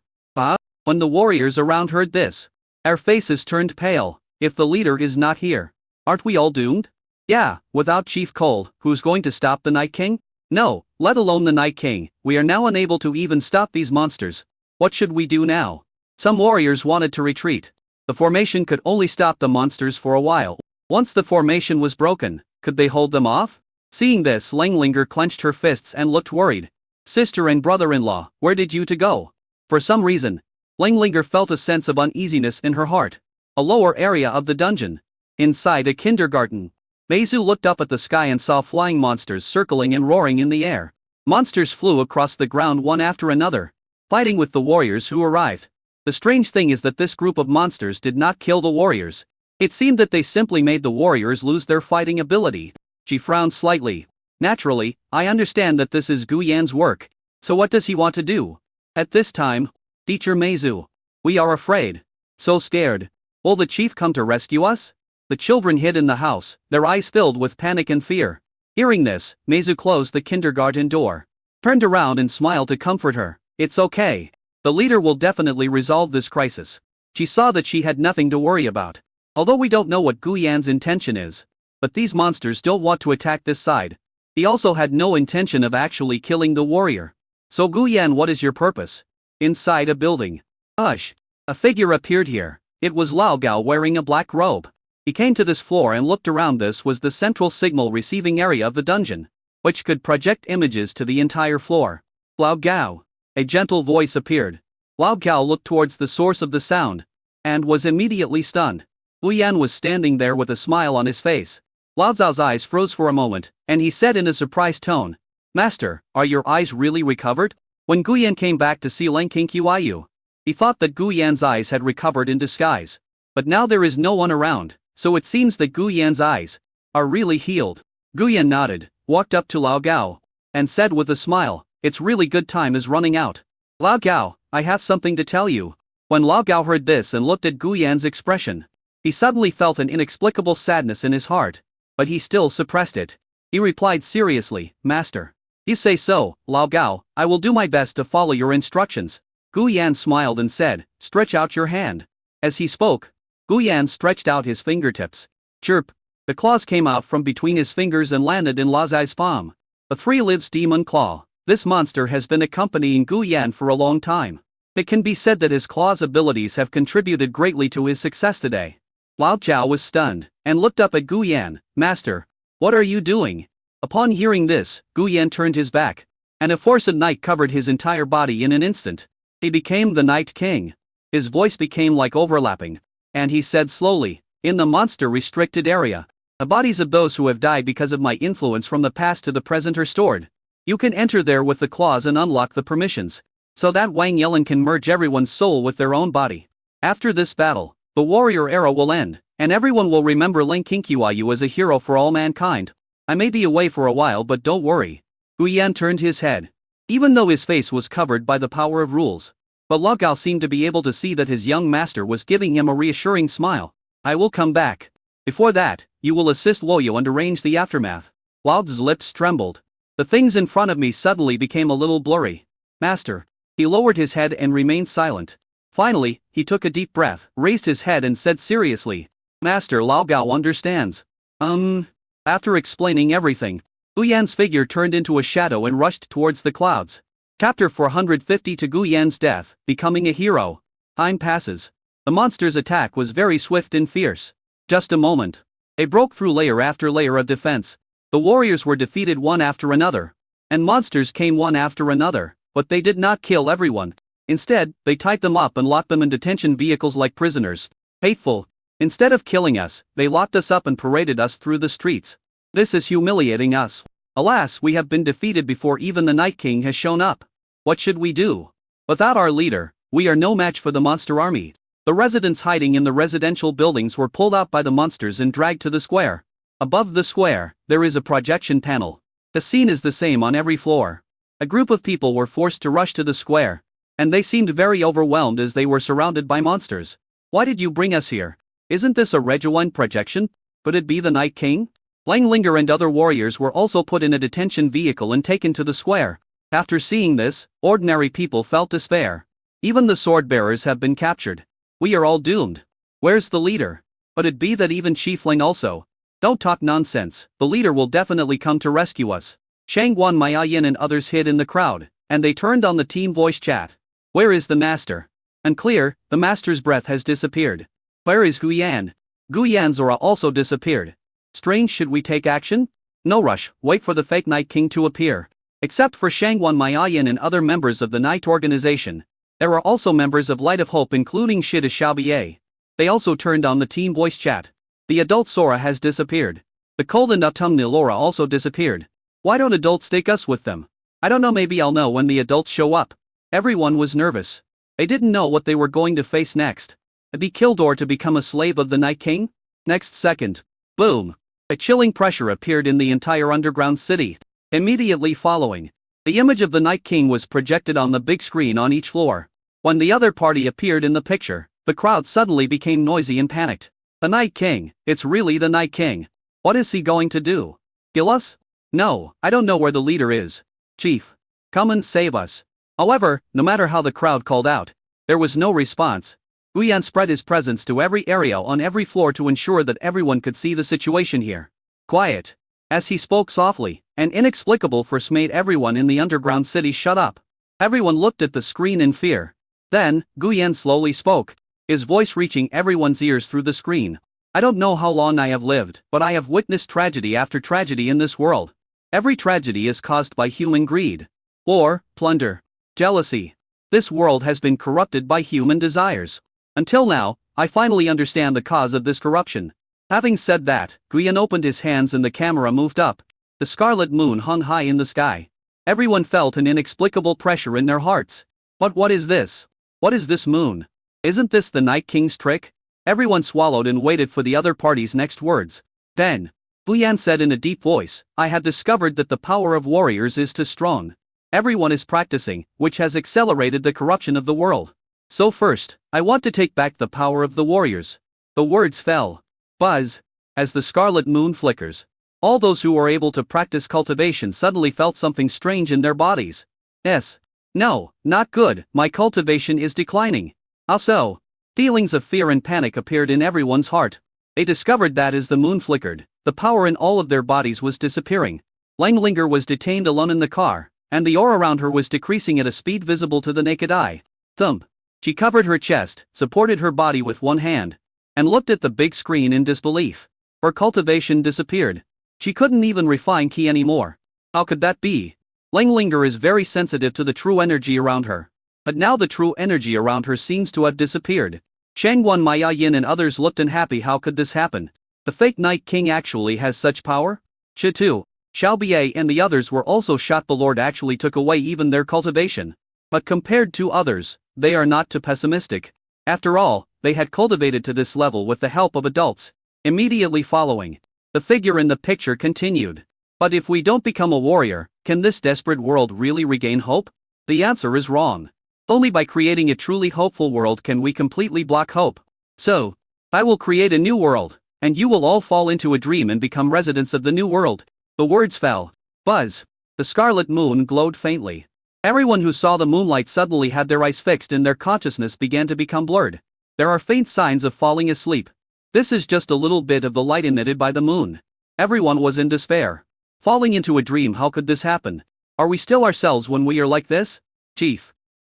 When the warriors around heard this, our faces turned pale. If the leader is not here, aren't we all doomed? Yeah, without Chief Cold, who's going to stop the Night King? No, let alone the Night King, we are now unable to even stop these monsters. What should we do now? Some warriors wanted to retreat. The formation could only stop the monsters for a while. Once the formation was broken, could they hold them off? Seeing this, Linger clenched her fists and looked worried. Sister and brother-in-law, where did you to go? For some reason, Linger felt a sense of uneasiness in her heart. A lower area of the dungeon. Inside a kindergarten. Meizu looked up at the sky and saw flying monsters circling and roaring in the air. Monsters flew across the ground one after another, fighting with the warriors who arrived. The strange thing is that this group of monsters did not kill the warriors. It seemed that they simply made the warriors lose their fighting ability. She frowned slightly. Naturally, I understand that this is Gu Yan's work. So what does he want to do? At this time, Teacher Meizu, we are afraid. So scared. Will the chief come to rescue us? The children hid in the house, their eyes filled with panic and fear. Hearing this, Meizu closed the kindergarten door, turned around and smiled to comfort her. It's okay. The leader will definitely resolve this crisis. She saw that she had nothing to worry about. Although we don't know what Gu Yan's intention is, but these monsters don't want to attack this side. He also had no intention of actually killing the warrior. So Gu Yan, what is your purpose? Inside a building. Hush! A figure appeared here. It was Lao Gao wearing a black robe. He came to this floor and looked around. This was the central signal receiving area of the dungeon, which could project images to the entire floor. Lao Gao. A gentle voice appeared. Lao Gao looked towards the source of the sound, and was immediately stunned. Gu Yan was standing there with a smile on his face. Lao Zhao's eyes froze for a moment, and he said in a surprised tone, "Master, are your eyes really recovered?" When Gu Yan came back to see Lang Qingqiu, he thought that Gu Yan's eyes had recovered in disguise. But now there is no one around, so it seems that Gu Yan's eyes are really healed. Gu Yan nodded, walked up to Lao Gao, and said with a smile, "It's really good, time is running out. Lao Gao, I have something to tell you." When Lao Gao heard this and looked at Gu Yan's expression, he suddenly felt an inexplicable sadness in his heart, but he still suppressed it. He replied seriously, "Master, you say so, Lao Gao, I will do my best to follow your instructions." Gu Yan smiled and said, "Stretch out your hand." As he spoke, Gu Yan stretched out his fingertips. Chirp! The claws came out from between his fingers and landed in Lao Zai's palm. A three-lives demon claw. This monster has been accompanying Gu Yan for a long time. It can be said that his claw's abilities have contributed greatly to his success today. Lao Zhao was stunned, and looked up at Gu Yan. "Master, what are you doing?" Upon hearing this, Gu Yan turned his back, and a force of night covered his entire body in an instant. He became the Night King. His voice became like overlapping, and he said slowly, "In the monster-restricted area, the bodies of those who have died because of my influence from the past to the present are stored. You can enter there with the claws and unlock the permissions, so that Wang Yelin can merge everyone's soul with their own body. After this battle, the warrior era will end, and everyone will remember Ling Qingqiu as a hero for all mankind. I may be away for a while, but don't worry." Gu Yan turned his head, even though his face was covered by the power of rules. But Lao Gao seemed to be able to see that his young master was giving him a reassuring smile. "I will come back. Before that, you will assist Luoyou and arrange the aftermath." Lao Z's lips trembled. The things in front of me suddenly became a little blurry. "Master." He lowered his head and remained silent. Finally, he took a deep breath, raised his head and said seriously, "Master, Lao Gao understands." After explaining everything, Gu Yan's figure turned into a shadow and rushed towards the clouds. Chapter 450 To Gu Yan's death, becoming a hero. Time passes. The monster's attack was very swift and fierce. Just a moment. They broke through layer after layer of defense. The warriors were defeated one after another. And monsters came one after another, but they did not kill everyone. Instead, they tied them up and locked them in detention vehicles like prisoners. Hateful. Instead of killing us, they locked us up and paraded us through the streets. This is humiliating us. Alas, we have been defeated before even the Night King has shown up. What should we do? Without our leader, we are no match for the monster army. The residents hiding in the residential buildings were pulled out by the monsters and dragged to the square. Above the square, there is a projection panel. The scene is the same on every floor. A group of people were forced to rush to the square, and they seemed very overwhelmed as they were surrounded by monsters. "Why did you bring us here? Isn't this a genuine projection? Could it be the Night King?" Lang Linger and other warriors were also put in a detention vehicle and taken to the square. After seeing this, ordinary people felt despair. Even the sword bearers have been captured. We are all doomed. Where's the leader? Could it be that even Chief Ling also? Don't talk nonsense, the leader will definitely come to rescue us. Shangguan Maiyin and others hid in the crowd, and they turned on the team voice chat. Where is the master? Unclear, the master's breath has disappeared. Where is Gu Yan? Gu Yan's aura also disappeared. Strange, should we take action? No rush, wait for the fake Night King to appear. Except for Shangguan Maiyin and other members of the Night Organization, there are also members of Light of Hope including Shida Xiaobier. They also turned on the team voice chat. The adult Sora has disappeared. The cold and autumnal aura also disappeared. Why don't adults take us with them? I don't know, maybe I'll know when the adults show up. Everyone was nervous. They didn't know what they were going to face next. To be killed or to become a slave of the Night King? Next second. Boom. A chilling pressure appeared in the entire underground city. Immediately following, the image of the Night King was projected on the big screen on each floor. When the other party appeared in the picture, the crowd suddenly became noisy and panicked. The Night King, it's really the Night King. What is he going to do? Kill us? No, I don't know where the leader is. Chief, come and save us. However, no matter how the crowd called out, there was no response. Gu Yan spread his presence to every area on every floor to ensure that everyone could see the situation here. Quiet. As he spoke softly, an inexplicable force made everyone in the underground city shut up. Everyone looked at the screen in fear. Then, Gu Yan slowly spoke, his voice reaching everyone's ears through the screen. I don't know how long I have lived, but I have witnessed tragedy after tragedy in this world. Every tragedy is caused by human greed. War, plunder, jealousy. This world has been corrupted by human desires. Until now, I finally understand the cause of this corruption. Having said that, Guyan opened his hands and the camera moved up. The scarlet moon hung high in the sky. Everyone felt an inexplicable pressure in their hearts. But what is this? What is this moon? Isn't this the Night King's trick? Everyone swallowed and waited for the other party's next words. Then, Guyan said in a deep voice, I have discovered that the power of warriors is too strong. Everyone is practicing, which has accelerated the corruption of the world. So first, I want to take back the power of the warriors. The words fell. Buzz. As the scarlet moon flickers. All those who were able to practice cultivation suddenly felt something strange in their bodies. No, not good, my cultivation is declining. How so? Feelings of fear and panic appeared in everyone's heart. They discovered that as the moon flickered, the power in all of their bodies was disappearing. Langlinger was detained alone in the car, and the aura around her was decreasing at a speed visible to the naked eye. Thump. She covered her chest, supported her body with one hand, and looked at the big screen in disbelief. Her cultivation disappeared. She couldn't even refine ki anymore. How could that be? Langlinger is very sensitive to the true energy around her. But now the true energy around her seems to have disappeared. Shangguan Maya Yin and others looked unhappy. How could this happen? The fake Night King actually has such power? Shitu, Xiaobiei and the others were also shocked. The Lord actually took away even their cultivation. But compared to others, they are not too pessimistic. After all, they had cultivated to this level with the help of adults. Immediately following, the figure in the picture continued. But if we don't become a warrior, can this desperate world really regain hope? The answer is wrong. Only by creating a truly hopeful world can we completely block hope. So, I will create a new world, and you will all fall into a dream and become residents of the new world. The words fell. Buzz. The scarlet moon glowed faintly. Everyone who saw the moonlight suddenly had their eyes fixed and their consciousness began to become blurred. There are faint signs of falling asleep. This is just a little bit of the light emitted by the moon. Everyone was in despair. Falling into a dream, how could this happen? Are we still ourselves when we are like this?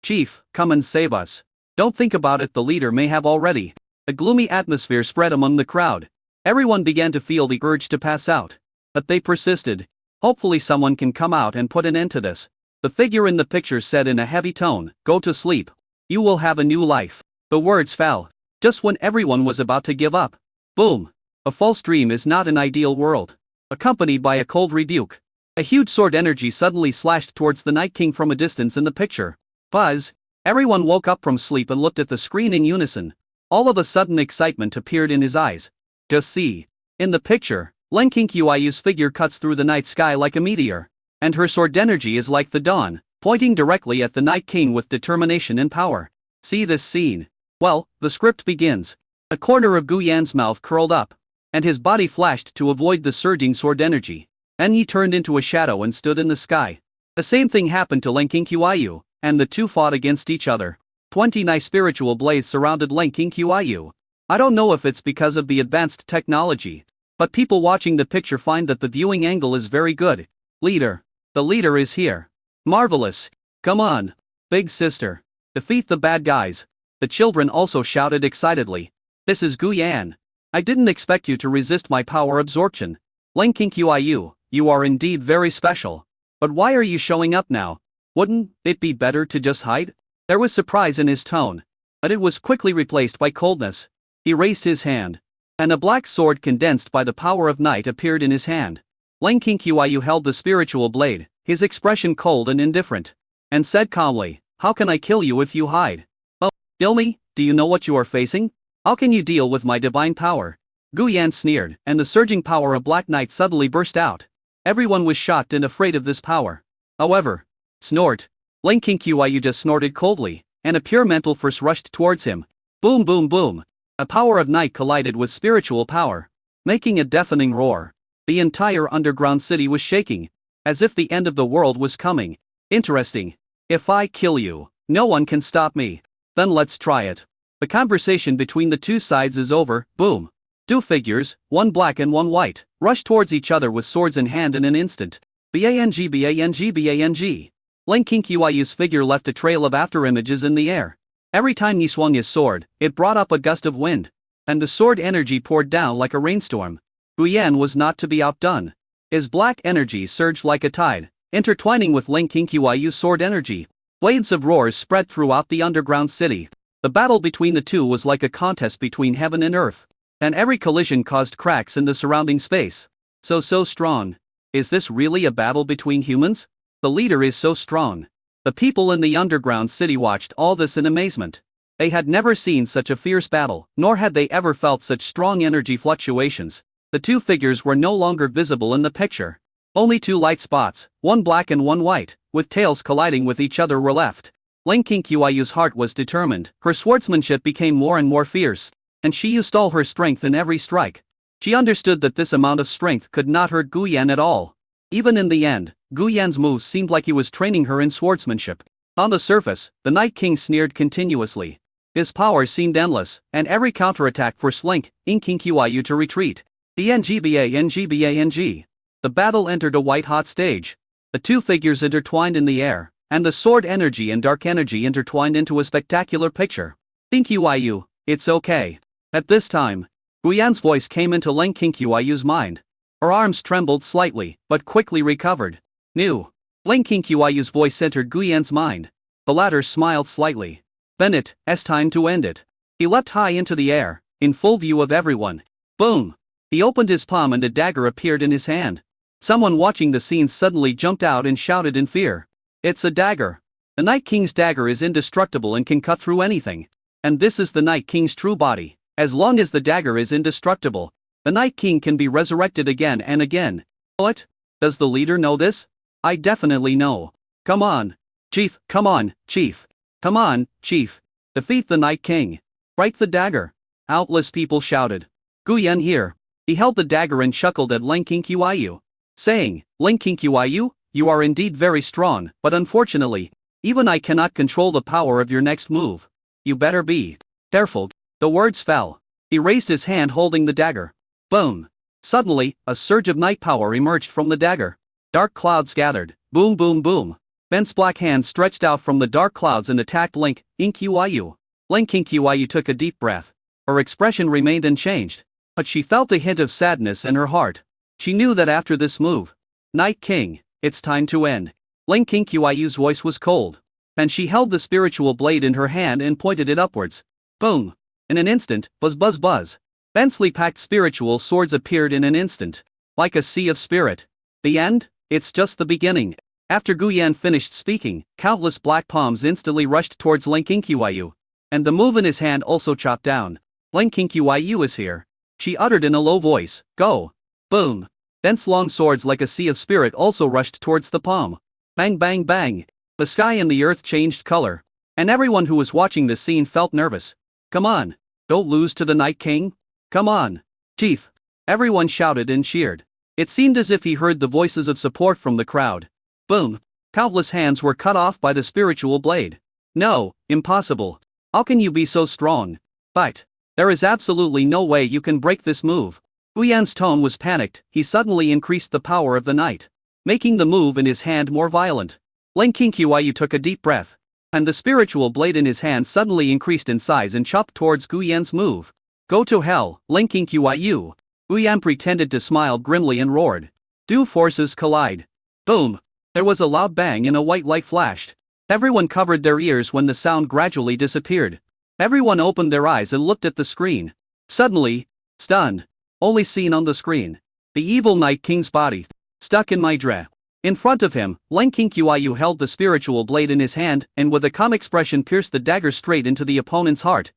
Chief, come and save us. Don't think about it, the leader may have already. A gloomy atmosphere spread among the crowd. Everyone began to feel the urge to pass out. But they persisted. Hopefully someone can come out and put an end to this. The figure in the picture said in a heavy tone, go to sleep. You will have a new life. The words fell. Just when everyone was about to give up. Boom. A false dream is not an ideal world. Accompanied by a cold rebuke. A huge sword energy suddenly slashed towards the Night King from a distance in the picture. Buzz. Everyone woke up from sleep and looked at the screen in unison. All of a sudden excitement appeared in his eyes. Just see. In the picture, Len King Qiuyu's figure cuts through the night sky like a meteor. And her sword energy is like the dawn, pointing directly at the Night King with determination and power. See this scene? Well, the script begins. A corner of Guyan's mouth curled up, and his body flashed to avoid the surging sword energy. Then he turned into a shadow and stood in the sky. The same thing happened to Len King Qiuyu, and the two fought against each other. 29 spiritual blades surrounded Len King Qiuyu. I don't know if it's because of the advanced technology, but people watching the picture find that the viewing angle is very good. Leader. The leader is here. Marvelous. Come on. Big sister. Defeat the bad guys. The children also shouted excitedly. This is Guyan. I didn't expect you to resist my power absorption. Len King Qiuyu, you are indeed very special. But why are you showing up now? Wouldn't it be better to just hide? There was surprise in his tone, but it was quickly replaced by coldness. He raised his hand, and a black sword condensed by the power of night appeared in his hand. Len King Qiuyu held the spiritual blade, his expression cold and indifferent, and said calmly, how can I kill you if you hide? Oh, kill me? Do you know what you are facing? How can you deal with my divine power? Guyan sneered, and the surging power of Black Knight suddenly burst out. Everyone was shocked and afraid of this power. However, snort. Len King Qiuyu just snorted coldly, and a pure mental force rushed towards him. Boom boom boom. A power of night collided with spiritual power, making a deafening roar. The entire underground city was shaking, as if the end of the world was coming. Interesting. If I kill you, no one can stop me. Then let's try it. The conversation between the two sides is over. Boom. Two figures, one black and one white, rushed towards each other with swords in hand in an instant. Bang bang bang. Len King Qiuyu's figure left a trail of afterimages in the air. Every time he swung his sword, it brought up a gust of wind. and the sword energy poured down like a rainstorm. Guyan was not to be outdone. His black energy surged like a tide, intertwining with Ling Qinyu's sword energy. Waves of roars spread throughout the underground city. The battle between the two was like a contest between heaven and earth, and every collision caused cracks in the surrounding space. So strong. Is this really a battle between humans? The leader is so strong. The people in the underground city watched all this in amazement. They had never seen such a fierce battle, nor had they ever felt such strong energy fluctuations. The two figures were no longer visible in the picture. Only two light spots, one black and one white, with tails colliding with each other were left. Ling Qinyu's heart was determined, her swordsmanship became more and more fierce, and she used all her strength in every strike. She understood that this amount of strength could not hurt Guyan at all. Even in the end, Guyan's moves seemed like he was training her in swordsmanship. On the surface, the Night King sneered continuously. His power seemed endless, and every counterattack forced Ling Qinyu to retreat. The NGBA. The battle entered a white-hot stage. The two figures intertwined in the air, and the sword energy and dark energy intertwined into a spectacular picture. Qinyu, it's okay. At this time, Guyan's voice came into Ling Qinyu's mind. Her arms trembled slightly, but quickly recovered. New. Ling Qinyu's voice entered Guyan's mind. The latter smiled slightly. Then it's time to end it. He leapt high into the air, in full view of everyone. Boom! He opened his palm and a dagger appeared in his hand. Someone watching the scene suddenly jumped out and shouted in fear. It's a dagger. The Night King's dagger is indestructible and can cut through anything. And this is the Night King's true body. As long as the dagger is indestructible, the Night King can be resurrected again and again. What? Does the leader know this? I definitely know. Come on, Chief, come on, Chief. Come on, Chief. Defeat the Night King. Break the dagger. Countless people shouted. Guyan here. He held the dagger and chuckled at Ling Qinyuyu, saying, Ling Qinyuyu, you are indeed very strong, but unfortunately, even I cannot control the power of your next move. You better be careful. The words fell. He raised his hand holding the dagger. Boom! Suddenly, a surge of night power emerged from the dagger. Dark clouds gathered. Boom boom boom. Ben's black hand stretched out from the dark clouds and attacked Ling Qinyuyu. Ling Qinyuyu took a deep breath. Her expression remained unchanged, but she felt a hint of sadness in her heart. She knew that after this move, Night King, it's time to end. Ling Qinyu's voice was cold, and she held the spiritual blade in her hand and pointed it upwards. Boom! In an instant, buzz buzz buzz. Densely packed spiritual swords appeared in an instant, like a sea of spirit. The end? It's just the beginning. After Guyan finished speaking, countless black palms instantly rushed towards Ling Qinyuyu, and the move in his hand also chopped down. Ling Qinyuyu is here, she uttered in a low voice. Go! Boom! Dense long swords like a sea of spirit also rushed towards the palm. Bang bang bang! The sky and the earth changed color, and everyone who was watching this scene felt nervous. Come on! Don't lose to the Night King! Come on, Chief! Everyone shouted and cheered. It seemed as if he heard the voices of support from the crowd. Boom! Countless hands were cut off by the spiritual blade. No, impossible. How can you be so strong? But there is absolutely no way you can break this move. Guyan's tone was panicked. He suddenly increased the power of the night, making the move in his hand more violent. Ling Qinyuyu took a deep breath, and the spiritual blade in his hand suddenly increased in size and chopped towards Guyan's move. Go to hell, Ling Qinyuyu! Guyan pretended to smile grimly and roared. Do forces collide? Boom! There was a loud bang and a white light flashed. Everyone covered their ears when the sound gradually disappeared. Everyone opened their eyes and looked at the screen. Suddenly, stunned, only seen on the screen, the evil Night King's body, stuck in my dread. In front of him, Ling Qinyuyu held the spiritual blade in his hand and with a calm expression pierced the dagger straight into the opponent's heart.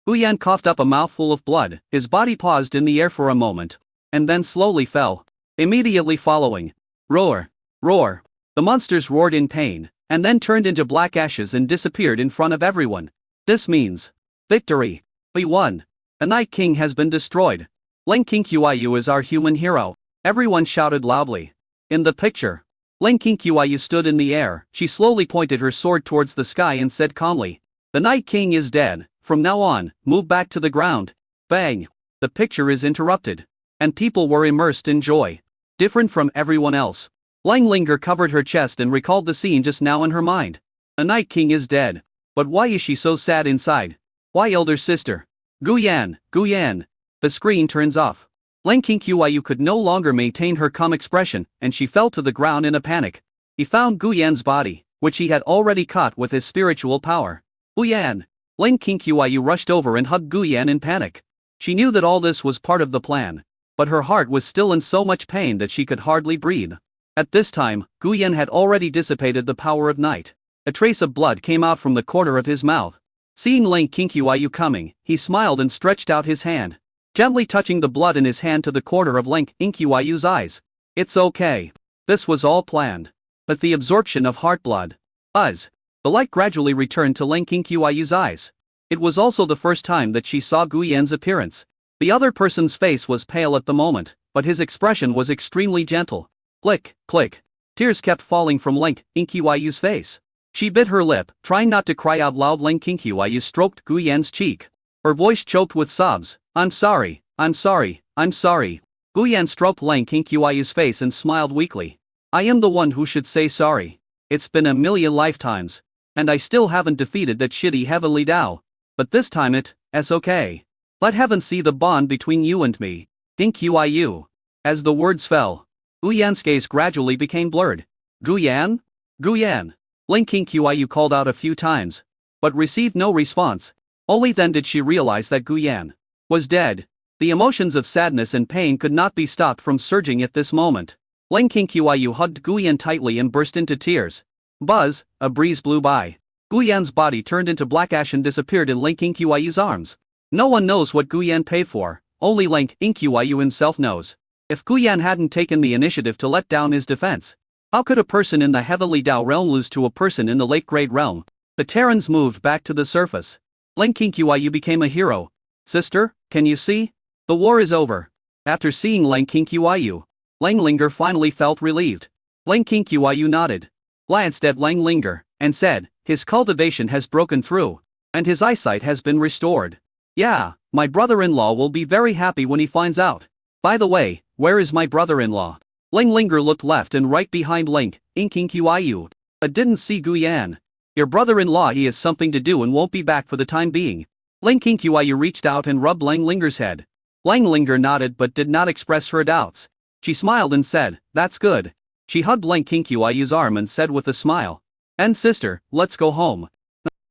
Guyan coughed up a mouthful of blood. His body paused in the air for a moment, and then slowly fell. Immediately following, roar, roar. The monsters roared in pain, and then turned into black ashes and disappeared in front of everyone. This means victory. We won. The Night King has been destroyed. Ling Qinyuyu is our human hero. Everyone shouted loudly. In the picture, Ling Qinyuyu stood in the air. She slowly pointed her sword towards the sky and said calmly, "The Night King is dead. From now on, move back to the ground." Bang! The picture is interrupted, and people were immersed in joy, different from everyone else. Lang Linger covered her chest and recalled the scene just now in her mind. The Night King is dead. But why is she so sad inside? Why, elder sister? Guyan, Guyan. The screen turns off. Ling Qiyu could no longer maintain her calm expression, and she fell to the ground in a panic. He found Guyan's body, which he had already caught with his spiritual power. Guyan! Ling Qiyu rushed over and hugged Guyan in panic. She knew that all this was part of the plan, but her heart was still in so much pain that she could hardly breathe. At this time, Guyan had already dissipated the power of night. A trace of blood came out from the corner of his mouth. Seeing Ling Qiyu coming, he smiled and stretched out his hand, gently touching the blood in his hand to the corner of Ling Qiyu's eyes. It's okay. This was all planned. But the absorption of heart blood. The light gradually returned to Ling Qiyu's eyes. It was also the first time that she saw Guyan's appearance. The other person's face was pale at the moment, but his expression was extremely gentle. Click, click. Tears kept falling from Ling Qiyu's face. She bit her lip, trying not to cry out loud. Ling Qiyu stroked Guyan's cheek. Her voice choked with sobs. I'm sorry, I'm sorry, I'm sorry. Guyan stroked Ling Qiyu's face and smiled weakly. I am the one who should say sorry. It's been a million lifetimes. And I still haven't defeated that shitty Heavenly Dao. But this time it's okay. Let heaven see the bond between you and me. Ling Qiyu. As the words fell, Guyan's gaze gradually became blurred. Guyan? Guyan. Ling Qiyu called out a few times, but received no response. Only then did she realize that Guyan was dead. The emotions of sadness and pain could not be stopped from surging at this moment. Ling Qiyu hugged Guyan tightly and burst into tears. Buzz, a breeze blew by. Guyan's body turned into black ash and disappeared in Ling Qiyu's arms. No one knows what Guyan paid for, only Ling Qiyu himself knows. If Guyan hadn't taken the initiative to let down his defense, how could a person in the Heavenly Dao realm lose to a person in the late grade realm? The Terrans moved back to the surface. Ling Qiyu became a hero. Sister, can you see? The war is over. After seeing Ling Qiyu, Langlinger finally felt relieved. Ling Qiyu nodded, glanced at Langlinger, and said, his cultivation has broken through, and his eyesight has been restored. Yeah, my brother-in-law will be very happy when he finds out. By the way, where is my brother-in-law? Langlinger looked left and right behind Ling Qiyu. I didn't see Guyan. Your brother-in-law he has something to do and won't be back for the time being. Ling Qiyu reached out and rubbed Langlinger's head. Langlinger nodded but did not express her doubts. She smiled and said, that's good. She hugged Ling Qiyu's arm and said with a smile, and sister, let's go home.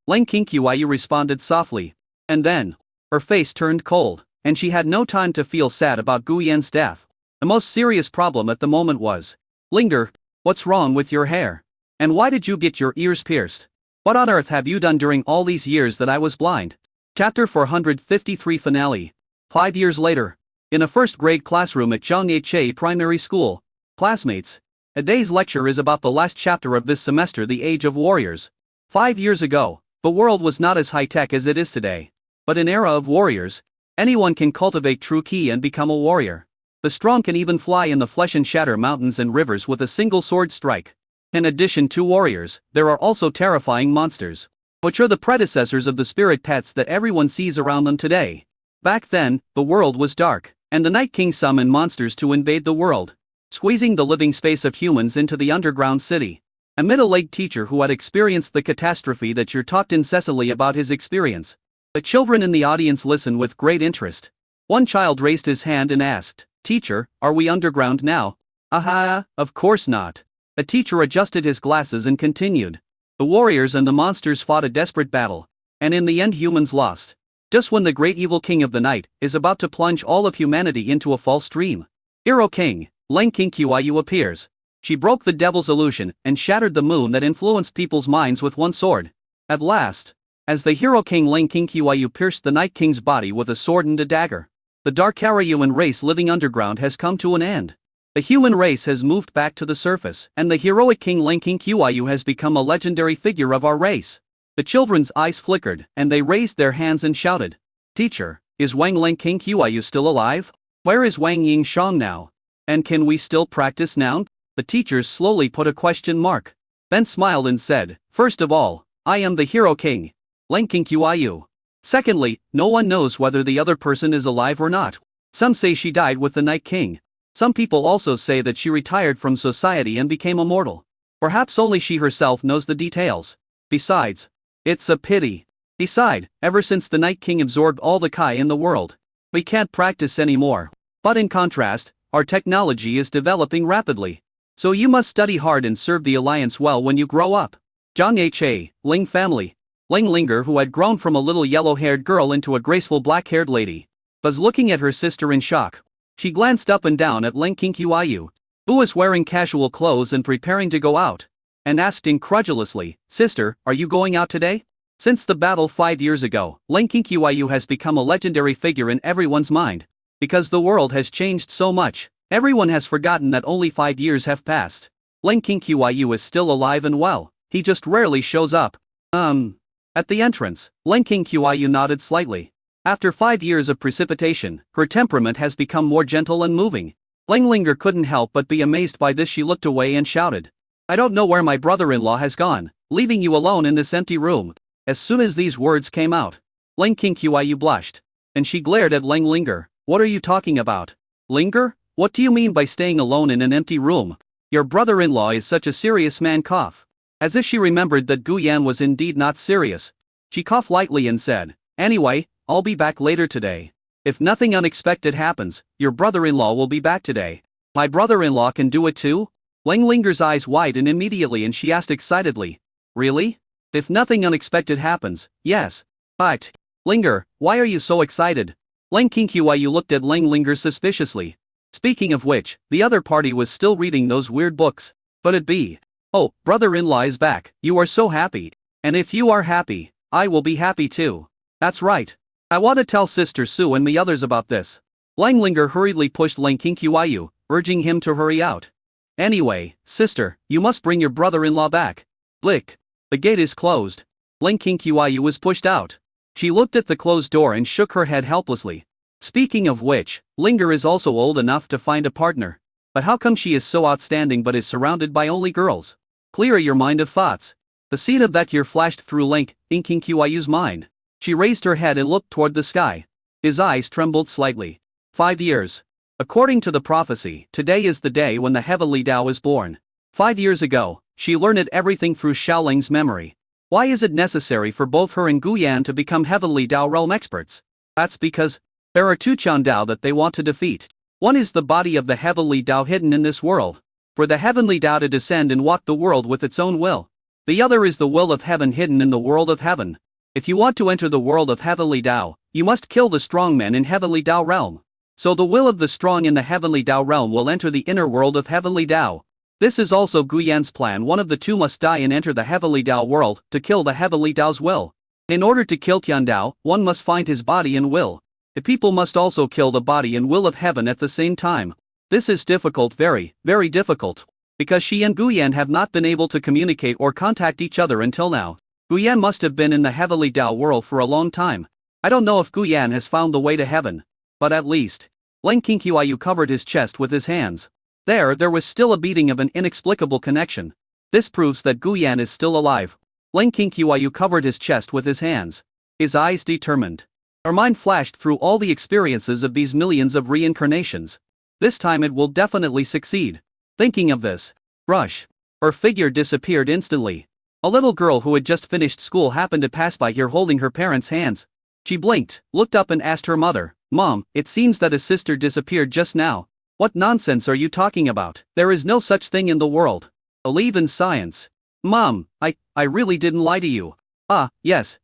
Ling Qiyu responded softly. And then, her face turned cold, and she had no time to feel sad about Guyan's death. The most serious problem at the moment was, Linger, what's wrong with your hair? And why did you get your ears pierced? What on earth have you done during all these years that I was blind? Chapter 453 Finale. 5 years later. In a first-grade classroom at Zhangye Primary School. Classmates. A day's lecture is about the last chapter of this semester, The Age of Warriors. 5 years ago, the world was not as high-tech as it is today. But in era of warriors, anyone can cultivate true ki and become a warrior. The strong can even fly in the flesh and shatter mountains and rivers with a single sword strike. In addition to warriors, there are also terrifying monsters, which are the predecessors of the spirit pets that everyone sees around them today. Back then, the world was dark, and the Night King summoned monsters to invade the world, squeezing the living space of humans into the underground city. A middle-aged teacher who had experienced the catastrophe that year talked incessantly about his experience. The children in the audience listened with great interest. One child raised his hand and asked, Teacher, are we underground now? Aha, of course not. The teacher adjusted his glasses and continued. The warriors and the monsters fought a desperate battle, and in the end humans lost. Just when the great evil king of the night is about to plunge all of humanity into a false dream. Hero King, Ling Qiyu appears. She broke the devil's illusion and shattered the moon that influenced people's minds with one sword. At last, as the Hero King Ling Qiyu pierced the Night King's body with a sword and a dagger, the dark Karyuan race living underground has come to an end. The human race has moved back to the surface, and the heroic King Ling Qiyu has become a legendary figure of our race. The children's eyes flickered, and they raised their hands and shouted, Teacher, is Wang Ling Qiyu still alive? Where is Wang Yingshang now? And can we still practice now? The teachers slowly put a question mark, then smiled and said, First of all, I am the Hero King, Ling Qiyu. Secondly, no one knows whether the other person is alive or not. Some say she died with the Night King. Some people also say that she retired from society and became immortal. Perhaps only she herself knows the details. Besides, it's a pity. He sighed, ever since the Night King absorbed all the Kai in the world. We can't practice anymore. But in contrast, our technology is developing rapidly. So you must study hard and serve the Alliance well when you grow up. Zhang Ha, Ling family. Ling Linger, who had grown from a little yellow-haired girl into a graceful black-haired lady, was looking at her sister in shock. She glanced up and down at Ling Qiyu, who was wearing casual clothes and preparing to go out, and asked incredulously, "Sister, are you going out today?" Since the battle 5 years ago, Ling Qiyu has become a legendary figure in everyone's mind. Because the world has changed so much, everyone has forgotten that only 5 years have passed. Ling Qiyu is still alive and well, he just rarely shows up. At the entrance, Ling Qiyu nodded slightly. After 5 years of precipitation, her temperament has become more gentle and moving. Ling Linger couldn't help but be amazed by this. She looked away and shouted, "I don't know where my brother-in-law has gone, leaving you alone in this empty room." As soon as these words came out, Ling Qiyu blushed, and she glared at Ling Linger. "What are you talking about? Linger? What do you mean by staying alone in an empty room? Your brother-in-law is such a serious man." Cough. As if she remembered that Gu Yan was indeed not serious, she coughed lightly and said, "Anyway, I'll be back later today. If nothing unexpected happens, your brother-in-law will be back today." "My brother-in-law can do it too?" Ling Linger's eyes widened immediately and she asked excitedly, "Really? If nothing unexpected happens, yes." "But, Linger, why are you so excited?" Ling Qiyu looked at Ling Linger suspiciously. Speaking of which, the other party was still reading those weird books. But it be, "Oh, brother-in-law is back, you are so happy. And if you are happy, I will be happy too." "That's right. I want to tell Sister Su and the others about this." Ling Linger hurriedly pushed Ling Qiyu, urging him to hurry out. "Anyway, sister, you must bring your brother-in-law back." Blick. The gate is closed. Ling Qiyu was pushed out. She looked at the closed door and shook her head helplessly. Speaking of which, Linger is also old enough to find a partner. But how come she is so outstanding but is surrounded by only girls? Clear your mind of thoughts. The scene of that year flashed through Ling Qiyu's mind. She raised her head and looked toward the sky. His eyes trembled slightly. 5 years. According to the prophecy, today is the day when the heavenly Tao is born. 5 years ago, she learned everything through Xiaoling's memory. Why is it necessary for both her and Gu Yan to become heavenly Tao realm experts? That's because there are 2 Qian Tao that they want to defeat. One is the body of the heavenly Tao hidden in this world, for the heavenly Tao to descend and walk the world with its own will. The other is the will of heaven hidden in the world of heaven. If you want to enter the world of heavenly Tao, you must kill the strong men in heavenly Tao realm. So the will of the strong in the heavenly Tao realm will enter the inner world of heavenly Tao. This is also Gu Yan's plan. One of the 2 must die and enter the heavenly Tao world to kill the heavenly Tao's will. In order to kill Tian Tao, one must find his body and will. The people must also kill the body and will of heaven at the same time. This is difficult, very, very difficult. Because she and Gu Yan have not been able to communicate or contact each other until now. Gu Yan must have been in the heavenly Tao world for a long time. I don't know if Gu Yan has found the way to heaven. But at least. Ling Qiyu covered his chest with his hands. There was still a beating of an inexplicable connection. This proves that Gu Yan is still alive. Ling Qiyu covered his chest with his hands. His eyes determined. Her mind flashed through all the experiences of these millions of reincarnations. This time it will definitely succeed. Thinking of this, rush. Her figure disappeared instantly. A little girl who had just finished school happened to pass by here holding her parents' hands. She blinked, looked up and asked her mother, "Mom, it seems that a sister disappeared just now." "What nonsense are you talking about? There is no such thing in the world. Believe in science." "Mom, I really didn't lie to you." "Ah, yes.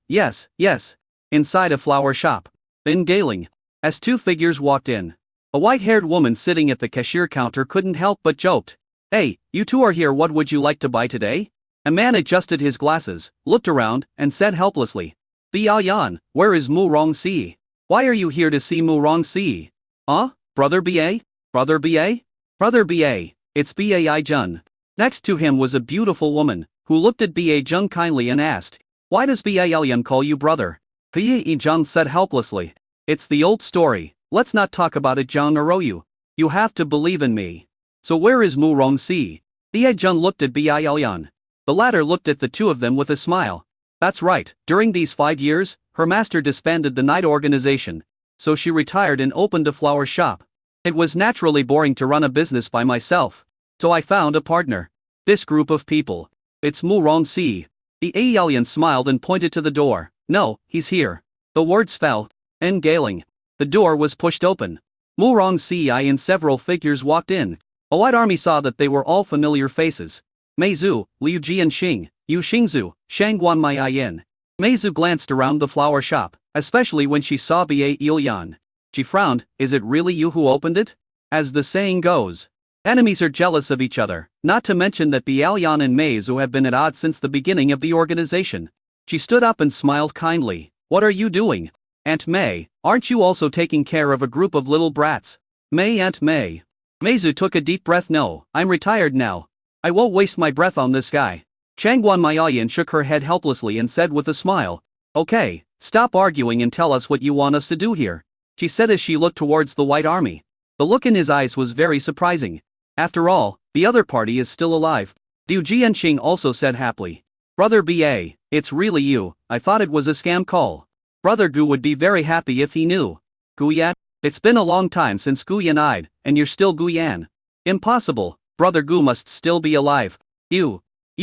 Inside a flower shop. Then Galing. As 2 figures walked in. A white-haired woman sitting at the cashier counter couldn't help but joked. "Hey, you 2 are here, what would you like to buy today?" A man adjusted his glasses, looked around, and said helplessly, "Bia Yan, where is Mu Rongxi? Why are you here to see Mu Rongxi?" "Huh? Brother Ba? Brother Ba? Brother Ba, it's Bai Jun." Next to him was a beautiful woman, who looked at Ba Jun kindly and asked, "Why does Bai Yan call you brother?" Bai Jun said helplessly, "It's the old story, let's not talk about it, Zhang Aroyu. You have to believe in me. So where is Mu Rongxi?" Bai Jun looked at Bai Yan. The latter looked at the 2 of them with a smile. "That's right, during these 5 years, her master disbanded the night organization, so she retired and opened a flower shop. It was naturally boring to run a business by myself, so I found a partner. This group of people. It's Mu Rongxi." The Alien smiled and pointed to the door. No, he's here. The words fell. And galing. The door was pushed open. Murong Ci and several figures walked in. A white army saw that they were all familiar faces. Mei Zhu, Liu Jianxing, Yu Xingzu, Shangguan Maiyan. Mei Zhu glanced around the flower shop, especially when she saw Ba Ilyan. She frowned. Is it really you who opened it? As the saying goes, enemies are jealous of each other, not to mention that Bialyan and Mei Zhu have been at odds since the beginning of the organization. She stood up and smiled kindly. What are you doing? Aunt Mei, aren't you also taking care of a group of little brats? Aunt Mei. Mei Zhu took a deep breath. No, I'm retired now. I won't waste my breath on this guy. Changguan Maiyan shook her head helplessly and said with a smile, okay, stop arguing and tell us what you want us to do here, she said as she looked towards the white army. The look in his eyes was very surprising. After all, the other party is still alive. Liu Jianxing also said happily. Brother Ba, it's really you, I thought it was a scam call. Brother Gu would be very happy if he knew. Guyan? It's been a long time since Guyan died, and you're still Guyan. Impossible, Brother Gu must still be alive. You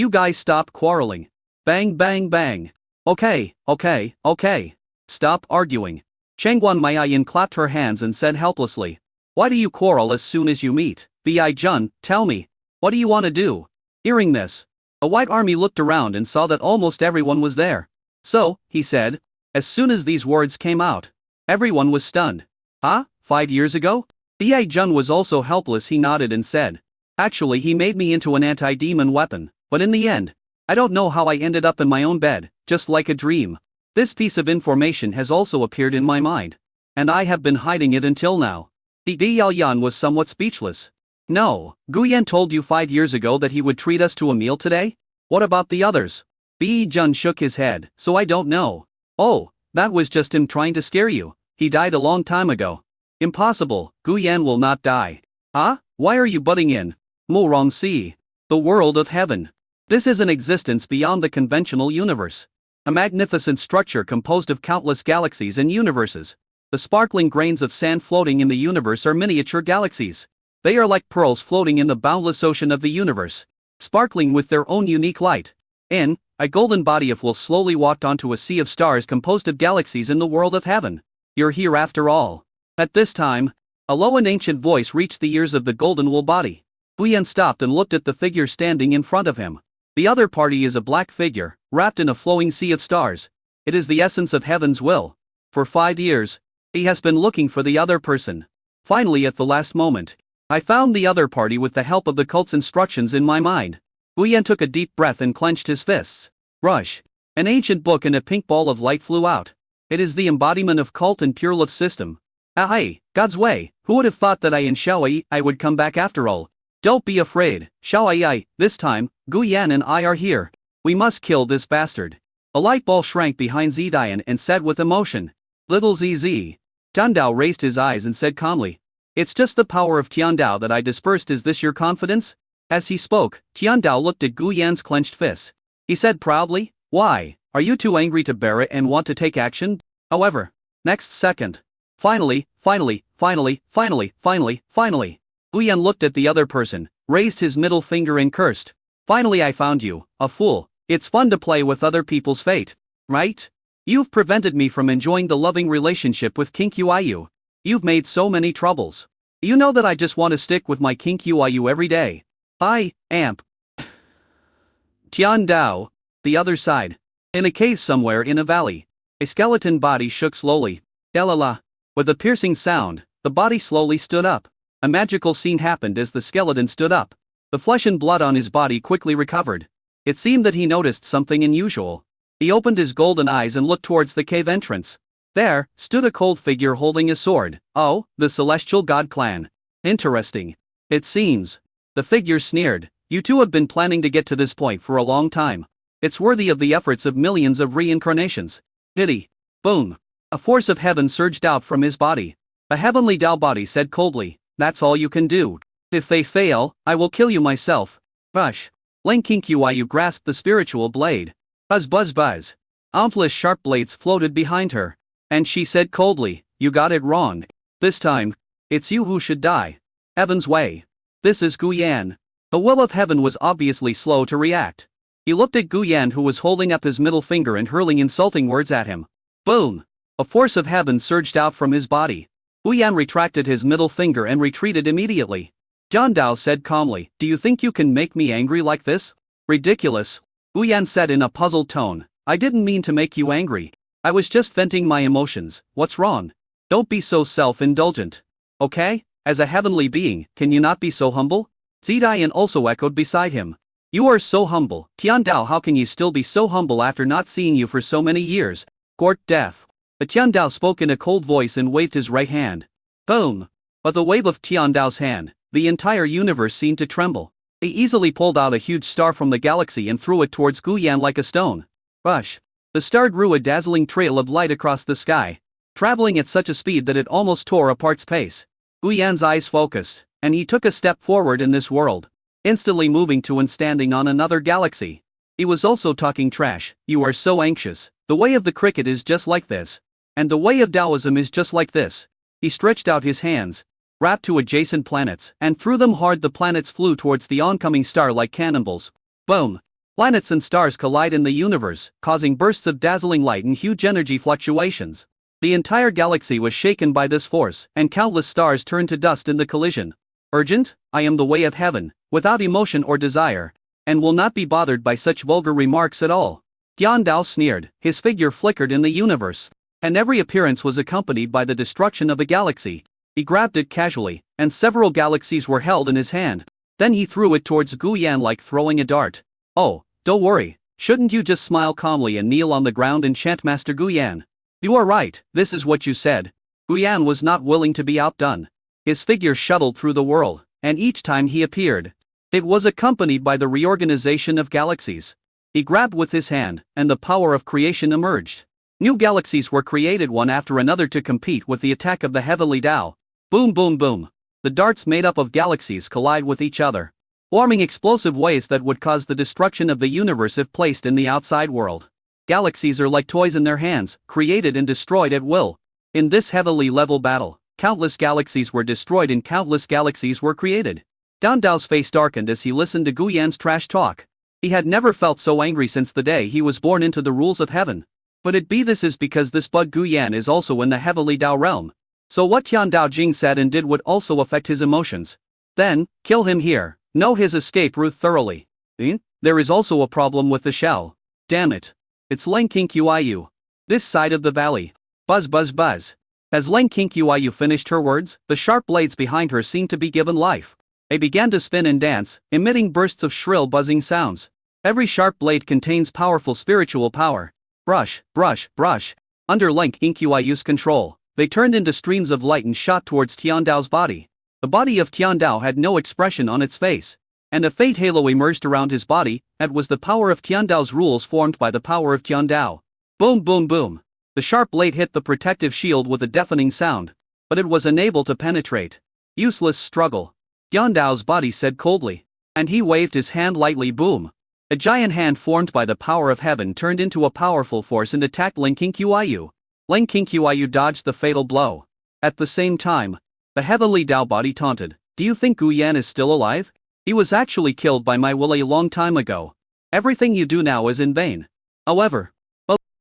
guys stop quarreling. Bang bang bang. Okay. Stop arguing. Changguan Maiyan clapped her hands and said helplessly. Why do you quarrel as soon as you meet? Bi Jun, tell me. What do you want to do? Hearing this, a white army looked around and saw that almost everyone was there. So, he said. As soon as these words came out, everyone was stunned. Huh? 5 years ago? Bi Jun was also helpless. He nodded and said. Actually, he made me into an anti-demon weapon, but in the end, I don't know how I ended up in my own bed, just like a dream. This piece of information has also appeared in my mind, and I have been hiding it until now. Bi Yaoyan was somewhat speechless. No, Guyan told you 5 years ago that he would treat us to a meal today? What about the others? Bi Jun shook his head. So I don't know. Oh, that was just him trying to scare you. He died a long time ago. Impossible, Guyan will not die. Huh? Why are you butting in? Murong Ci. The world of heaven. This is an existence beyond the conventional universe. A magnificent structure composed of countless galaxies and universes. The sparkling grains of sand floating in the universe are miniature galaxies. They are like pearls floating in the boundless ocean of the universe, sparkling with their own unique light. In a golden body of will slowly walked onto a sea of stars composed of galaxies in the world of heaven. You're here after all. At this time, a low and ancient voice reached the ears of the golden wool body. Guyan stopped and looked at the figure standing in front of him. The other party is a black figure, wrapped in a flowing sea of stars. It is the essence of heaven's will. For 5 years, he has been looking for the other person. Finally, at the last moment, I found the other party with the help of the cult's instructions in my mind. Guyan took a deep breath and clenched his fists. Rush. An ancient book and a pink ball of light flew out. It is the embodiment of cult and pure love system. Hey, God's way, who would have thought that I would come back after all? Don't be afraid, Xiao. This time, Guyan and I are here. We must kill this bastard. A light ball shrank behind Zidian and said with emotion. Little ZZ. Tiandao raised his eyes and said calmly. It's just the power of Tiandao that I dispersed. Is this your confidence? As he spoke, Tiandao looked at Guyan's clenched fists. He said proudly, why, are you too angry to bear it and want to take action? However, next second. Finally. Guyan looked at the other person, raised his middle finger and cursed. Finally I found you, a fool. It's fun to play with other people's fate, right? You've prevented me from enjoying the loving relationship with King Qiyu. You've made so many troubles. You know that I just want to stick with my King Qiyu every day. Amp. Tiandao. The other side. In a cave somewhere in a valley. A skeleton body shook slowly. Delala. With a piercing sound, the body slowly stood up. A magical scene happened as the skeleton stood up. The flesh and blood on his body quickly recovered. It seemed that he noticed something unusual. He opened his golden eyes and looked towards the cave entrance. There stood a cold figure holding a sword. Oh, the celestial god clan. Interesting. It seems. The figure sneered. You two have been planning to get to this point for a long time. It's worthy of the efforts of millions of reincarnations. Pity. Boom. A force of heaven surged out from his body. A heavenly Dao body said coldly, that's all you can do. If they fail, I will kill you myself. Bush. Ling Qiyu grasped the spiritual blade. Buzz buzz buzz. Amplish sharp blades floated behind her. And she said coldly, you got it wrong. This time, it's you who should die. Heaven's way. This is Guyan. The will of heaven was obviously slow to react. He looked at Gu Yan, who was holding up his middle finger and hurling insulting words at him. Boom! A force of heaven surged out from his body. Gu Yan retracted his middle finger and retreated immediately. Jian Dao said calmly, "Do you think you can make me angry like this?" "Ridiculous," Gu Yan said in a puzzled tone. "I didn't mean to make you angry. I was just venting my emotions. What's wrong? Don't be so self-indulgent. Okay? As a heavenly being, can you not be so humble?" Zidayan also echoed beside him. "You are so humble, Tian Dao. How can you still be so humble after not seeing you for so many years?" Court death. The Tian Dao spoke in a cold voice and waved his right hand. Boom! With the wave of Tian Dao's hand, the entire universe seemed to tremble. He easily pulled out a huge star from the galaxy and threw it towards Gu Yan like a stone. Rush! The star grew a dazzling trail of light across the sky, traveling at such a speed that it almost tore apart space. Gu Yan's eyes focused, and he took a step forward in this world, instantly moving to and standing on another galaxy. He was also talking trash. "You are so anxious. The way of the cricket is just like this. And the way of Taoism is just like this." He stretched out his hands, grabbed to adjacent planets, and threw them hard. The planets flew towards the oncoming star like cannonballs. Boom! Planets and stars collide in the universe, causing bursts of dazzling light and huge energy fluctuations. The entire galaxy was shaken by this force, and countless stars turned to dust in the collision. "Urgent? I am the way of heaven, without emotion or desire, and will not be bothered by such vulgar remarks at all." Tian Dao sneered. His figure flickered in the universe, and every appearance was accompanied by the destruction of a galaxy. He grabbed it casually, and several galaxies were held in his hand. Then he threw it towards Gu Yan like throwing a dart. "Oh, don't worry. Shouldn't you just smile calmly and kneel on the ground and chant, Master Gu Yan? You are right, this is what you said." Gu Yan was not willing to be outdone. His figure shuttled through the world, and each time he appeared, it was accompanied by the reorganization of galaxies. He grabbed with his hand, and the power of creation emerged. New galaxies were created one after another to compete with the attack of the heavenly Tao. Boom boom boom. The darts made up of galaxies collide with each other, forming explosive waves that would cause the destruction of the universe if placed in the outside world. Galaxies are like toys in their hands, created and destroyed at will. In this heavenly level battle, countless galaxies were destroyed and countless galaxies were created. Dan Dao's face darkened as he listened to Gu Yan's trash talk. He had never felt so angry since the day he was born into the rules of heaven. But this is because this bug Gu Yan is also in the heavenly Tao realm. So what Tian Dao Jing said and did would also affect his emotions. Then, kill him here. Know his escape route thoroughly. There is also a problem with the shell. Damn it. It's Leng Qiu. This side of the valley. Buzz buzz buzz. As Leng Qiu finished her words, the sharp blades behind her seemed to be given life. They began to spin and dance, emitting bursts of shrill buzzing sounds. Every sharp blade contains powerful spiritual power. Brush, brush, brush. Under Leng Qiu's control, they turned into streams of light and shot towards Tian Dao's body. The body of Tian Dao had no expression on its face, and a faint halo emerged around his body. That was the power of Tian Dao's rules formed by the power of Tian Dao. Boom boom boom. The sharp blade hit the protective shield with a deafening sound, but it was unable to penetrate. Useless struggle. Tian Dao's body said coldly, and he waved his hand lightly. Boom. A giant hand formed by the power of heaven turned into a powerful force and attacked Leng Qiu. Leng Qiu dodged the fatal blow. At the same time, the heavenly Tao body taunted, "Do you think Gu Yan is still alive? He was actually killed by my will a long time ago. Everything you do now is in vain." However,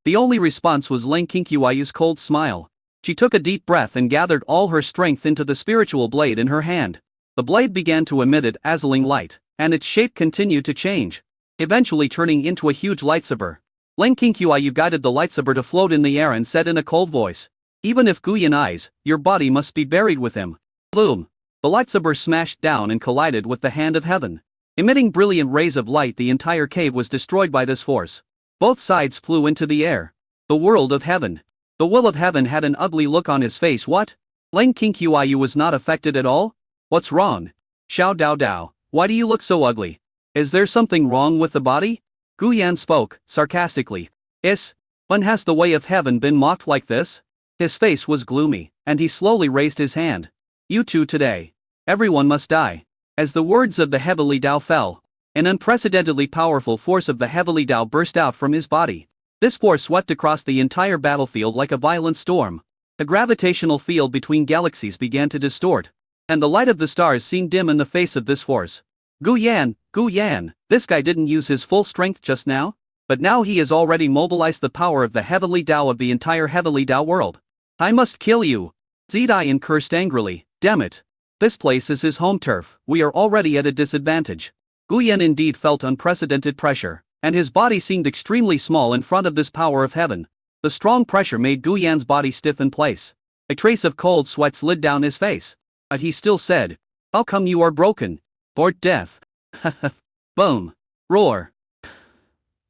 the only response was Leng Qiu's cold smile. She took a deep breath and gathered all her strength into the spiritual blade in her hand. The blade began to emit a dazzling light, and its shape continued to change, eventually turning into a huge lightsaber. Leng Qiu guided the lightsaber to float in the air and said in a cold voice, "Even if Gu Yan dies, your body must be buried with him." Boom! The lightsaber smashed down and collided with the hand of heaven. Emitting brilliant rays of light, the entire cave was destroyed by this force. Both sides flew into the air. The world of heaven. The will of heaven had an ugly look on his face. What? Leng Qiu was not affected at all? What's wrong? Xiao Dao Dao, why do you look so ugly? Is there something wrong with the body? Gu Yan spoke, sarcastically. When has the way of heaven been mocked like this? His face was gloomy, and he slowly raised his hand. "You too today. Everyone must die." As the words of the heavenly Tao fell, an unprecedentedly powerful force of the heavenly Tao burst out from his body. This force swept across the entire battlefield like a violent storm. The gravitational field between galaxies began to distort, and the light of the stars seemed dim in the face of this force. Gu Yan, this guy didn't use his full strength just now? But now he has already mobilized the power of the heavenly Tao of the entire heavenly Tao world. I must kill you. Zidayan cursed angrily, damn it. This place is his home turf, we are already at a disadvantage. Gu Yan indeed felt unprecedented pressure, and his body seemed extremely small in front of this power of heaven. The strong pressure made Gu Yan's body stiff in place. A trace of cold sweat slid down his face. But he still said, how come you are broken? Or death? Boom. Roar.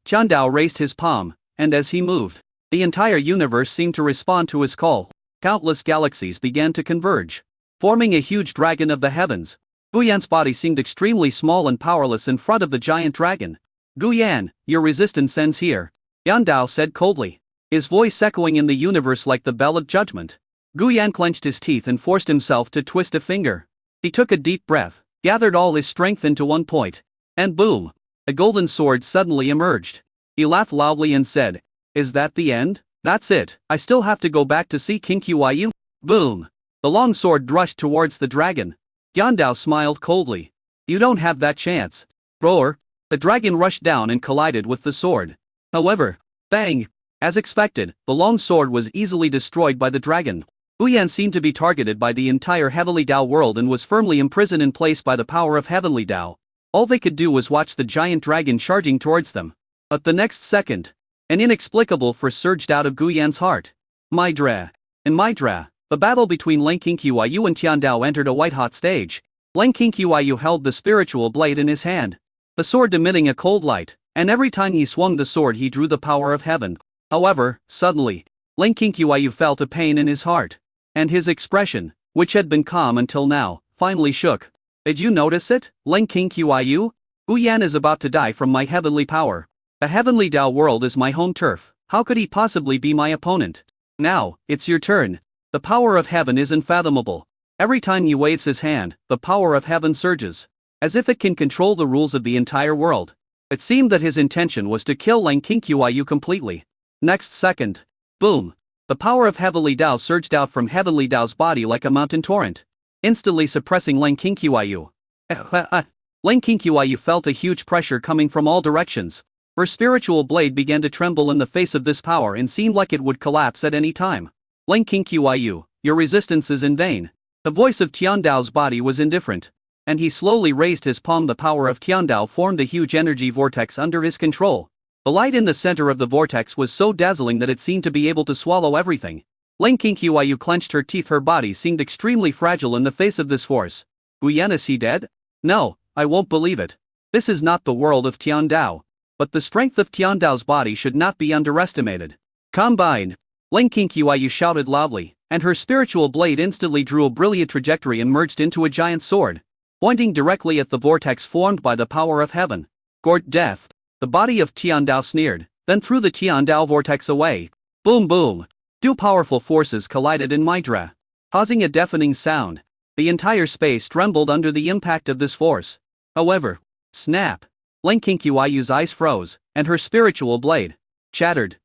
Tiandao raised his palm, and as he moved, the entire universe seemed to respond to his call. Countless galaxies began to converge, forming a huge dragon of the heavens. Gu Yan's body seemed extremely small and powerless in front of the giant dragon. Gu Yan, your resistance ends here, Tiandao said coldly, his voice echoing in the universe like the bell of judgment. Gu Yan clenched his teeth and forced himself to twist a finger. He took a deep breath, gathered all his strength into one point, and boom! A golden sword suddenly emerged. He laughed loudly and said, is that the end? That's it, I still have to go back to see King Qiyu? Boom! The long sword rushed towards the dragon. Tiandao smiled coldly. You don't have that chance. Roar! The dragon rushed down and collided with the sword. However, bang! As expected, the long sword was easily destroyed by the dragon. Gu Yan seemed to be targeted by the entire Heavenly Tao world and was firmly imprisoned in place by the power of Heavenly Tao. All they could do was watch the giant dragon charging towards them. But the next second, an inexplicable force surged out of Gu Yan's heart. Midra. In Midra, the battle between Leng Qiyu and Tiandao entered a white-hot stage. Leng Qiyu held the spiritual blade in his hand, the sword emitting a cold light, and every time he swung the sword he drew the power of heaven. However, suddenly, Leng Qiyu felt a pain in his heart. And his expression, which had been calm until now, finally shook. Did you notice it, Leng Qiyu? Gu Yan is about to die from my heavenly power. The heavenly Tao world is my home turf, how could he possibly be my opponent? Now, it's your turn. The power of heaven is unfathomable. Every time he waves his hand, the power of heaven surges, as if it can control the rules of the entire world. It seemed that his intention was to kill Leng Qiyu completely. Next second, boom! The power of Heavenly Tao surged out from Heavenly Tao's body like a mountain torrent, instantly suppressing Leng Qiyu. Leng Qiyu felt a huge pressure coming from all directions. Her spiritual blade began to tremble in the face of this power and seemed like it would collapse at any time. Leng Qiyu, your resistance is in vain. The voice of Tiandao's body was indifferent, and he slowly raised his palm. The power of Tiandao formed a huge energy vortex under his control. The light in the center of the vortex was so dazzling that it seemed to be able to swallow everything. Leng Qiyu clenched her teeth. Her body seemed extremely fragile in the face of this force. Gu Yan, is he dead? No, I won't believe it. This is not the world of Tiandao. But the strength of Tiandao's body should not be underestimated. Combine! Leng Qiyu shouted loudly, and her spiritual blade instantly drew a brilliant trajectory and merged into a giant sword, pointing directly at the vortex formed by the power of heaven. Gort death! The body of Tiandao sneered, then threw the Tiandao vortex away. Boom boom! Two powerful forces collided in Midra, causing a deafening sound. The entire space trembled under the impact of this force. However, snap! Leng Qiyu's eyes froze, and her spiritual blade shattered.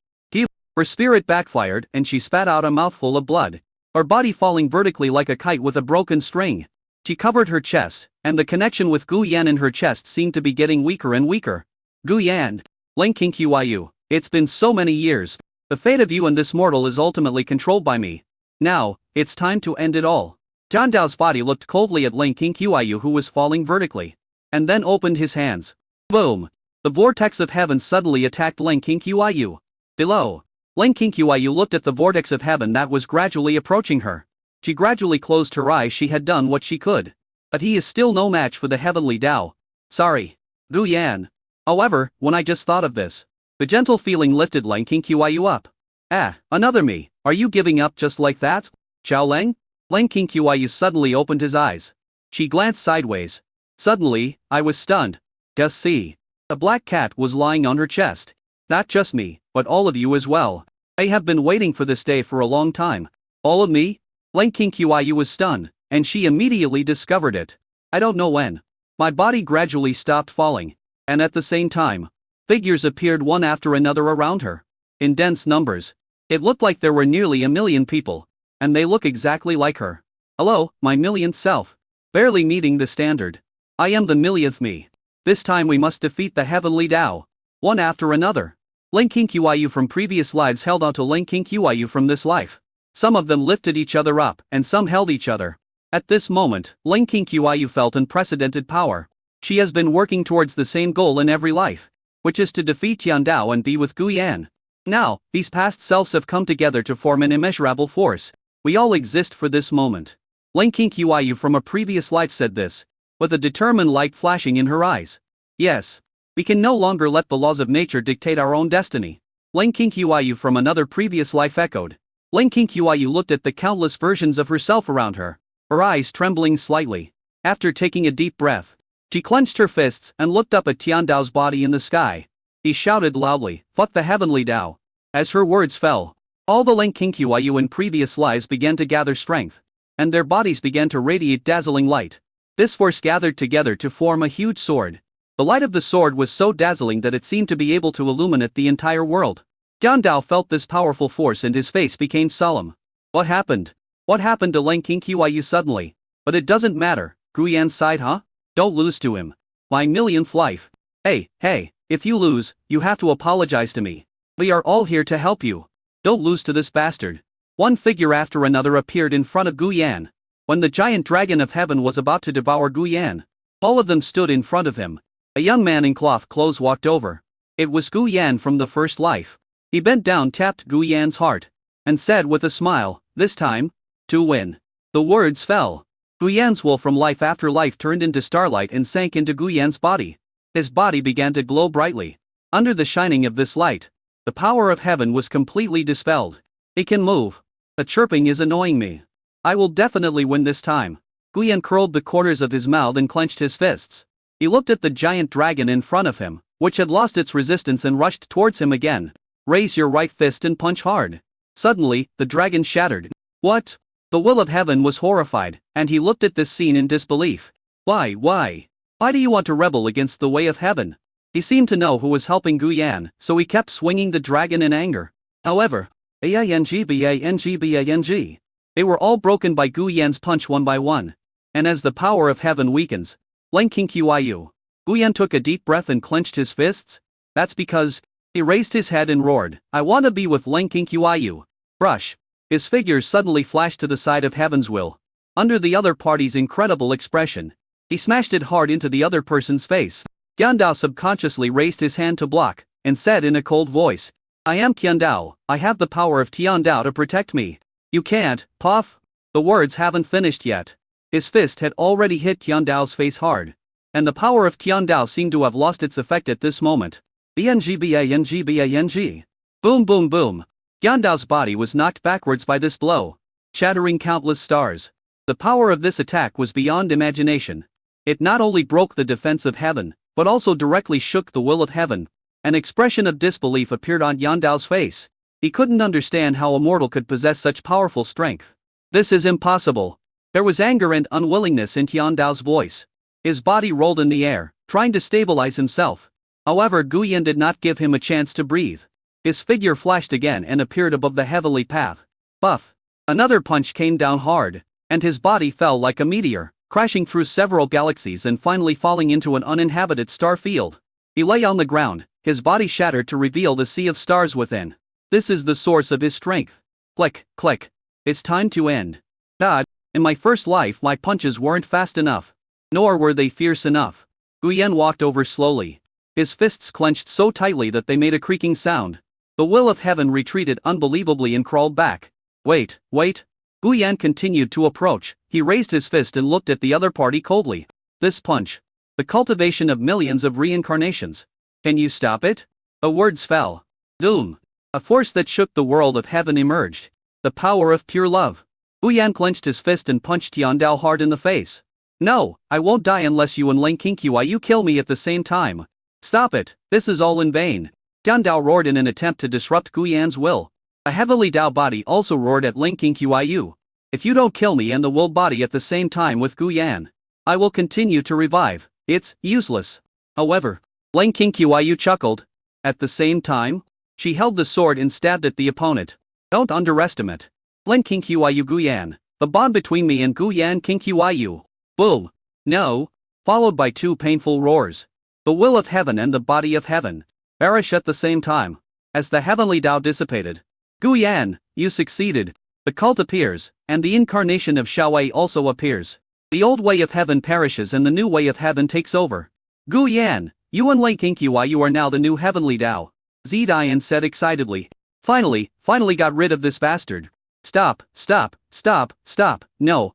Her spirit backfired and she spat out a mouthful of blood, her body falling vertically like a kite with a broken string. She covered her chest, and the connection with Gu Yan in her chest seemed to be getting weaker and weaker. Gu Yan, Leng Qiyu, it's been so many years. The fate of you and this mortal is ultimately controlled by me. Now, it's time to end it all. Tiandao's body looked coldly at Leng Qiyu, who was falling vertically, and then opened his hands. Boom! The vortex of heaven suddenly attacked Leng Qiyu. Below, Leng Qiyu looked at the vortex of heaven that was gradually approaching her. She gradually closed her eyes. She had done what she could. But he is still no match for the heavenly Tao. Sorry, Gu Yan. However, when I just thought of this, the gentle feeling lifted Leng Qiyu up. Another me, are you giving up just like that? Xiao Leng? Leng Qiyu suddenly opened his eyes. She glanced sideways. Suddenly, I was stunned. Just see. A black cat was lying on her chest. Not just me, but all of you as well. I have been waiting for this day for a long time. All of me? Leng Qiyu was stunned, and she immediately discovered it. I don't know when. My body gradually stopped falling, and at the same time, figures appeared one after another around her. In dense numbers. It looked like there were nearly 1 million people, and they look exactly like her. Hello, my millionth self. Barely meeting the standard. I am the millionth me. This time we must defeat the heavenly Tao. One after another. Lin Qiyu from previous lives held on to Lin Qiyu from this life. Some of them lifted each other up, and some held each other. At this moment, Lin Qiyu felt unprecedented power. She has been working towards the same goal in every life, which is to defeat Tian Dao and be with Gu Yan. Now, these past selves have come together to form an immeasurable force. We all exist for this moment. Lin Qiyu from a previous life said this, with a determined light flashing in her eyes. Yes. We can no longer let the laws of nature dictate our own destiny. Lin Qiyu from another previous life echoed. Lin Qiyu looked at the countless versions of herself around her eyes trembling slightly. After taking a deep breath, she clenched her fists and looked up at Tian Dao's body in the sky. He shouted loudly, "Fuck the heavenly Dao." As her words fell, all the Lin Qiyu in previous lives began to gather strength, and their bodies began to radiate dazzling light. This force gathered together to form a huge sword. The light of the sword was so dazzling that it seemed to be able to illuminate the entire world. Tian Dao felt this powerful force and his face became solemn. What happened? What happened to Lin Qiyu suddenly? But it doesn't matter, Gu Yan sighed, huh? Don't lose to him. My millionth life. Hey, if you lose, you have to apologize to me. We are all here to help you. Don't lose to this bastard. One figure after another appeared in front of Gu Yan. When the giant dragon of heaven was about to devour Gu Yan, all of them stood in front of him. A young man in cloth clothes walked over. It was Gu Yan from the first life. He bent down, tapped Gu Yan's heart, and said with a smile, "This time, to win." The words fell. Gu Yan's will from life after life turned into starlight and sank into Gu Yan's body. His body began to glow brightly. Under the shining of this light, the power of heaven was completely dispelled. He can move. The chirping is annoying me. I will definitely win this time. Gu Yan curled the corners of his mouth and clenched his fists. He looked at the giant dragon in front of him, which had lost its resistance and rushed towards him again. Raise your right fist and punch hard. Suddenly, the dragon shattered. What? The will of heaven was horrified, and he looked at this scene in disbelief. Why do you want to rebel against the way of heaven? He seemed to know who was helping Gu Yan, so he kept swinging the dragon in anger. However, bang. They were all broken by Gu Yan's punch one by one. And as the power of heaven weakens, Lin Qiyu. Gu Yan took a deep breath and clenched his fists. That's because, he raised his head and roared, "I want to be with Lin Qiyu." Brush. His figure suddenly flashed to the side of heaven's will. Under the other party's incredible expression, he smashed it hard into the other person's face. Tian Dao subconsciously raised his hand to block, and said in a cold voice, "I am Tian Dao, I have the power of Tian Dao to protect me." You can't, puff. The words haven't finished yet. His fist had already hit Tian Dao's face hard. And the power of Tian Dao seemed to have lost its effect at this moment. Bang. Boom boom boom. Tian Dao's body was knocked backwards by this blow, shattering countless stars. The power of this attack was beyond imagination. It not only broke the defense of heaven, but also directly shook the will of heaven. An expression of disbelief appeared on Tian Dao's face. He couldn't understand how a mortal could possess such powerful strength. This is impossible. There was anger and unwillingness in Tian Dao's voice. His body rolled in the air, trying to stabilize himself. However, Gu Yan did not give him a chance to breathe. His figure flashed again and appeared above the heavenly path. Buff. Another punch came down hard, and his body fell like a meteor, crashing through several galaxies and finally falling into an uninhabited star field. He lay on the ground, his body shattered to reveal the sea of stars within. This is the source of his strength. Click, click. It's time to end. God, in my first life my punches weren't fast enough. Nor were they fierce enough. Gu Yan walked over slowly. His fists clenched so tightly that they made a creaking sound. The will of heaven retreated unbelievably and crawled back. Wait. Gu Yan continued to approach. He raised his fist and looked at the other party coldly. This punch. The cultivation of millions of reincarnations. Can you stop it? The words fell. Doom. A force that shook the world of heaven emerged. The power of pure love. Gu Yan clenched his fist and punched Tian Dao hard in the face. No, I won't die unless you and Lin Qiyu kill me at the same time. Stop it, this is all in vain. Tian Dao roared in an attempt to disrupt Gu Yan's will. A heavenly Dao body also roared at Lin Qiyu. If you don't kill me and the will body at the same time with Gu Yan, I will continue to revive. It's useless. However, Lin Qiyu chuckled. At the same time, she held the sword and stabbed at the opponent. Don't underestimate Lin Qiyu Gu Yan. The bond between me and Gu Yan Qiyu. Boom. No. followed by two painful roars. The will of heaven and the body of heaven perish at the same time. As the heavenly Tao dissipated, Gu Yan, you succeeded. The cult appears, and the incarnation of Xiaowei also appears. The old way of heaven perishes and the new way of heaven takes over. Gu Yan, you and Lei Qingqi, you are now the new heavenly Tao. Zidian said excitedly. Finally got rid of this bastard. Stop. No.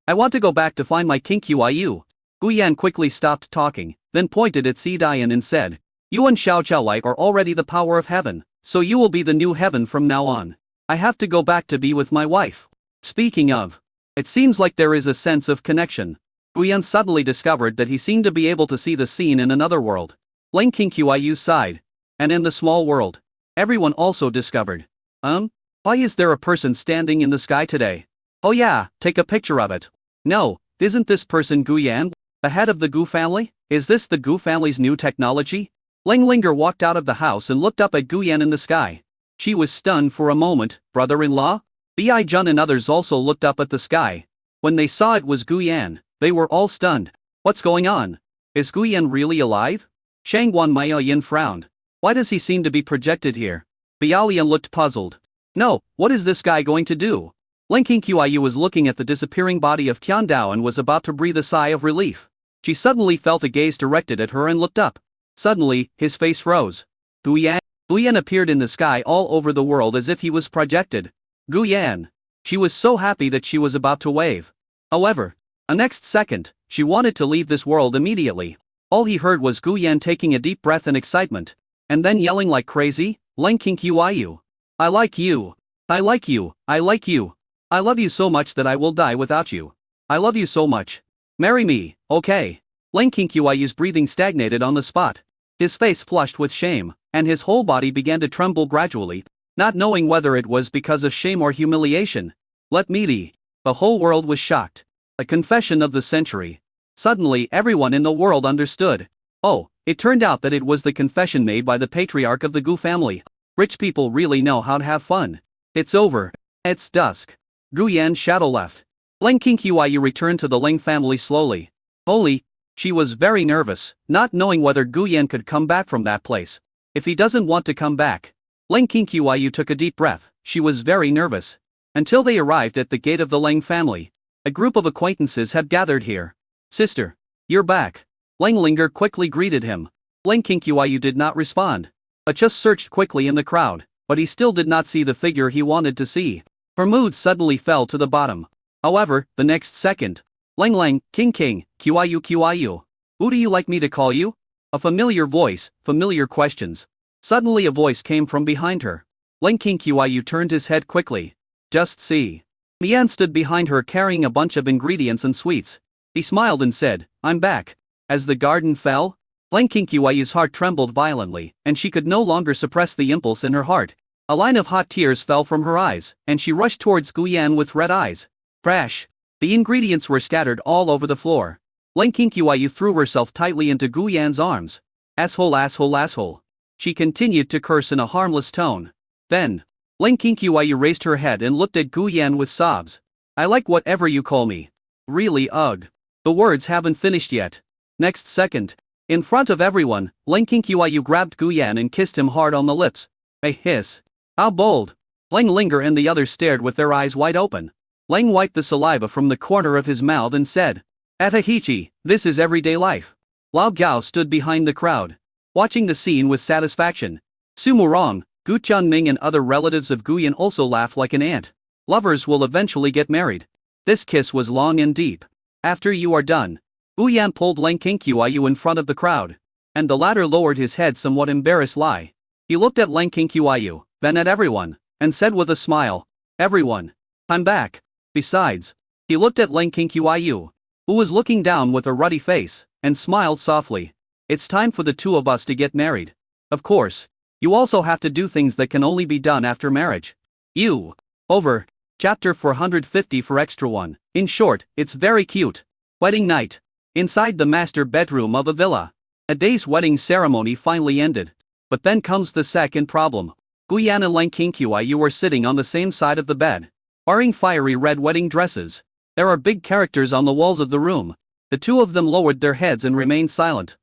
I want to go back to find my Qingqi. Gu Yan quickly stopped talking, then pointed at Zidian and said, you and Xiao Qiaolai are already the power of heaven, so you will be the new heaven from now on. I have to go back to be with my wife. Speaking of, it seems like there is a sense of connection. Gu Yan suddenly discovered that he seemed to be able to see the scene in another world. Lei Qingqi's side. And in the small world, everyone also discovered. Why is there a person standing in the sky today? Oh yeah, take a picture of it. No, isn't this person Gu Yan, the head of the Gu family? Is this the Gu family's new technology? Ling Linger walked out of the house and looked up at Gu Yan in the sky. She was stunned for a moment. Brother-in-law? Bi Jun and others also looked up at the sky. When they saw it was Gu Yan, they were all stunned. What's going on? Is Gu Yan really alive? Shangguan Maoyin frowned. Why does he seem to be projected here? Bialian looked puzzled. No, what is this guy going to do? Lei Qingqi was looking at the disappearing body of Qian Dao and was about to breathe a sigh of relief. She suddenly felt a gaze directed at her and looked up. Suddenly, his face froze. Gu Yan appeared in the sky all over the world as if he was projected. Gu Yan. She was so happy that she was about to wave. However, the next second, she wanted to leave this world immediately. All he heard was Gu Yan taking a deep breath in excitement, and then yelling like crazy, Lei Qingqi. I like you. I like you. I like you. I love you so much that I will die without you. I love you so much. Marry me, okay? Lei Qingqi's breathing stagnated on the spot. His face flushed with shame, and his whole body began to tremble gradually, not knowing whether it was because of shame or humiliation. Let me be. The whole world was shocked. A confession of the century. Suddenly everyone in the world understood. Oh, it turned out that it was the confession made by the patriarch of the Gu family. Rich people really know how to have fun. It's over. It's dusk. Gu Yan's shadow left. Lei Qingqi returned to the Ling family slowly. Holy. She was very nervous, not knowing whether Gu Yan could come back from that place. If he doesn't want to come back. Lei Qingqi took a deep breath. She was very nervous. Until they arrived at the gate of the Ling family. A group of acquaintances had gathered here. Sister. You're back. Ling Linger quickly greeted him. Lei Qingqi did not respond, but just searched quickly in the crowd, but he still did not see the figure he wanted to see. Her mood suddenly fell to the bottom. However, the next second. Ling, King, Qiu. Who do you like me to call you? A familiar voice, familiar questions. Suddenly a voice came from behind her. Lei Qingqi turned his head quickly. Just see. Mian stood behind her carrying a bunch of ingredients and sweets. He smiled and said, I'm back. As the garden fell, Lei Qingqi's heart trembled violently, and she could no longer suppress the impulse in her heart. A line of hot tears fell from her eyes, and she rushed towards Gu Yan with red eyes. Crash! The ingredients were scattered all over the floor. Lei Qingqi threw herself tightly into Gu Yan's arms. Asshole. She continued to curse in a harmless tone. Then, Lei Qingqi raised her head and looked at Gu Yan with sobs. I like whatever you call me. Really, ugh. The words haven't finished yet. Next second. In front of everyone, Lei Qingqi grabbed Gu Yan and kissed him hard on the lips. A hiss. How bold. Ling Linger and the others stared with their eyes wide open. Ling wiped the saliva from the corner of his mouth and said, Atahichi, this is everyday life. Lao Gao stood behind the crowd, watching the scene with satisfaction. Su Murong, Gu Chunming and other relatives of Gu Yan also laughed like an ant. Lovers will eventually get married. This kiss was long and deep. After you are done. Gu Yan pulled Lei Qingqi in front of the crowd. And the latter lowered his head somewhat embarrassed. He looked at Lei Qingqi, then at everyone, and said with a smile, Everyone. I'm back. Besides, he looked at Lei Qingqi, who was looking down with a ruddy face, and smiled softly. It's time for the two of us to get married. Of course, you also have to do things that can only be done after marriage. Over. Chapter 450 for Extra 1. In short, it's very cute. Wedding night. Inside the master bedroom of a villa. A day's wedding ceremony finally ended. But then comes the second problem. Gu Yan and Lei Qingqi were sitting on the same side of the bed, wearing fiery red wedding dresses. There are big characters on the walls of the room. The two of them lowered their heads and remained silent.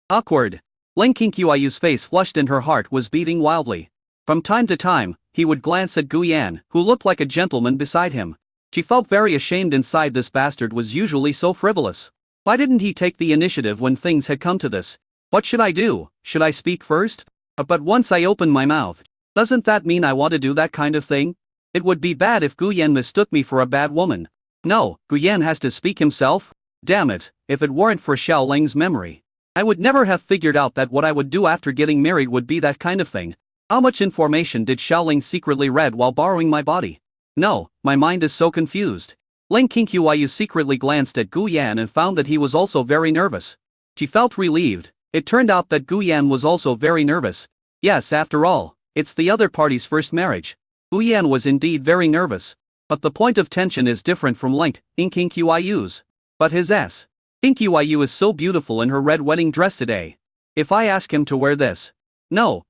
Awkward. Ling Qinyu's face flushed and her heart was beating wildly. From time to time, he would glance at Gu Yan, who looked like a gentleman beside him. She felt very ashamed inside. This bastard was usually so frivolous. Why didn't he take the initiative when things had come to this? What should I do? Should I speak first? But once I open my mouth, doesn't that mean I want to do that kind of thing? It would be bad if Gu Yan mistook me for a bad woman. No, Gu Yan has to speak himself? Damn it, if it weren't for Xiao Ling's memory, I would never have figured out that what I would do after getting married would be that kind of thing. How much information did Xiao Ling secretly read while borrowing my body? No, my mind is so confused. Ling Qinyue secretly glanced at Gu Yan and found that he was also very nervous. She felt relieved. It turned out that Gu Yan was also very nervous. Yes, after all, it's the other party's first marriage. Gu Yan was indeed very nervous. But the point of tension is different from Ling Qinyue's. But his S. Qinyue is so beautiful in her red wedding dress today. If I ask him to wear this, no,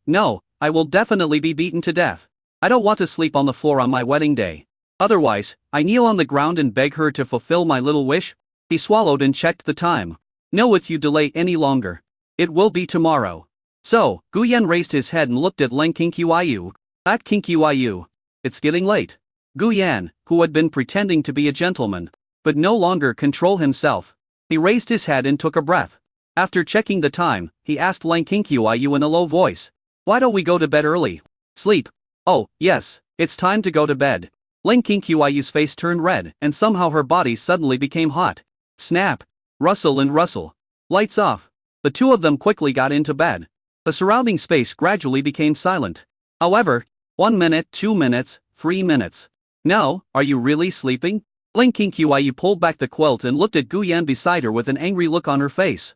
I will definitely be beaten to death. I don't want to sleep on the floor on my wedding day. Otherwise, I kneel on the ground and beg her to fulfill my little wish. He swallowed and checked the time. No, if you delay any longer, it will be tomorrow. So, Gu Yan raised his head and looked at Ling Qinyue. At Qinyue, it's getting late. Gu Yan, who had been pretending to be a gentleman, but no longer control himself, he raised his head and took a breath. After checking the time, he asked Ling Qinyue in a low voice, "Why don't we go to bed early? Sleep." "Oh, yes, it's time to go to bed." Ling Qinyue's face turned red, and somehow her body suddenly became hot. Snap! Rustle and rustle. Lights off. The two of them quickly got into bed. The surrounding space gradually became silent. However, 1 minute, 2 minutes, 3 minutes. "No, are you really sleeping?" Ling Qinyue pulled back the quilt and looked at Gu Yan beside her with an angry look on her face.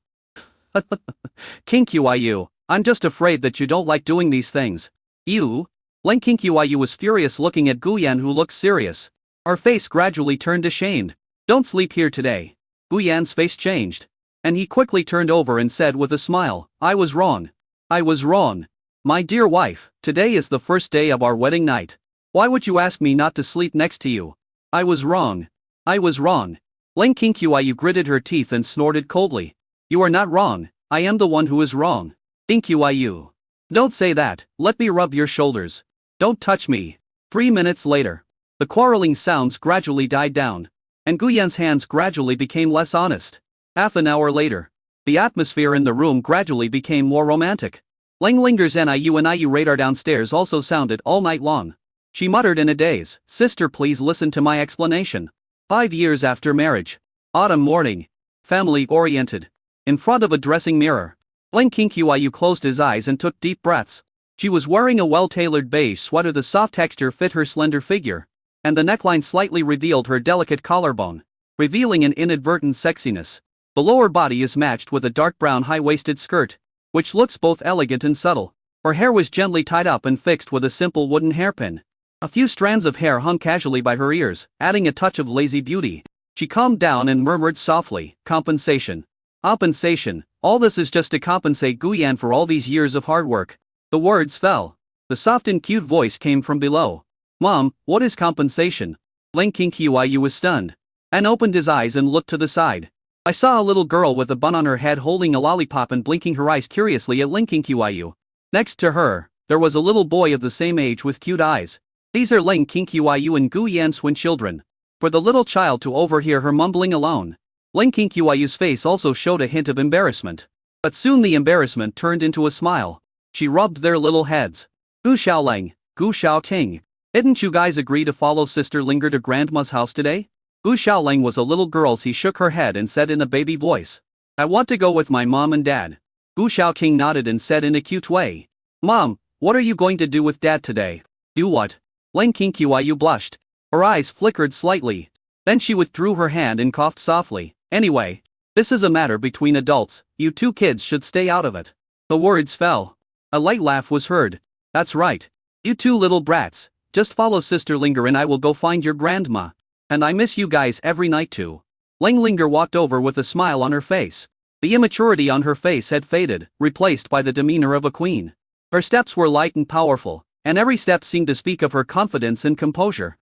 Qinyue, I'm just afraid that you don't like doing these things. You? Ling Qinyue was furious, looking at Gu Yan, who looked serious. Her face gradually turned ashamed. "Don't sleep here today." Gu Yan's face changed, and he quickly turned over and said with a smile, "I was wrong. I was wrong. My dear wife, today is the first day of our wedding night. Why would you ask me not to sleep next to you? I was wrong. I was wrong." Ling Qinyue gritted her teeth and snorted coldly. "You are not wrong, I am the one who is wrong. Qinyue. Don't say that, let me rub your shoulders. Don't touch me." 3 minutes later, the quarreling sounds gradually died down, and Gu Yan's hands gradually became less honest. Half an hour later, the atmosphere in the room gradually became more romantic. Ling Linger's NIU radar downstairs also sounded all night long. She muttered in a daze, "Sister, please listen to my explanation." 5 years after marriage. Autumn morning. Family-oriented. In front of a dressing mirror, Ling Qinyue closed his eyes and took deep breaths. She was wearing a well-tailored beige sweater. The soft texture fit her slender figure, and the neckline slightly revealed her delicate collarbone, revealing an inadvertent sexiness. The lower body is matched with a dark brown high-waisted skirt, which looks both elegant and subtle. Her hair was gently tied up and fixed with a simple wooden hairpin. A few strands of hair hung casually by her ears, adding a touch of lazy beauty. She calmed down and murmured softly, "Compensation. Compensation, all this is just to compensate Gu Yan for all these years of hard work." The words fell. The soft and cute voice came from below. "Mom, what is compensation?" Ling Qinyue was stunned, and opened his eyes and looked to the side. "I saw a little girl with a bun on her head holding a lollipop and blinking her eyes curiously at Ling Qinyue. Next to her, there was a little boy of the same age with cute eyes. These are Ling Qinyue and Gu Yan's twin children." For the little child to overhear her mumbling alone, Ling Qinyue's face also showed a hint of embarrassment. But soon the embarrassment turned into a smile. She rubbed their little heads. "Gu Xiaoling, Gu Xiaoting, didn't you guys agree to follow Sister Linger to Grandma's house today?" Gu Xiaoling was a little girl. She shook her head and said in a baby voice, "I want to go with my mom and dad." Gu Xiaoting nodded and said in a cute way, "Mom, what are you going to do with dad today?" "Do what?" Ling Qinyue blushed. Her eyes flickered slightly. Then she withdrew her hand and coughed softly. "Anyway, this is a matter between adults, you two kids should stay out of it." The words fell. A light laugh was heard. "That's right. You two little brats, just follow Sister Linger and I will go find your grandma. And I miss you guys every night too." Ling Linger walked over with a smile on her face. The immaturity on her face had faded, replaced by the demeanor of a queen. Her steps were light and powerful, and every step seemed to speak of her confidence and composure.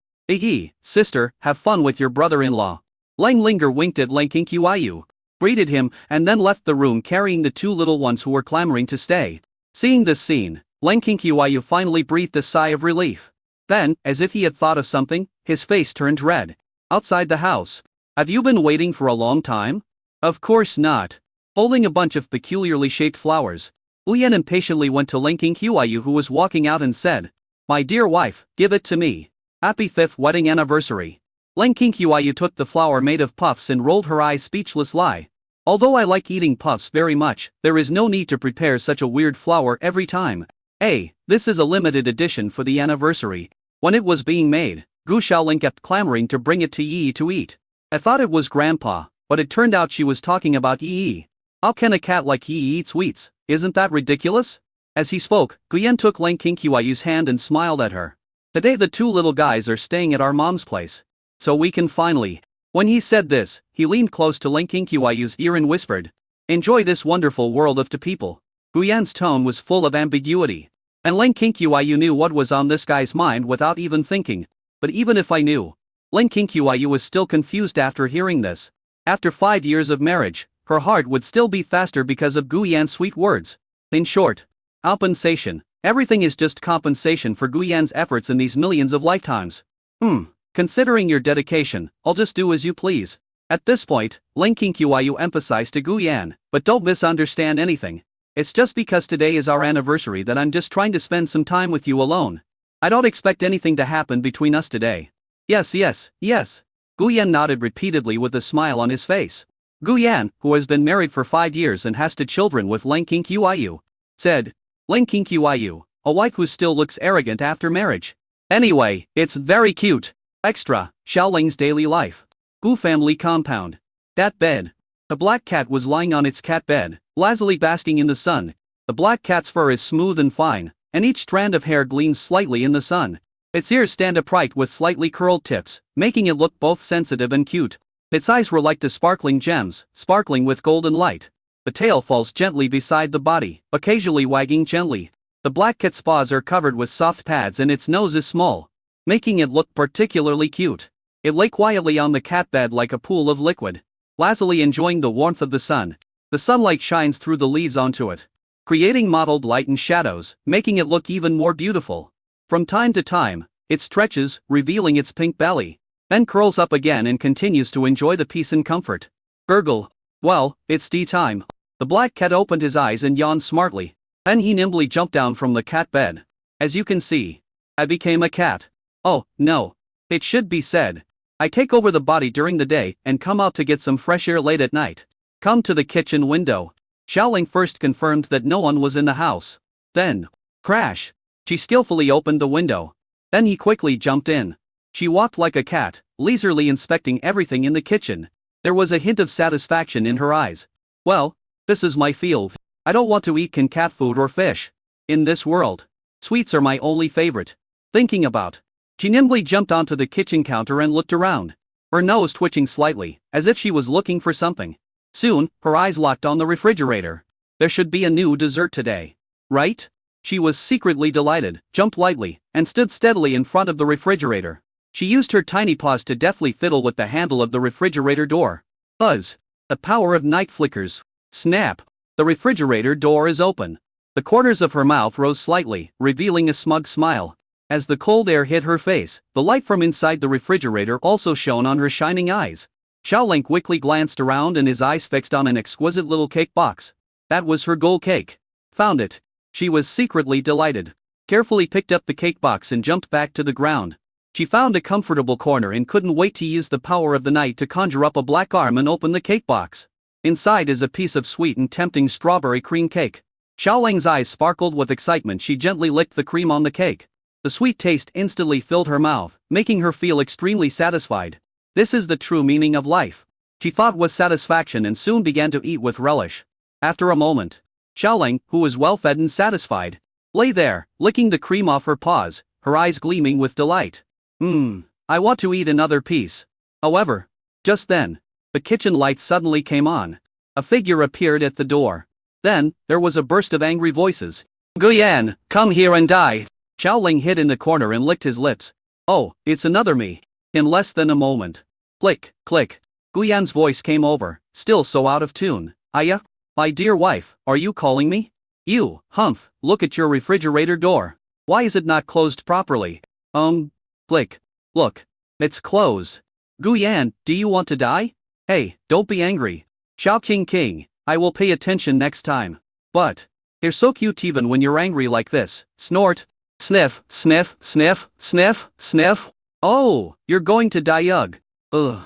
"Sister, have fun with your brother-in-law." Lang Linger winked at Lang Qiyu, greeted him, and then left the room carrying the two little ones who were clamoring to stay. Seeing this scene, Lang Qiyu finally breathed a sigh of relief. Then, as if he had thought of something, his face turned red. Outside the house. Have you been waiting for a long time? Of course not. Holding a bunch of peculiarly shaped flowers, Uyen impatiently went to Lang Qiyu who was walking out and said, "My dear wife, give it to me. Happy 5th wedding anniversary." Lang Qiyu took the flower made of puffs and rolled her eyes speechless lie. Although I like eating puffs very much, there is no need to prepare such a weird flower every time. Hey, this is a limited edition for the anniversary. When it was being made, Gu Xiaoling kept clamoring to bring it to Yi to eat. I thought it was Grandpa, but it turned out she was talking about Yi. How can a cat like Yi eat sweets? Isn't that ridiculous? As he spoke, Guyan took Lang Qiyu's hand and smiled at her. Today the two little guys are staying at our mom's place. So we can finally. When he said this, he leaned close to Lang Qiyu's ear and whispered, "Enjoy this wonderful world of two people." Guyan's tone was full of ambiguity. And Lang Qiyu knew what was on this guy's mind without even thinking. But even if I knew, Lang Qiyu was still confused after hearing this. After 5 years of marriage, her heart would still beat faster because of Guyan's sweet words. In short, compensation. Everything is just compensation for Guyan's efforts in these millions of lifetimes. Considering your dedication, I'll just do as you please. At this point, Lang Qiyu emphasized to Guyan, but don't misunderstand anything. It's just because today is our anniversary that I'm just trying to spend some time with you alone. I don't expect anything to happen between us today. Yes. Guyan nodded repeatedly with a smile on his face. Guyan, who has been married for 5 years and has 2 children with Lang Qiyu, said, "Lang Qiyu, a wife who still looks arrogant after marriage. Anyway, it's very cute." Extra, Xiaoling's daily life. Gu family compound. That bed. The black cat was lying on its cat bed, lazily basking in the sun. The black cat's fur is smooth and fine, and each strand of hair gleams slightly in the sun. Its ears stand upright with slightly curled tips, making it look both sensitive and cute. Its eyes were like the sparkling gems, sparkling with golden light. The tail falls gently beside the body, occasionally wagging gently. The black cat's paws are covered with soft pads and its nose is small, making it look particularly cute. It lay quietly on the cat bed like a pool of liquid, lazily enjoying the warmth of the sun. The sunlight shines through the leaves onto it, creating mottled light and shadows, making it look even more beautiful. From time to time, it stretches, revealing its pink belly, then curls up again and continues to enjoy the peace and comfort. Gurgle. Well, it's tea time. The black cat opened his eyes and yawned smartly. Then he nimbly jumped down from the cat bed. As you can see, I became a cat. Oh, no. It should be said, I take over the body during the day and come out to get some fresh air late at night. Come to the kitchen window. Xiaoling first confirmed that no one was in the house. Then, crash. She skillfully opened the window. Then he quickly jumped in. She walked like a cat, leisurely inspecting everything in the kitchen. There was a hint of satisfaction in her eyes. Well, this is my field. I don't want to eat canned cat food or fish. In this world, sweets are my only favorite. Thinking about. She nimbly jumped onto the kitchen counter and looked around, her nose twitching slightly, as if she was looking for something. Soon, her eyes locked on the refrigerator. There should be a new dessert today. Right? She was secretly delighted, jumped lightly, and stood steadily in front of the refrigerator. She used her tiny paws to deftly fiddle with the handle of the refrigerator door. Buzz. The power of night flickers. Snap. The refrigerator door is open. The corners of her mouth rose slightly, revealing a smug smile. As the cold air hit her face, the light from inside the refrigerator also shone on her shining eyes. Xiaoling quickly glanced around and his eyes fixed on an exquisite little cake box. That was her gold cake. Found it. She was secretly delighted. Carefully picked up the cake box and jumped back to the ground. She found a comfortable corner and couldn't wait to use the power of the night to conjure up a black arm and open the cake box. Inside is a piece of sweet and tempting strawberry cream cake. Xiaoling's eyes sparkled with excitement. She gently licked the cream on the cake. The sweet taste instantly filled her mouth, making her feel extremely satisfied. This is the true meaning of life. She thought with satisfaction and soon began to eat with relish. After a moment, Xiaoling, who was well fed and satisfied, lay there, licking the cream off her paws, her eyes gleaming with delight. I want to eat another piece. However, just then, the kitchen lights suddenly came on. A figure appeared at the door. Then, there was a burst of angry voices. Guyan, come here and die. Xiaoling hid in the corner and licked his lips. Oh, it's another me. In less than a moment. Click, click. Guyan's voice came over, still so out of tune. My dear wife, are you calling me? You, Humph, look at your refrigerator door. Why is it not closed properly? Blick. Look. It's closed. Guyan, do you want to die? Hey, don't be angry. King, I will pay attention next time. But, you're so cute even when you're angry like this. Snort. Sniff, sniff, sniff, sniff, sniff. Oh, you're going to die, ugh. Ugh.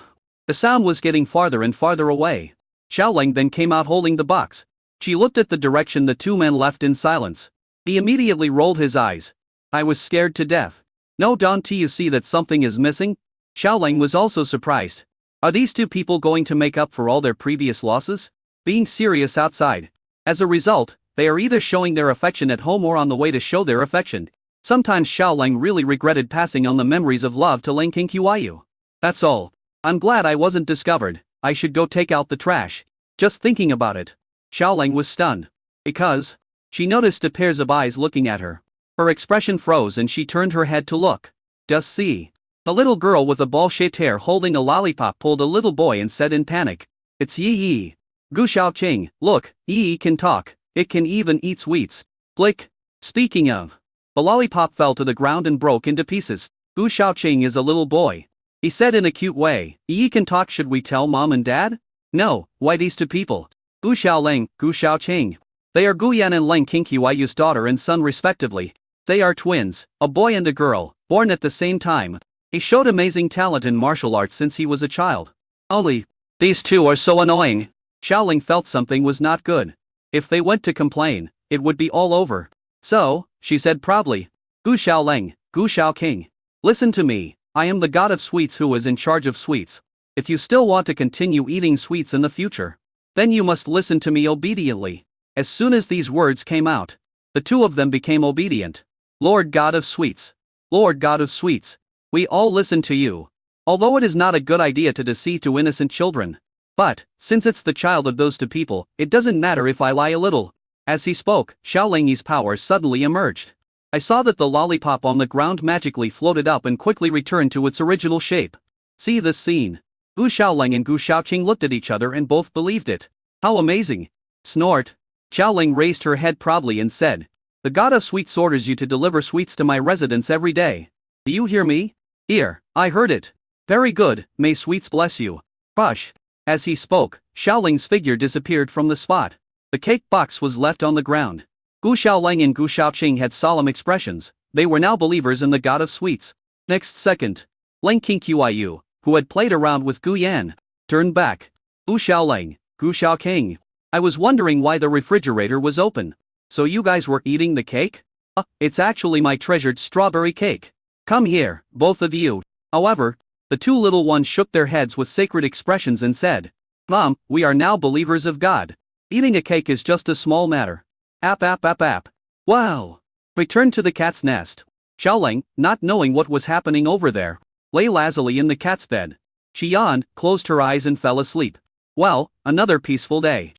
The sound was getting farther and farther away. Xiaoling then came out holding the box. She looked at the direction the two men left in silence. He immediately rolled his eyes. I was scared to death. No, don't you see that something is missing? Xiaoling was also surprised. Are these two people going to make up for all their previous losses? Being serious outside. As a result, they are either showing their affection at home or on the way to show their affection. Sometimes Xiaoling really regretted passing on the memories of love to Ling Qingqiu. That's all. I'm glad I wasn't discovered. I should go take out the trash. Just thinking about it. Xiaoling was stunned. Because she noticed a pair of eyes looking at her. Her expression froze and she turned her head to look. Just see. A little girl with a ball-shaped hair holding a lollipop pulled a little boy and said in panic. It's Yi Yi. Gu Xiaoqing, look, Yi Yi can talk. It can even eat sweets. Blick. Speaking of. The lollipop fell to the ground and broke into pieces. Gu Xiaoqing is a little boy. He said in a cute way, Yi can talk, should we tell mom and dad? No, why these two people? Gu Xiaoling, Gu Xiaoqing. They are Guyan and Ling Qingqiu's daughter and son respectively. They are twins, a boy and a girl, born at the same time. He showed amazing talent in martial arts since he was a child. Only, these two are so annoying. Xiaoling felt something was not good. If they went to complain, it would be all over. So, she said proudly, Gu Xiaoling, Gu Xiaoqing. Listen to me, I am the god of sweets who is in charge of sweets. If you still want to continue eating sweets in the future, then you must listen to me obediently. As soon as these words came out, the two of them became obedient. Lord God of Sweets. Lord God of Sweets. We all listen to you. Although it is not a good idea to deceive two innocent children. But, since it's the child of those two people, it doesn't matter if I lie a little. As he spoke, Xiaoling's power suddenly emerged. I saw that the lollipop on the ground magically floated up and quickly returned to its original shape. See this scene. Gu Xiaoling and Gu Xiaoqing looked at each other and both believed it. How amazing. Snort. Xiaoling raised her head proudly and said, the god of sweets orders you to deliver sweets to my residence every day. Do you hear me? Here, I heard it. Very good, may sweets bless you. Hush. As he spoke, Xiaoling's figure disappeared from the spot. The cake box was left on the ground. Gu Xiaoling and Gu Xiaoqing had solemn expressions. They were now believers in the god of sweets. Next second, Ling Qingqiu, who had played around with Guyan, turned back. Gu Xiaoling, Gu Xiaoqing. I was wondering why the refrigerator was open. So you guys were eating the cake? It's actually my treasured strawberry cake. Come here, both of you. However, the two little ones shook their heads with sacred expressions and said, Mom, we are now believers of God. Eating a cake is just a small matter. App. Wow. Return to the cat's nest. Xiaoling, not knowing what was happening over there, lay lazily in the cat's bed. She yawned, closed her eyes and fell asleep. Well, another peaceful day.